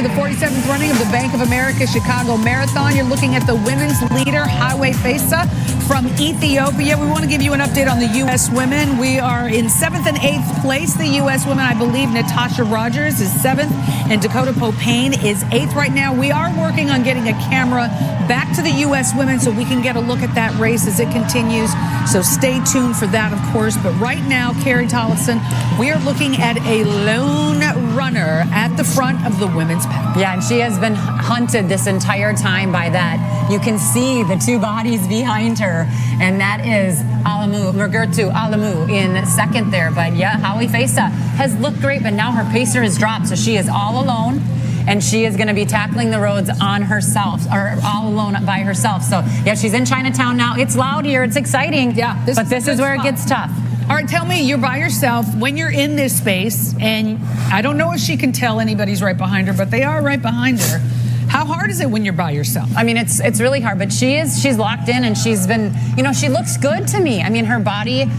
to the 47th running of the Bank of America Chicago Marathon. You're looking at the women's leader, Highway Fesa from Ethiopia. We want to give you an update on the U.S. women. We are in 7th and 8th place. The U.S. women, I believe Natasha Rogers is 7th and Dakota Popane is 8th right now. We are working on getting a camera back to the U.S. women so we can get a look at that race as it continues. So stay tuned for that, of course. But right now, Carrie Tollefson, we are looking at a lone runner at the front of the women's pack. Yeah, and she has been hunted this entire time by that. You can see the two bodies behind her, and that is Mugurtu Alamu in second there. But yeah, Howie Fesa has looked great, but now her pacer has dropped, so she is all alone. And she is going to be tackling the roads on herself, or all alone by herself. So, yeah, she's in Chinatown now. It's loud here. It's exciting. Yeah, but this is where it gets tough. All right, tell me, you're by yourself when you're in this space, and I don't know if she can tell anybody's right behind her, but they are right behind her. How hard is it when you're by yourself? I mean, it's really hard, but she's locked in, and she's been, she looks good to me. I mean, her body,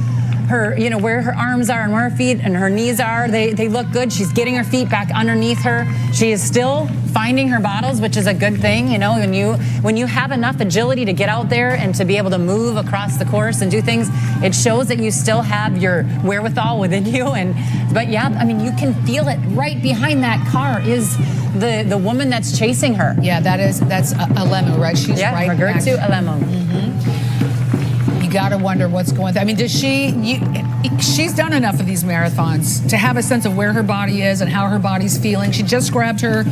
where her arms are and where her feet and her knees are, they look good. She's getting her feet back underneath her. She is still finding her bottles, which is a good thing. When you have enough agility to get out there and to be able to move across the course and do things, it shows that you still have your wherewithal within you. But yeah, I mean, you can feel it. Right behind that car is the woman that's chasing her. Yeah, that's Alemu, right? She's right back. Mugurtu Alemu. Gotta wonder what's going on. I mean, she's done enough of these marathons to have a sense of where her body is and how her body's feeling. She just grabbed her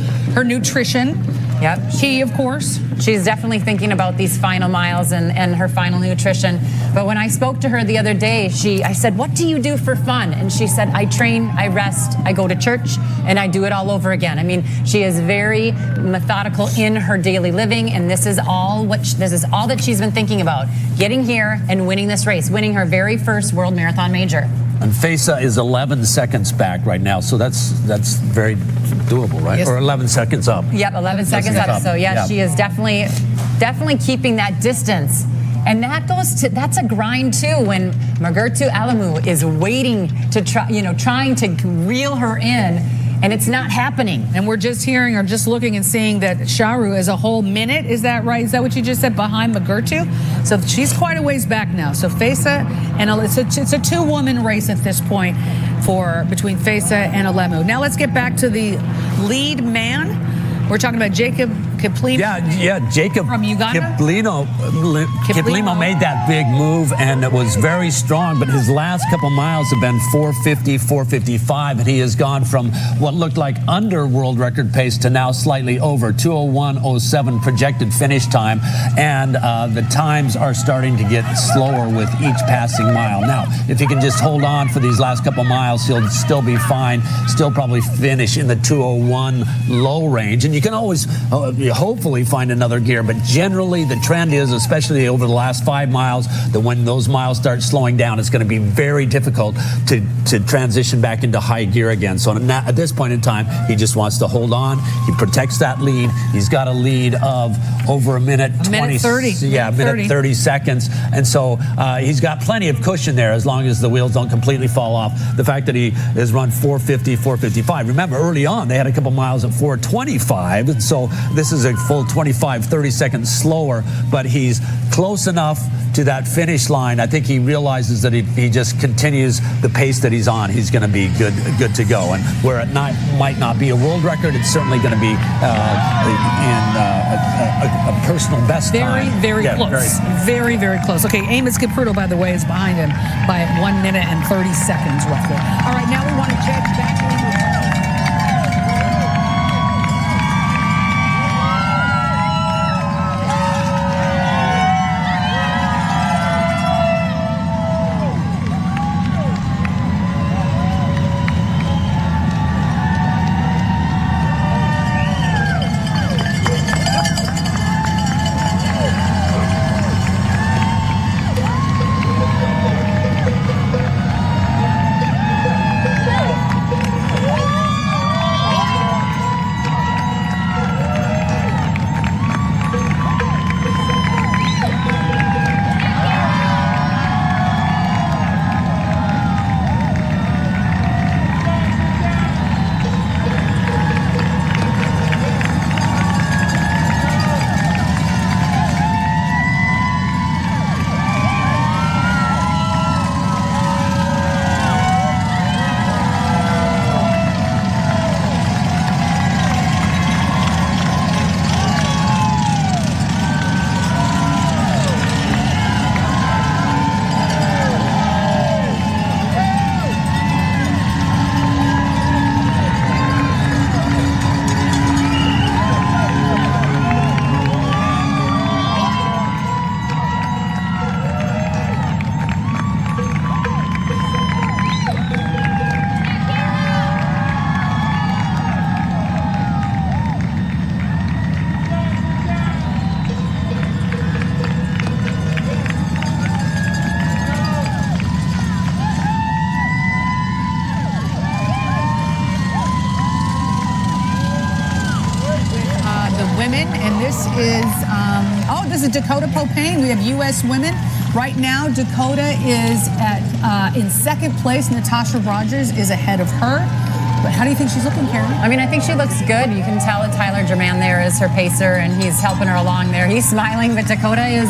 nutrition. Yep. Key, of course. She's definitely thinking about these final miles and her final nutrition. But when I spoke to her the other day, I said, what do you do for fun? And she said, I train, I rest, I go to church, and I do it all over again. I mean, she is very methodical in her daily living, and this is all that she's been thinking about, getting here and winning this race, winning her very first World Marathon Major. And Fesa is 11 seconds back right now, so that's very doable, right? Yes. Or 11 seconds up. Yep, 11 seconds up. So yeah, she is definitely keeping that distance. And that's a grind too when Mugurtu Alamu is waiting to trying to reel her in, and it's not happening. And we're just hearing or just looking and seeing that Sharu is a whole minute. Is that right? Is that what you just said, behind Mugurtu? So she's quite a ways back now. So Fesa and it's a two-woman race at this point between Fesa and Alemu. Now let's get back to the lead man. We're talking about Jacob Kiplimo. Yeah, Jacob from Uganda. Kiplimo made that big move, and it was very strong, but his last couple miles have been 4:50, 4:55, and he has gone from what looked like under world record pace to now slightly over, 2:01:07 projected finish time, and the times are starting to get slower with each passing mile. Now, if he can just hold on for these last couple miles, he'll still be fine, still probably finish in the 2:01 low range, and you can always hopefully find another gear, but generally the trend is, especially over the last 5 miles, that when those miles start slowing down, it's going to be very difficult to transition back into high gear again. So at this point in time, he just wants to hold on. He protects that lead. He's got a lead of over a minute 30. Yeah, a minute 30 seconds. And so he's got plenty of cushion there as long as the wheels don't completely fall off. The fact that he has run 4:50, 4:55. Remember, early on, they had a couple miles at 4:25. And so this is a full 25, 30 seconds slower, but he's close enough to that finish line. I think he realizes that he just continues the pace that he's on. He's going to be good to go. And where it might not be a world record, it's certainly going to be in a personal best time. Very close. Very, very close. Okay, Amos Kipruto, by the way, is behind him by 1 minute and 30 seconds roughly. All right, now we want to check back. women, and this is Dakota Popane. We have U.S. women. Right now, Dakota is in second place. Natasha Rogers is ahead of her. But how do you think she's looking, Karen? I mean, I think she looks good. You can tell that Tyler Germain there is her pacer, and he's helping her along there. He's smiling, but Dakota is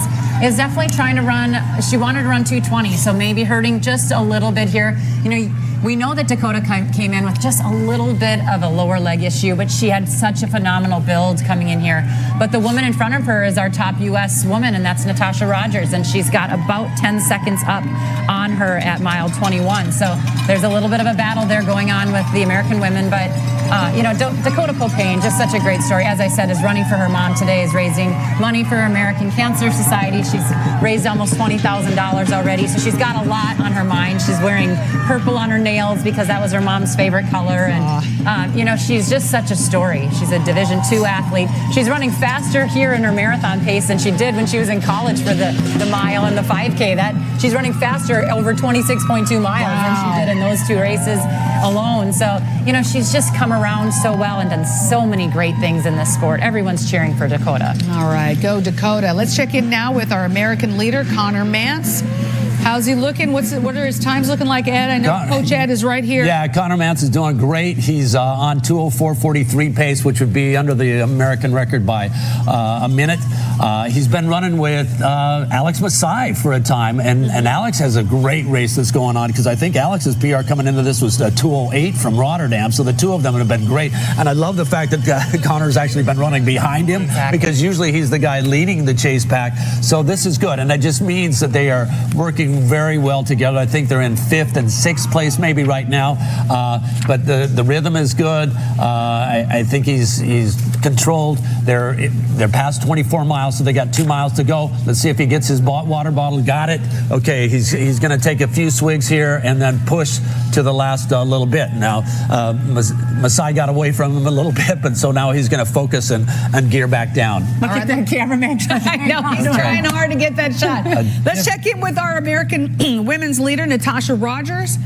definitely trying to run. She wanted to run 2:20, so maybe hurting just a little bit here. You know, we know that Dakota came in with just a little bit of a lower leg issue, but she had such a phenomenal build coming in here. But the woman in front of her is our top U.S. woman, and that's Natasha Rogers, and she's got about 10 seconds up on her at mile 21. So there's a little bit of a battle there going on with the American women, but you know, Dakota Popane, just such a great story. As I said, is running for her mom today, is raising money for American Cancer Society. She's raised almost $20,000 already, so she's got a lot on her mind. She's wearing purple on her nails because that was her mom's favorite color, and you know, she's just such a story. She's a Division II athlete. She's running faster here in her marathon pace than she did when she was in college for the mile and the 5K. That she's running faster over 26.2 miles than she did in those two races alone. So you know, she's just come around so well and done so many great things in this sport. Everyone's cheering for Dakota. All right, go Dakota. Let's check in now with our American leader, Connor Mance. How's he looking? What are his times looking like, Ed? I know Coach Ed is right here. Yeah, Connor Mance is doing great. He's on 2:04:43 pace, which would be under the American record by a minute. He's been running with Alex Masai for a time, and Alex has a great race that's going on, because I think Alex's PR coming into this was 2:08 from Rotterdam, so the two of them have been great. And I love the fact that Connor's actually been running behind him, because usually he's the guy leading the chase pack. So this is good, and that just means that they are working very well together. I think they're in 5th and 6th place maybe right now, but the rhythm is good. I think he's controlled. They're past 24 miles, so they got 2 miles to go. Let's see if he gets his water bottle. Got it. Okay, he's going to take a few swigs here and then push to the last little bit. Now Masai got away from him a little bit, but so now he's going to focus and gear back down. Look at that cameraman. I know, he's trying hard to get that shot. Let's check in with our American women's leader, Natasha Rogers.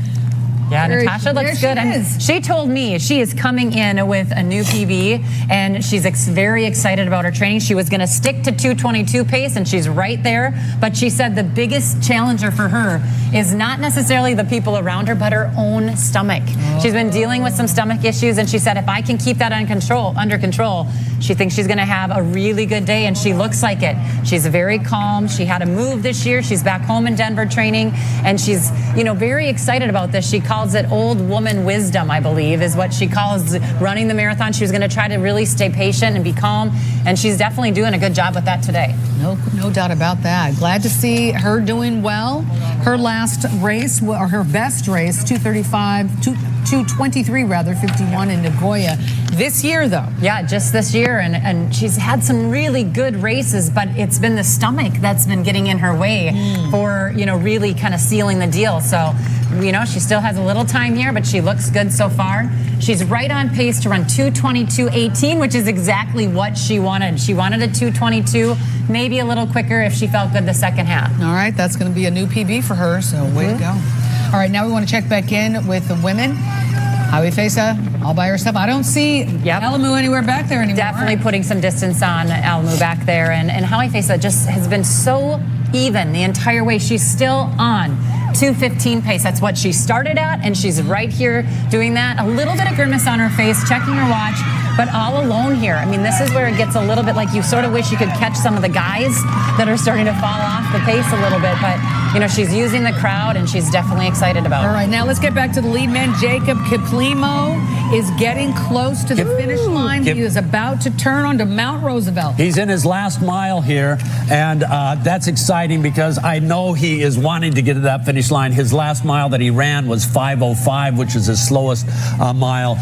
Yeah, Natasha looks good. She told me she is coming in with a new PB, and she's very excited about her training. She was going to stick to 2:22 pace, and she's right there. But she said the biggest challenger for her is not necessarily the people around her, but her own stomach. She's been dealing with some stomach issues, and she said if I can keep that under control, she thinks she's going to have a really good day, and she looks like it. She's very calm. She had a move this year. She's back home in Denver training, and she's, you know, very excited about this. She calls it old woman wisdom, I believe, is what she calls running the marathon. She was going to try to really stay patient and be calm, and she's definitely doing a good job with that today. No doubt about that. Glad to see her doing well. Her last race, or her best race, 2:23 rather, 51 in Nagoya. This year, though. Yeah, just this year, and she's had some really good races, but it's been the stomach that's been getting in her way for, you know, really kind of sealing the deal. So, you know, she still has a little time here, but she looks good so far. She's right on pace to run 2:22:18, which is exactly what she wanted. She wanted a 2:22, maybe a little quicker if she felt good the second half. All right, that's going to be a new PB for her, so way to go. All right, now we want to check back in with the women. Javi Fesa, all by herself. I don't see Alamu anywhere back there anymore. Definitely putting some distance on Alamu back there, and Javi Fesa just has been so even the entire way. She's still on 2:15 pace. That's what she started at, and she's right here doing that. A little bit of grimace on her face, checking her watch, but all alone here. I mean, this is where it gets a little bit like you sort of wish you could catch some of the guys that are starting to fall off the pace a little bit, but you know, she's using the crowd, and she's definitely excited about it. All right, now let's get back to the lead man. Jacob Kiplimo is getting close to the finish line. He is about to turn onto Mount Roosevelt. He's in his last mile here, and that's exciting because I know he is wanting to get to that finish line. His last mile that he ran was 5:05, which is his slowest mile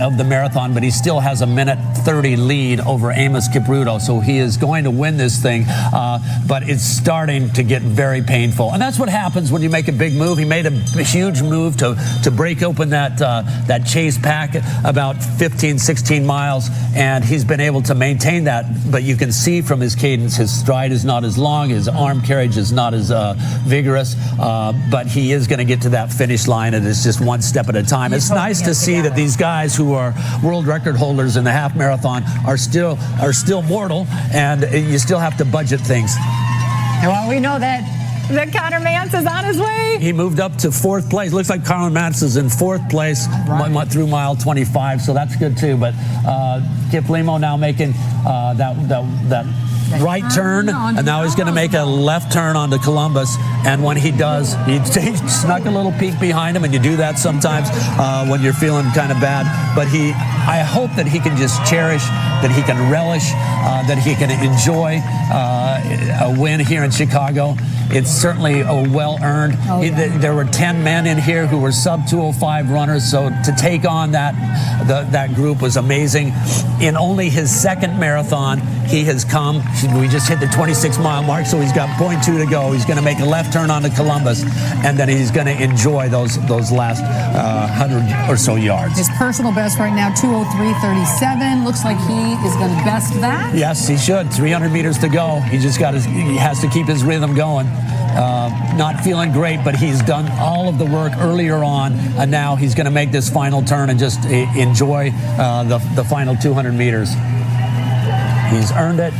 of the marathon, but he still has a 1:30 lead over Amos Kipruto, so he is going to win this thing, but it's starting to get very painful. And that's what happens when you make a big move. He made a huge move to break open that chase pack about 15, 16 miles, and he's been able to maintain that. But you can see from his cadence, his stride is not as long, his arm carriage is not as vigorous, but he is going to get to that finish line, and it's just one step at a time. It's nice to see that these guys who are world record holders in the half marathon are still mortal, and you still have to budget things. Well, we know that Connor Mance is on his way. He moved up to 4th place. Looks like Connor Mance is in 4th place through mile 25, so that's good too. But Kiplimo now making that right turn, and now he's going to make a left turn onto Columbus. And when he does, he snuck a little peek behind him, and you do that sometimes when you're feeling kind of bad. But I hope that he can just cherish, that he can relish, that he can enjoy a win here in Chicago. It's certainly a well-earned. There were 10 men in here who were sub-205 runners, so to take on that group was amazing. In only his 2nd marathon, he has come. We just hit the 26-mile mark, so he's got 0.2 to go. He's going to make a left turn onto Columbus, and then he's going to enjoy those last 100 or so yards. His personal best right now, 2:03:37. Looks like he is going to best that. Yes, he should. 300 meters to go. He has to keep his rhythm going. Not feeling great, but he's done all of the work earlier on, and now he's going to make this final turn and just enjoy the final 200 meters. He's earned it.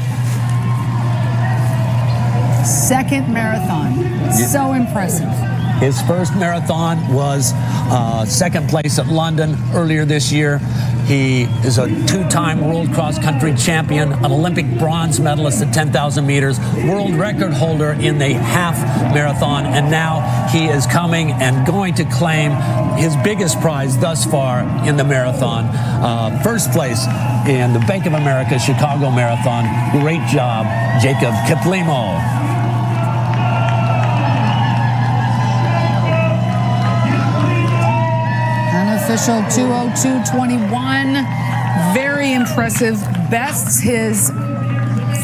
2nd marathon. So impressive. His first marathon was 2nd place at London earlier this year. He is a 2-time world cross-country champion, an Olympic bronze medalist at 10,000 meters, world record holder in the half marathon, and now he is coming and going to claim his biggest prize thus far in the marathon. 1st place in the Bank of America Chicago Marathon. Great job, Jacob Kiplimo. Official 2:02:21. Very impressive. Bests his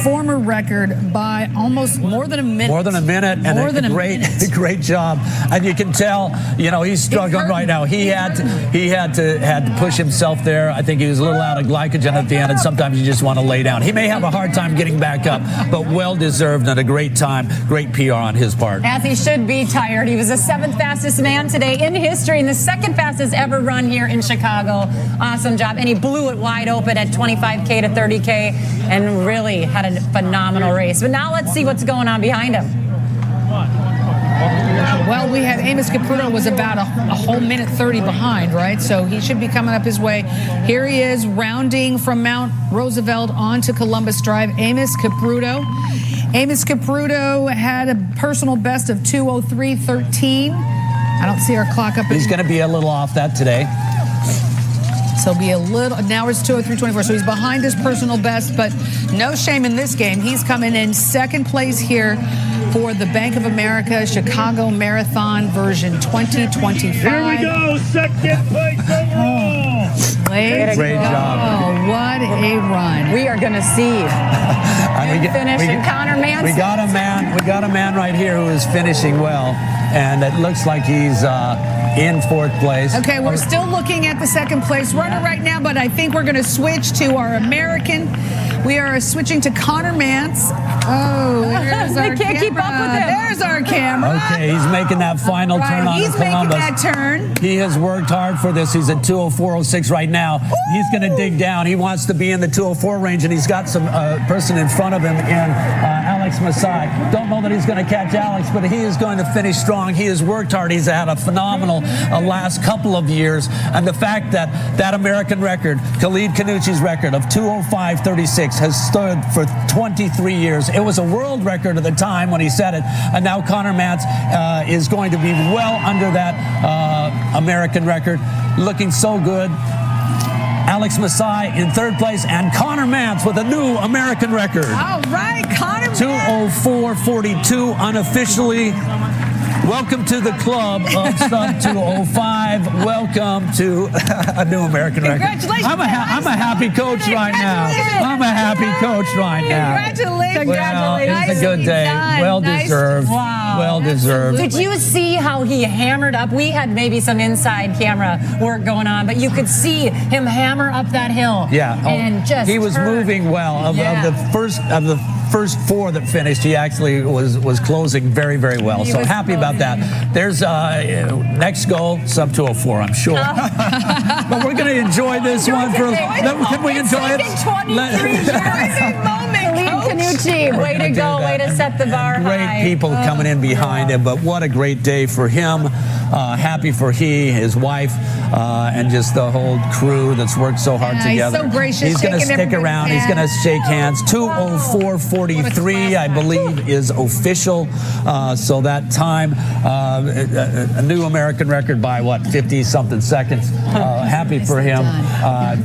former record by almost more than a minute. More than a minute, and a great job. And you can tell, he's struggling right now. He had to push himself there. I think he was a little out of glycogen at the end, and sometimes you just want to lay down. He may have a hard time getting back up, but well deserved and a great time. Great PR on his part. As he should be tired. He was the 7th fastest man today in history and the 2nd fastest ever run here in Chicago. Awesome job. And he blew it wide open at 25K to 30K and really had a phenomenal race. But now let's see what's going on behind him. Well, we have Amos Caputo was about a whole minute 30 behind, right? So he should be coming up his way. Here he is rounding from Mount Roosevelt onto Columbus Drive. Amos Caputo. Amos Caputo had a personal best of 2:03:13. I don't see our clock up. He's going to be a little off that today. So be a little, now it's 2:03:24, so he's behind his personal best, but no shame in this game. He's coming in 2nd place here for the Bank of America Chicago Marathon version 2025. Here we go, 2nd place overall. Great job. Oh, what a run. We are going to see finish in Connor Mance. We got a man right here who is finishing well, and it looks like he's in 4th place. Okay, we're still looking at the 2nd place runner right now, but I think we're going to switch to our American. We are switching to Connor Mance. Oh, there's our They can't camera. keep up with him. There's our camera. Okay, he's making that final turn on He's Columbus. making that turn. He has worked hard for this. He's at 2:04:06 right now. He's going to dig down. He wants to be in the 2:04 range, and he's got some person in front of him in Alex Masai. Don't know that he's going to catch Alex, but he is going to finish strong. He has worked hard. He's had a phenomenal last couple of years, and the fact that American record, Khalid Kanuchi's record of 2:05:36, has stood for 23 years. It was a world record at the time when he said it, and now Connor Mance is going to be well under that American record, looking so good. Alex Masai in 3rd place, and Connor Mance with a new American record. All right, Connor Mance. 2:04:42 unofficially. Welcome to the club of sub 205. Welcome to a new American record. Congratulations. I'm a happy coach right now. I'm a happy coach right now. Congratulations. Well, it's a good day. Well deserved. Wow. Well deserved. Did you see how he hammered up? We had maybe some inside camera work going on, but you could see him hammer up that hill. Yeah. And just he was moving well. Of the first four that finished, he actually was closing very, very well. So happy about that. There's next goal, sub 204, I'm sure. But we're going to enjoy this one. Can we enjoy it? Canucci, way to go, way to set the bar high. Great people coming in behind him, but what a great day for him. Happy for his wife, and just the whole crew that's worked so hard together. He's so gracious. He's going to stick around. He's going to shake hands. 2:04:43, I believe, is official. So that time, a new American record by 50-something seconds. Happy for him.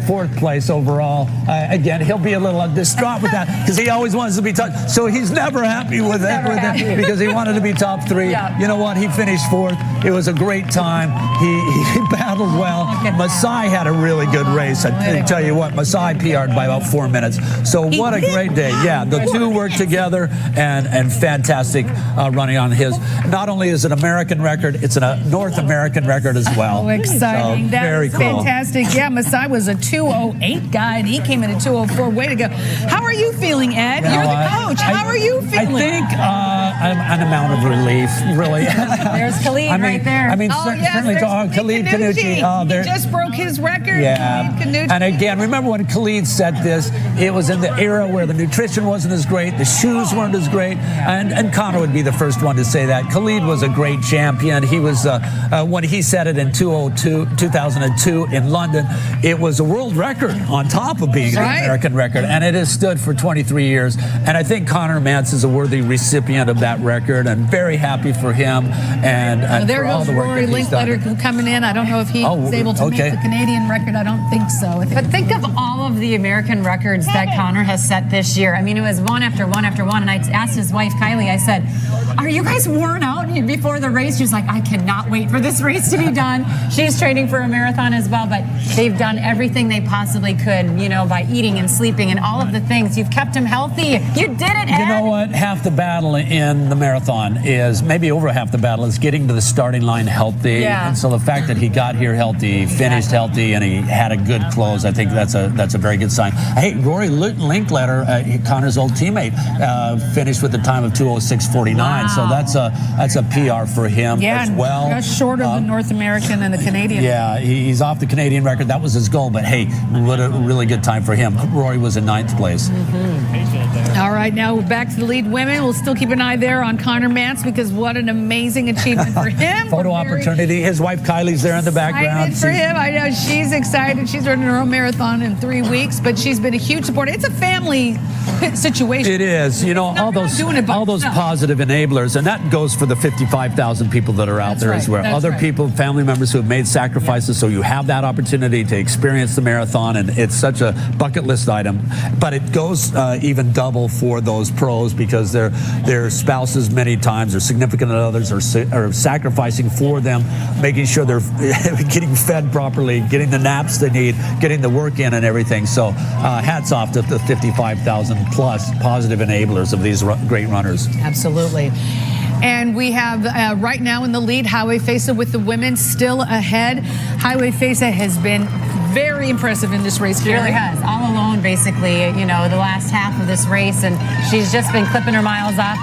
Fourth place overall. Again, he'll be a little distraught with that because he always wants to be top. So he's never happy with it because he wanted to be top three. Yeah. You know what? He finished fourth. It was a great time. He battled well. Masai had a really good race. I tell you what, Masai PR'd by about 4 minutes. So what a great day. Yeah, the two worked together and fantastic running on his. Not only is it an American record, it's a North American record as well. Oh, exciting. So, That very is cool. fantastic. Yeah, Masai was a 2:08 guy, and he came in at 2:04. Way to go. How are you feeling, Ed? You're the coach. How are you feeling? I think an amount of relief, really. There's Khalid right there. I mean, certainly Khalid Canucci. He just broke his record. Yeah. And again, remember when Khalid said this, it was in the era where the nutrition wasn't as great, the shoes weren't as great, and Connor would be the first one to say that. Khalid was a great champion. He was, when he said it in 2002 in London, it was a world record on top of being an American record, and it has stood for 23 years. And I think Connor Mance is a worthy recipient of that record, and very happy for him and there for all goes the work Rory that he's done. Linkletter coming in. I don't know if he was able to make the Canadian record. I don't think so. But think of all of the American records that Connor has set this year. I mean, it was one after one after one. And I asked his wife, Kylie, I said, are you guys worn out before the race? She was like, I cannot wait for this race to be done. She's training for a marathon as well, but they've done everything they possibly could, by eating and sleeping and all of the things. You've kept him healthy. You did it, Ed. You know what? Half the battle in the marathon is, maybe over half the battle is getting to the starting line healthy. Yeah. And so the fact that he got here healthy, finished healthy, and he had a good close, I think that's a very good sign. Hey, Rory Linkletter, Connor's old teammate, finished with a time of 2:06:49. Wow. So that's a PR for him as well. Just shorter than North American and the Canadian. Yeah, he's off the Canadian record. That was his goal, but hey, what a really good time for him. Rory was in 9th place. All right, now we're back to the lead women. We'll still keep an eye there on Connor Mance because what an amazing achievement for him. Photo opportunity. His wife Kylie's there in the background. For him, I know she's excited. She's running her own marathon in 3 weeks, but she's been a huge supporter. It's a family situation. It is. All those positive enablers, and that goes for the 55,000 people that are out there as well. Other people, family members who have made sacrifices, so you have that opportunity to experience the marathon, and it's such a bucket list item. But it goes even double for those pros because their spouses many times or significant others are sacrificing for them, making sure they're getting fed properly, getting the naps they need, getting the work in and everything. So hats off to the 55,000 plus positive enablers of these great runners. Absolutely. And we have right now in the lead, Highway Fesa with the women still ahead. Highway Fesa has been very impressive in this race. She really has. All alone, basically, the last half of this race, and she's just been clipping her miles off.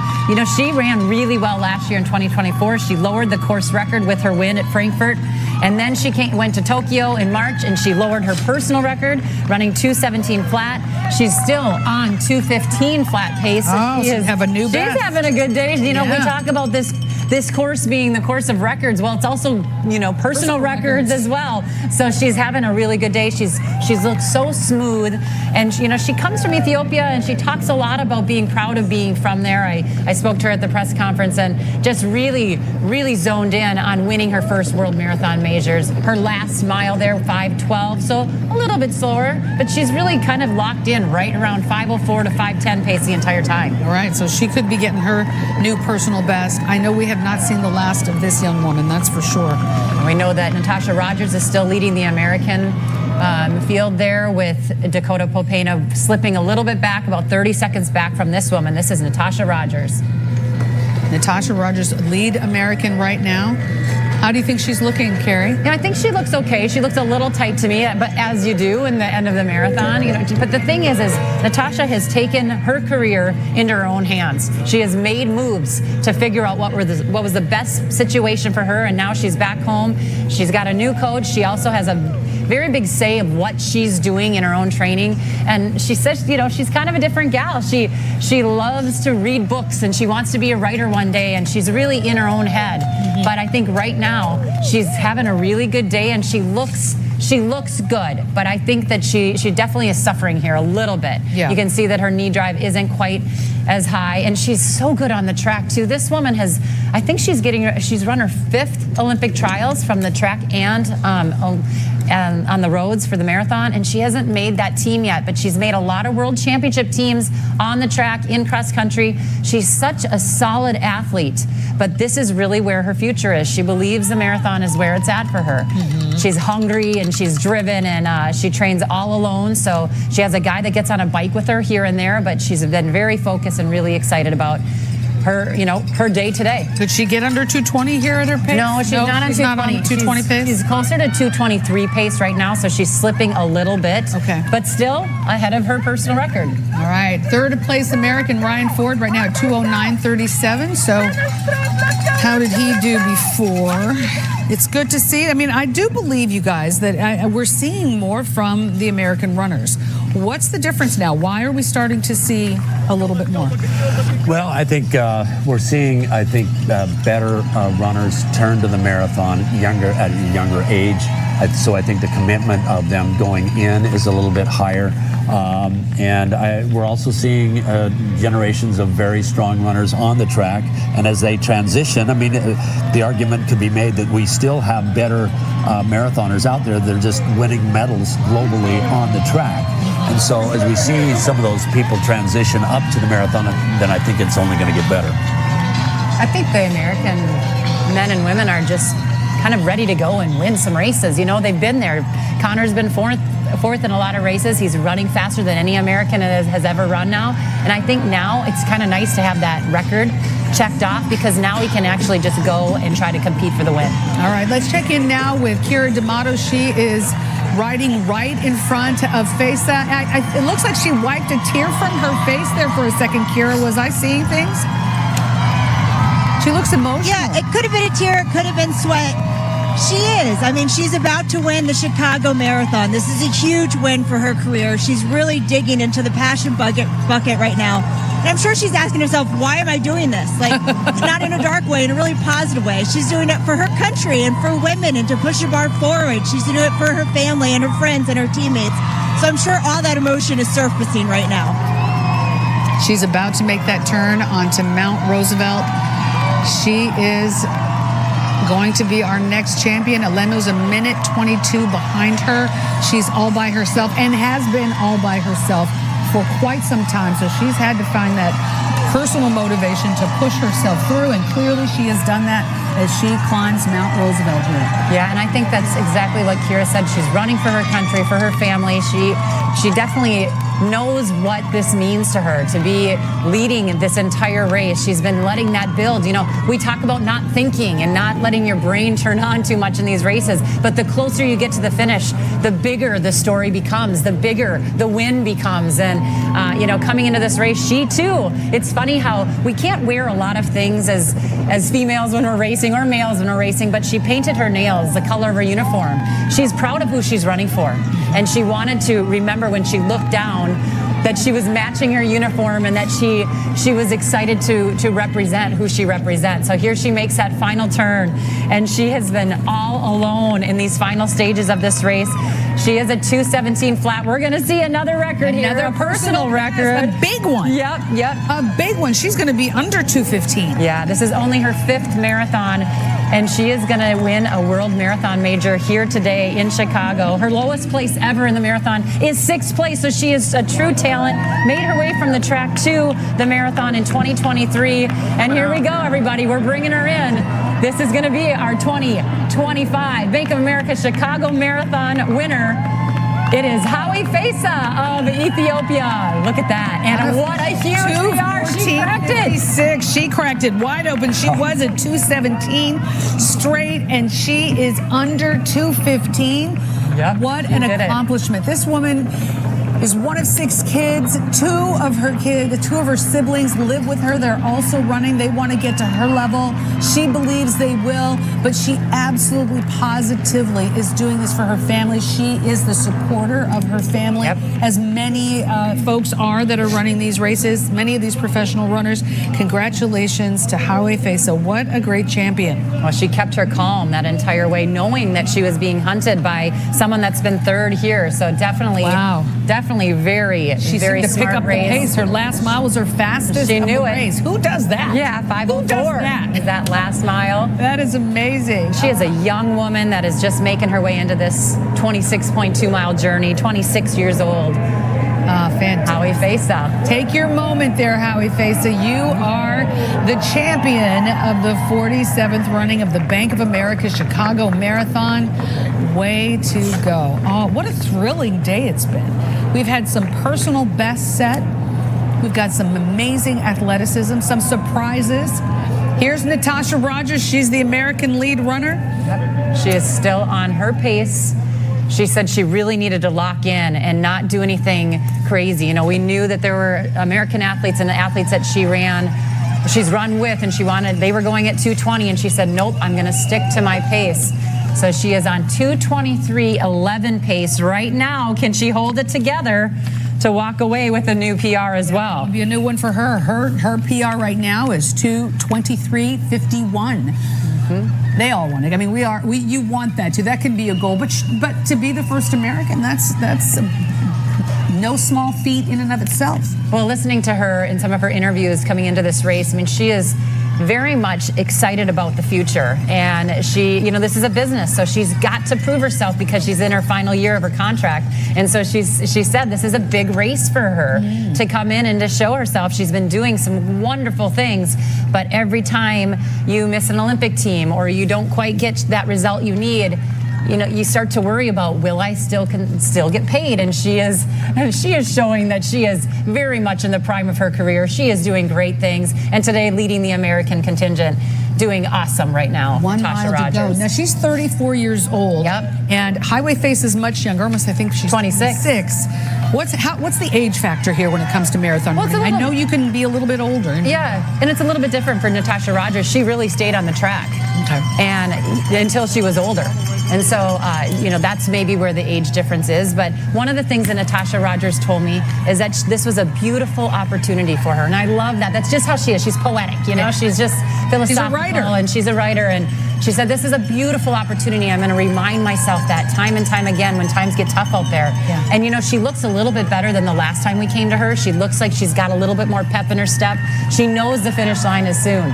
She ran really well last year in 2024. She lowered the course record with her win at Frankfurt. And then she went to Tokyo in March, and she lowered her personal record, running 2:17 flat. She's still on 2:15 flat pace. So she's having a new best. She's having a good day. We talk about this course being the course of records. Well, it's also, personal records as well. So she's having a really good day. She's looked so smooth. And, she comes from Ethiopia, and she talks a lot about being proud of being from there. I spoke to her at the press conference and just really, really zoned in on winning her first World Marathon Majors. Her last mile there, 5:12, so a little bit slower, but she's really kind of locked in right around 5:04 to 5:10 pace the entire time. All right, so she could be getting her new personal best. I know we have have not seen the last of this young woman, that's for sure. We know that Natasha Rogers is still leading the American field there, with Dakota Popena slipping a little bit back, about 30 seconds back from this woman. This is Natasha Rogers. Natasha Rogers, lead American right now. How do you think she's looking, Carrie? Yeah, I think she looks okay. She looks a little tight to me, but as you do in the end of the marathon. But the thing is Natasha has taken her career into her own hands. She has made moves to figure out what was the best situation for her, and now she's back home. She's got a new coach. She also has a very big say of what she's doing in her own training. And she says, she's kind of a different gal. She loves to read books, and she wants to be a writer one day, and she's really in her own head. Mm-hmm. But I think right now she's having a really good day, and she looks good, but I think that she definitely is suffering here a little bit. Yeah. You can see that her knee drive isn't quite as high, and she's so good on the track too. This woman I think she's run her 5th Olympic trials from the track and on the roads for the marathon, and she hasn't made that team yet, but she's made a lot of world championship teams on the track, in cross country. She's such a solid athlete, but this is really where her future is. She believes the marathon is where it's at for her. Mm-hmm. She's hungry and she's driven, and she trains all alone, so she has a guy that gets on a bike with her here and there, but she's been very focused and really excited about her day today. Could she get under 220 here at her pace? No, she's not on 220 pace? She's closer to 223 pace right now, so she's slipping a little bit. Okay. But still ahead of her personal record. All right. 3rd place American Ryan Ford right now at 209.37. So how did he do before? It's good to see. I mean, I do believe, you guys, that we're seeing more from the American runners. What's the difference now? Why are we starting to see a little bit more? Well, I think we're seeing, better runners turn to the marathon at a younger age. So I think the commitment of them going in is a little bit higher. We're also seeing generations of very strong runners on the track. And as they transition, the argument could be made that we still have better marathoners out there that are just winning medals globally on the track. And so as we see some of those people transition up to the marathon, then I think it's only going to get better. I think the American men and women are just kind of ready to go and win some races. They've been there. Connor's been fourth in a lot of races. He's running faster than any American has ever run now. And I think now it's kind of nice to have that record checked off, because now he can actually just go and try to compete for the win. All right, let's check in now with Kira D'Amato. She is riding right in front of Fesa. It looks like she wiped a tear from her face there for a second. Kira, was I seeing things? She looks emotional. Yeah, it could have been a tear, it could have been sweat. She is. She's about to win the Chicago Marathon. This is a huge win for her career. She's really digging into the passion bucket right now. And I'm sure she's asking herself, why am I doing this? Not in a dark way, in a really positive way. She's doing it for her country and for women and to push the bar forward. She's doing it for her family and her friends and her teammates. So I'm sure all that emotion is surfacing right now. She's about to make that turn onto Mount Roosevelt. She is going to be our next champion. Eleno's a minute 22 behind her. She's all by herself and has been all by herself for quite some time. So she's had to find that personal motivation to push herself through, and clearly she has done that as she climbs Mount Roosevelt here. Yeah, and I think that's exactly what Kira said. She's running for her country, for her family. She definitely knows what this means to her to be leading this entire race. She's been letting that build. We talk about not thinking and not letting your brain turn on too much in these races, but the closer you get to the finish, the bigger the story becomes, the bigger the win becomes. And coming into this race, she too, it's funny how we can't wear a lot of things as females when we're racing, or males when we're racing, but she painted her nails the color of her uniform. She's proud of who she's running for, and she wanted to remember when she looked down that she was matching her uniform, and that she was excited to represent who she represents. So here she makes that final turn, and she has been all alone in these final stages of this race. She is a 2:17 flat. We're going to see another record here, a personal record. A big one. Yep. A big one. She's going to be under 2:15. Yeah, this is only her 5th marathon. and she is going to win a world marathon major here today in Chicago. Her lowest place ever in the marathon is 6th place, so she is a true talent. Made her way from the track to the marathon in 2023, and here we go, everybody. We're bringing her in. This is going to be our 2025 Bank of America Chicago Marathon winner. It is Hawi Fesa of Ethiopia. Look at that. And what a huge PR. She cracked it. She cracked it wide open. She was at 2:17 straight, and she is under 2:15. Yep, what an accomplishment. This woman is one of 6 kids. 2 of her siblings live with her. They're also running. They want to get to her level. She believes they will, but she absolutely positively is doing this for her family. She is the supporter of her family, as many folks are that are running these races, many of these professional runners. Congratulations to Hawi Fesa. What a great champion. Well, she kept her calm that entire way, knowing that she was being hunted by someone that's been 3rd here. So definitely, definitely very, she very seemed to pick up race. the pace. Her last mile was her fastest. She knew it. Race. Who does that? Yeah, 5:04. Who does that? Is that last mile? That is amazing. She is a young woman that is just making her way into this 26.2 mile journey. 26 years old. Fantastic. Hawi Fesa. Take your moment there, Hawi Fesa. You are the champion of the 47th running of the Bank of America Chicago Marathon. Way to go. Oh, what a thrilling day it's been. We've had some personal bests set. We've got some amazing athleticism, some surprises. Here's Natasha Rogers. She's the American lead runner. Yep. She is still on her pace. She said she really needed to lock in and not do anything crazy. You know, we knew that there were American athletes and the athletes that she's run with, and they were going at 2:20, and she said, nope, I'm going to stick to my pace. So she is on 2:23.11 pace right now. Can she hold it together to walk away with a new PR as well? It'll be a new one for her. Her PR right now is 2:23.51. They all want it. I mean, you want that too. That can be a goal, but to be the first American, that's no small feat in and of itself. Well, listening to her in some of her interviews coming into this race, I mean, she is very much excited about the future, and this is a business, so she's got to prove herself because she's in her final year of her contract, and so she said this is a big race for her to come in and to show herself. She's been doing some wonderful things, but every time you miss an Olympic team or you don't quite get that result you need, you start to worry about, will I still get paid? And she is showing that she is very much in the prime of her career. She is doing great things, and today leading the American contingent, doing awesome right now. 1 mile to go. Now she's 34 years old. Yep. And Hawi Fesa is much younger. Almost, I think she's 26. What's the age factor here when it comes to marathon running? I know you can be a little bit older. Yeah, and it's a little bit different for Natasha Rogers. She really stayed on the track, and until she was older. And so, that's maybe where the age difference is. But one of the things that Natasha Rogers told me is that this was a beautiful opportunity for her. And I love that. That's just how she is. She's poetic, She's just philosophical. She's a writer. And she's a writer. And she said, this is a beautiful opportunity. I'm going to remind myself that time and time again when times get tough out there. Yeah. And, she looks a little bit better than the last time we came to her. She looks like she's got a little bit more pep in her step. She knows the finish line is soon.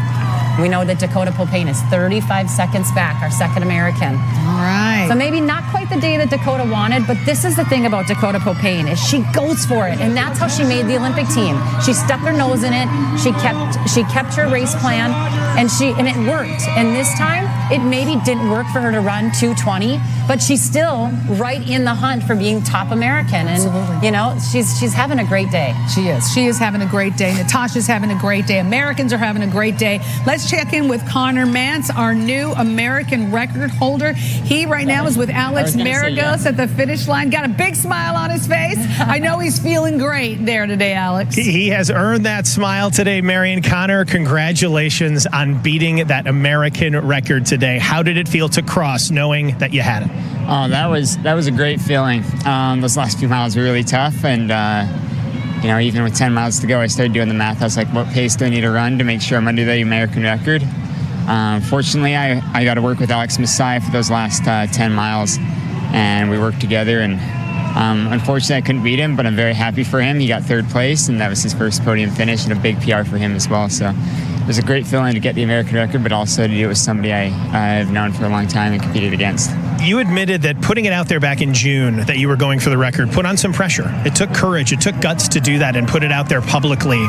We know that Dakota Popane is 35 seconds back, our second American. All right. So maybe not quite the day that Dakota wanted, but this is the thing about Dakota Popane is she goes for it, and that's how she made the Olympic team. She stuck her nose in it. She kept her race plan, and it worked. And this time, it maybe didn't work for her to run 2:20, but she's still right in the hunt for being top American. And absolutely. She's having a great day. She is. She is having a great day. Natasha's having a great day. Americans are having a great day. Let's check in with Connor Mance, our new American record holder. He right now is with Alex Maragos at the finish line. Got a big smile on his face. I know he's feeling great there today, Alex. He has earned that smile today, Marion. Connor, congratulations on beating that American record today. How did it feel to cross knowing that you had it? Oh, that was a great feeling. Those last few miles were really tough, and even with 10 miles to go, I started doing the math. I was like, what pace do I need to run to make sure I'm under the American record? Fortunately, I got to work with Alex Messiah for those last 10 miles, and we worked together. And unfortunately, I couldn't beat him, but I'm very happy for him. He got 3rd place, and that was his first podium finish and a big PR for him as well. So it was a great feeling to get the American record, but also to do it with somebody I've known for a long time and competed against. You admitted that putting it out there back in June that you were going for the record put on some pressure. It took courage, it took guts to do that and put it out there publicly.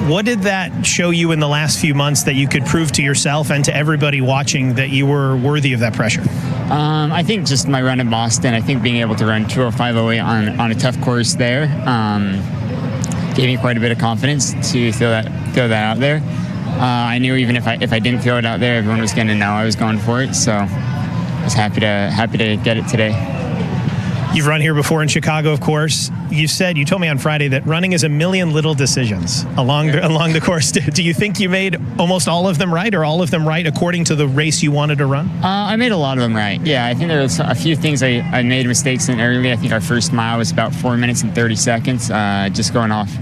What did that show you in the last few months that you could prove to yourself and to everybody watching that you were worthy of that pressure? I think just my run in Boston, I think being able to run 2:05.08 on a tough course there gave me quite a bit of confidence to throw that out there. I knew even if I didn't throw it out there, everyone was going to know I was going for it. So I was happy to get it today. You've run here before in Chicago, of course. You told me on Friday that running is a million little decisions along the course. Do you think you made almost all of them right, or all of them right according to the race you wanted to run? I made a lot of them right. Yeah, I think there was a few things I made mistakes in early. I think our first mile was about 4 minutes and 30 seconds, just going off,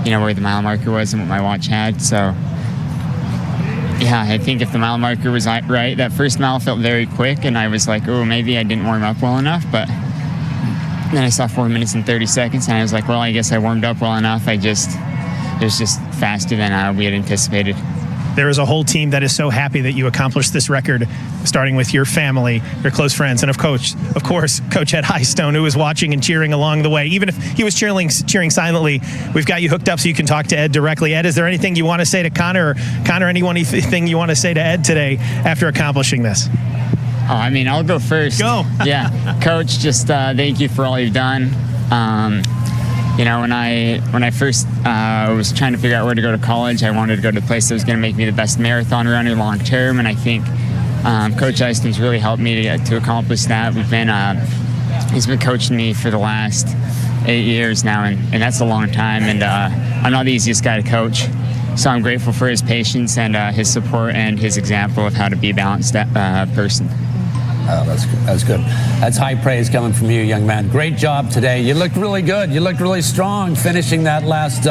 where the mile marker was and what my watch had. So, yeah, I think if the mile marker was right, that first mile felt very quick, and I was like, oh, maybe I didn't warm up well enough, but then I saw 4 minutes and 30 seconds, and I was like, well, I guess I warmed up well enough. It was just faster than we had anticipated. There is a whole team that is so happy that you accomplished this record, starting with your family, your close friends, and of course, Coach Ed Highstone, who was watching and cheering along the way. Even if he was cheering silently, we've got you hooked up so you can talk to Ed directly. Ed, is there anything you want to say to Connor, or Connor, anything you want to say to Ed today after accomplishing this? Oh, I'll go first. Go. Yeah, Coach, just thank you for all you've done. When I first was trying to figure out where to go to college, I wanted to go to the place that was going to make me the best marathon runner long term, and I think Coach Eiston's really helped me to accomplish that. He's been coaching me for the last 8 years now, and that's a long time, and I'm not the easiest guy to coach. So I'm grateful for his patience and his support and his example of how to be a balanced person. Oh, that's good. That's high praise coming from you, young man. Great job today. You looked really good. You looked really strong finishing that last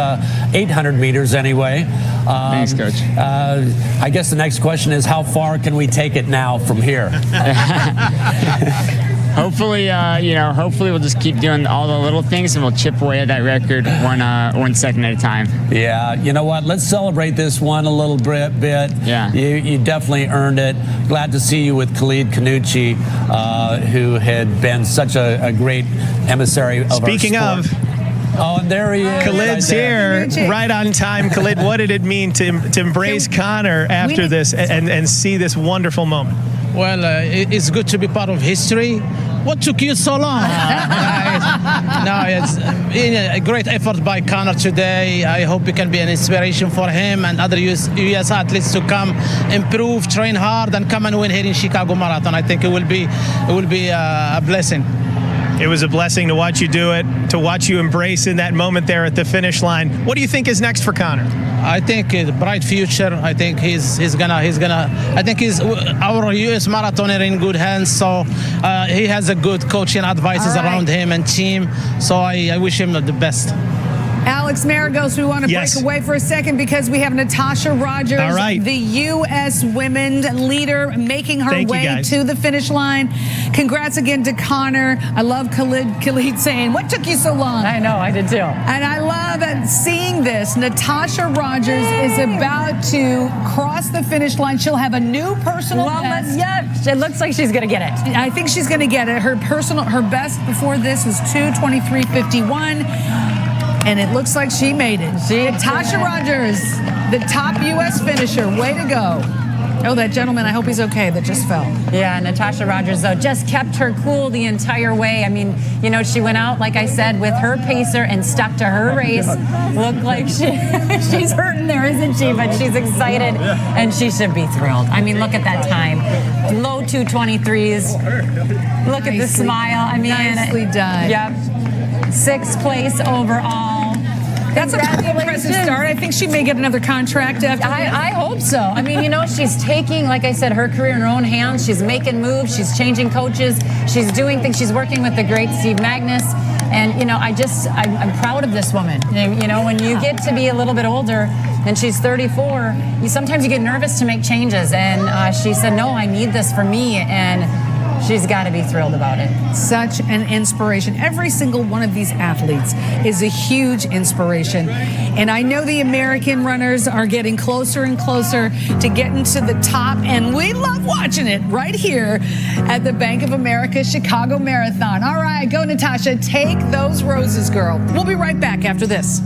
800 meters anyway. Thanks, Coach. I guess the next question is, how far can we take it now from here? Hopefully, hopefully we'll just keep doing all the little things, and we'll chip away at that record 1 second at a time. Yeah, you know what? Let's celebrate this one a little bit. Yeah. You definitely earned it. Glad to see you with Khalid Kanuchi, who had been such a great emissary of Speaking our sport. Oh, and there he is. Khalid's here, right on time. Khalid, what did it mean to embrace Connor after this and see this wonderful moment? Well, it's good to be part of history. What took you so long? No, it's been a great effort by Connor today. I hope it can be an inspiration for him and other US athletes to come, improve, train hard, and come and win here in Chicago Marathon. I think it will be a blessing. It was a blessing to watch you do it, to watch you embrace in that moment there at the finish line. What do you think is next for Connor? I think a bright future. I think he's gonna. I think our U.S. marathoner in good hands. So he has a good coaching advices around him and team. So I wish him the best. Alex Maragos, we want to break away for a second because we have Natasha Rogers, the U.S. women's leader, making her way to the finish line. Congrats again to Connor. I love Khalid saying, what took you so long? I know, I did too. And I love seeing this. Natasha Rogers is about to cross the finish line. She'll have a new personal best. Yeah, it looks like she's going to get it. I think she's going to get it. Her best before this was 2:23.51. And it looks like she made it. Natasha Rogers, the top U.S. finisher. Way to go. Oh, that gentleman, I hope he's okay, that just fell. Yeah, Natasha Rogers, though, just kept her cool the entire way. I mean, she went out, like I said, with her pacer and stuck to her race. Looked like she's hurting there, isn't she? But she's excited, and she should be thrilled. I mean, look at that time. Low 2:23s. Look at the smile. I mean, nicely done. Yep. 6th place overall. That's a pretty impressive start. I think she may get another contract after I hope so. I mean, she's taking, like I said, her career in her own hands. She's making moves. She's changing coaches. She's doing things. She's working with the great Steve Magnus. And, I'm proud of this woman. When you get to be a little bit older, and she's 34, sometimes you get nervous to make changes. And she said, no, I need this for me. And She's got to be thrilled about it. Such an inspiration. Every single one of these athletes is a huge inspiration. And I know the American runners are getting closer and closer to getting to the top, and we love watching it right here at the Bank of America Chicago Marathon. All right, go Natasha, take those roses, girl. We'll be right back after this.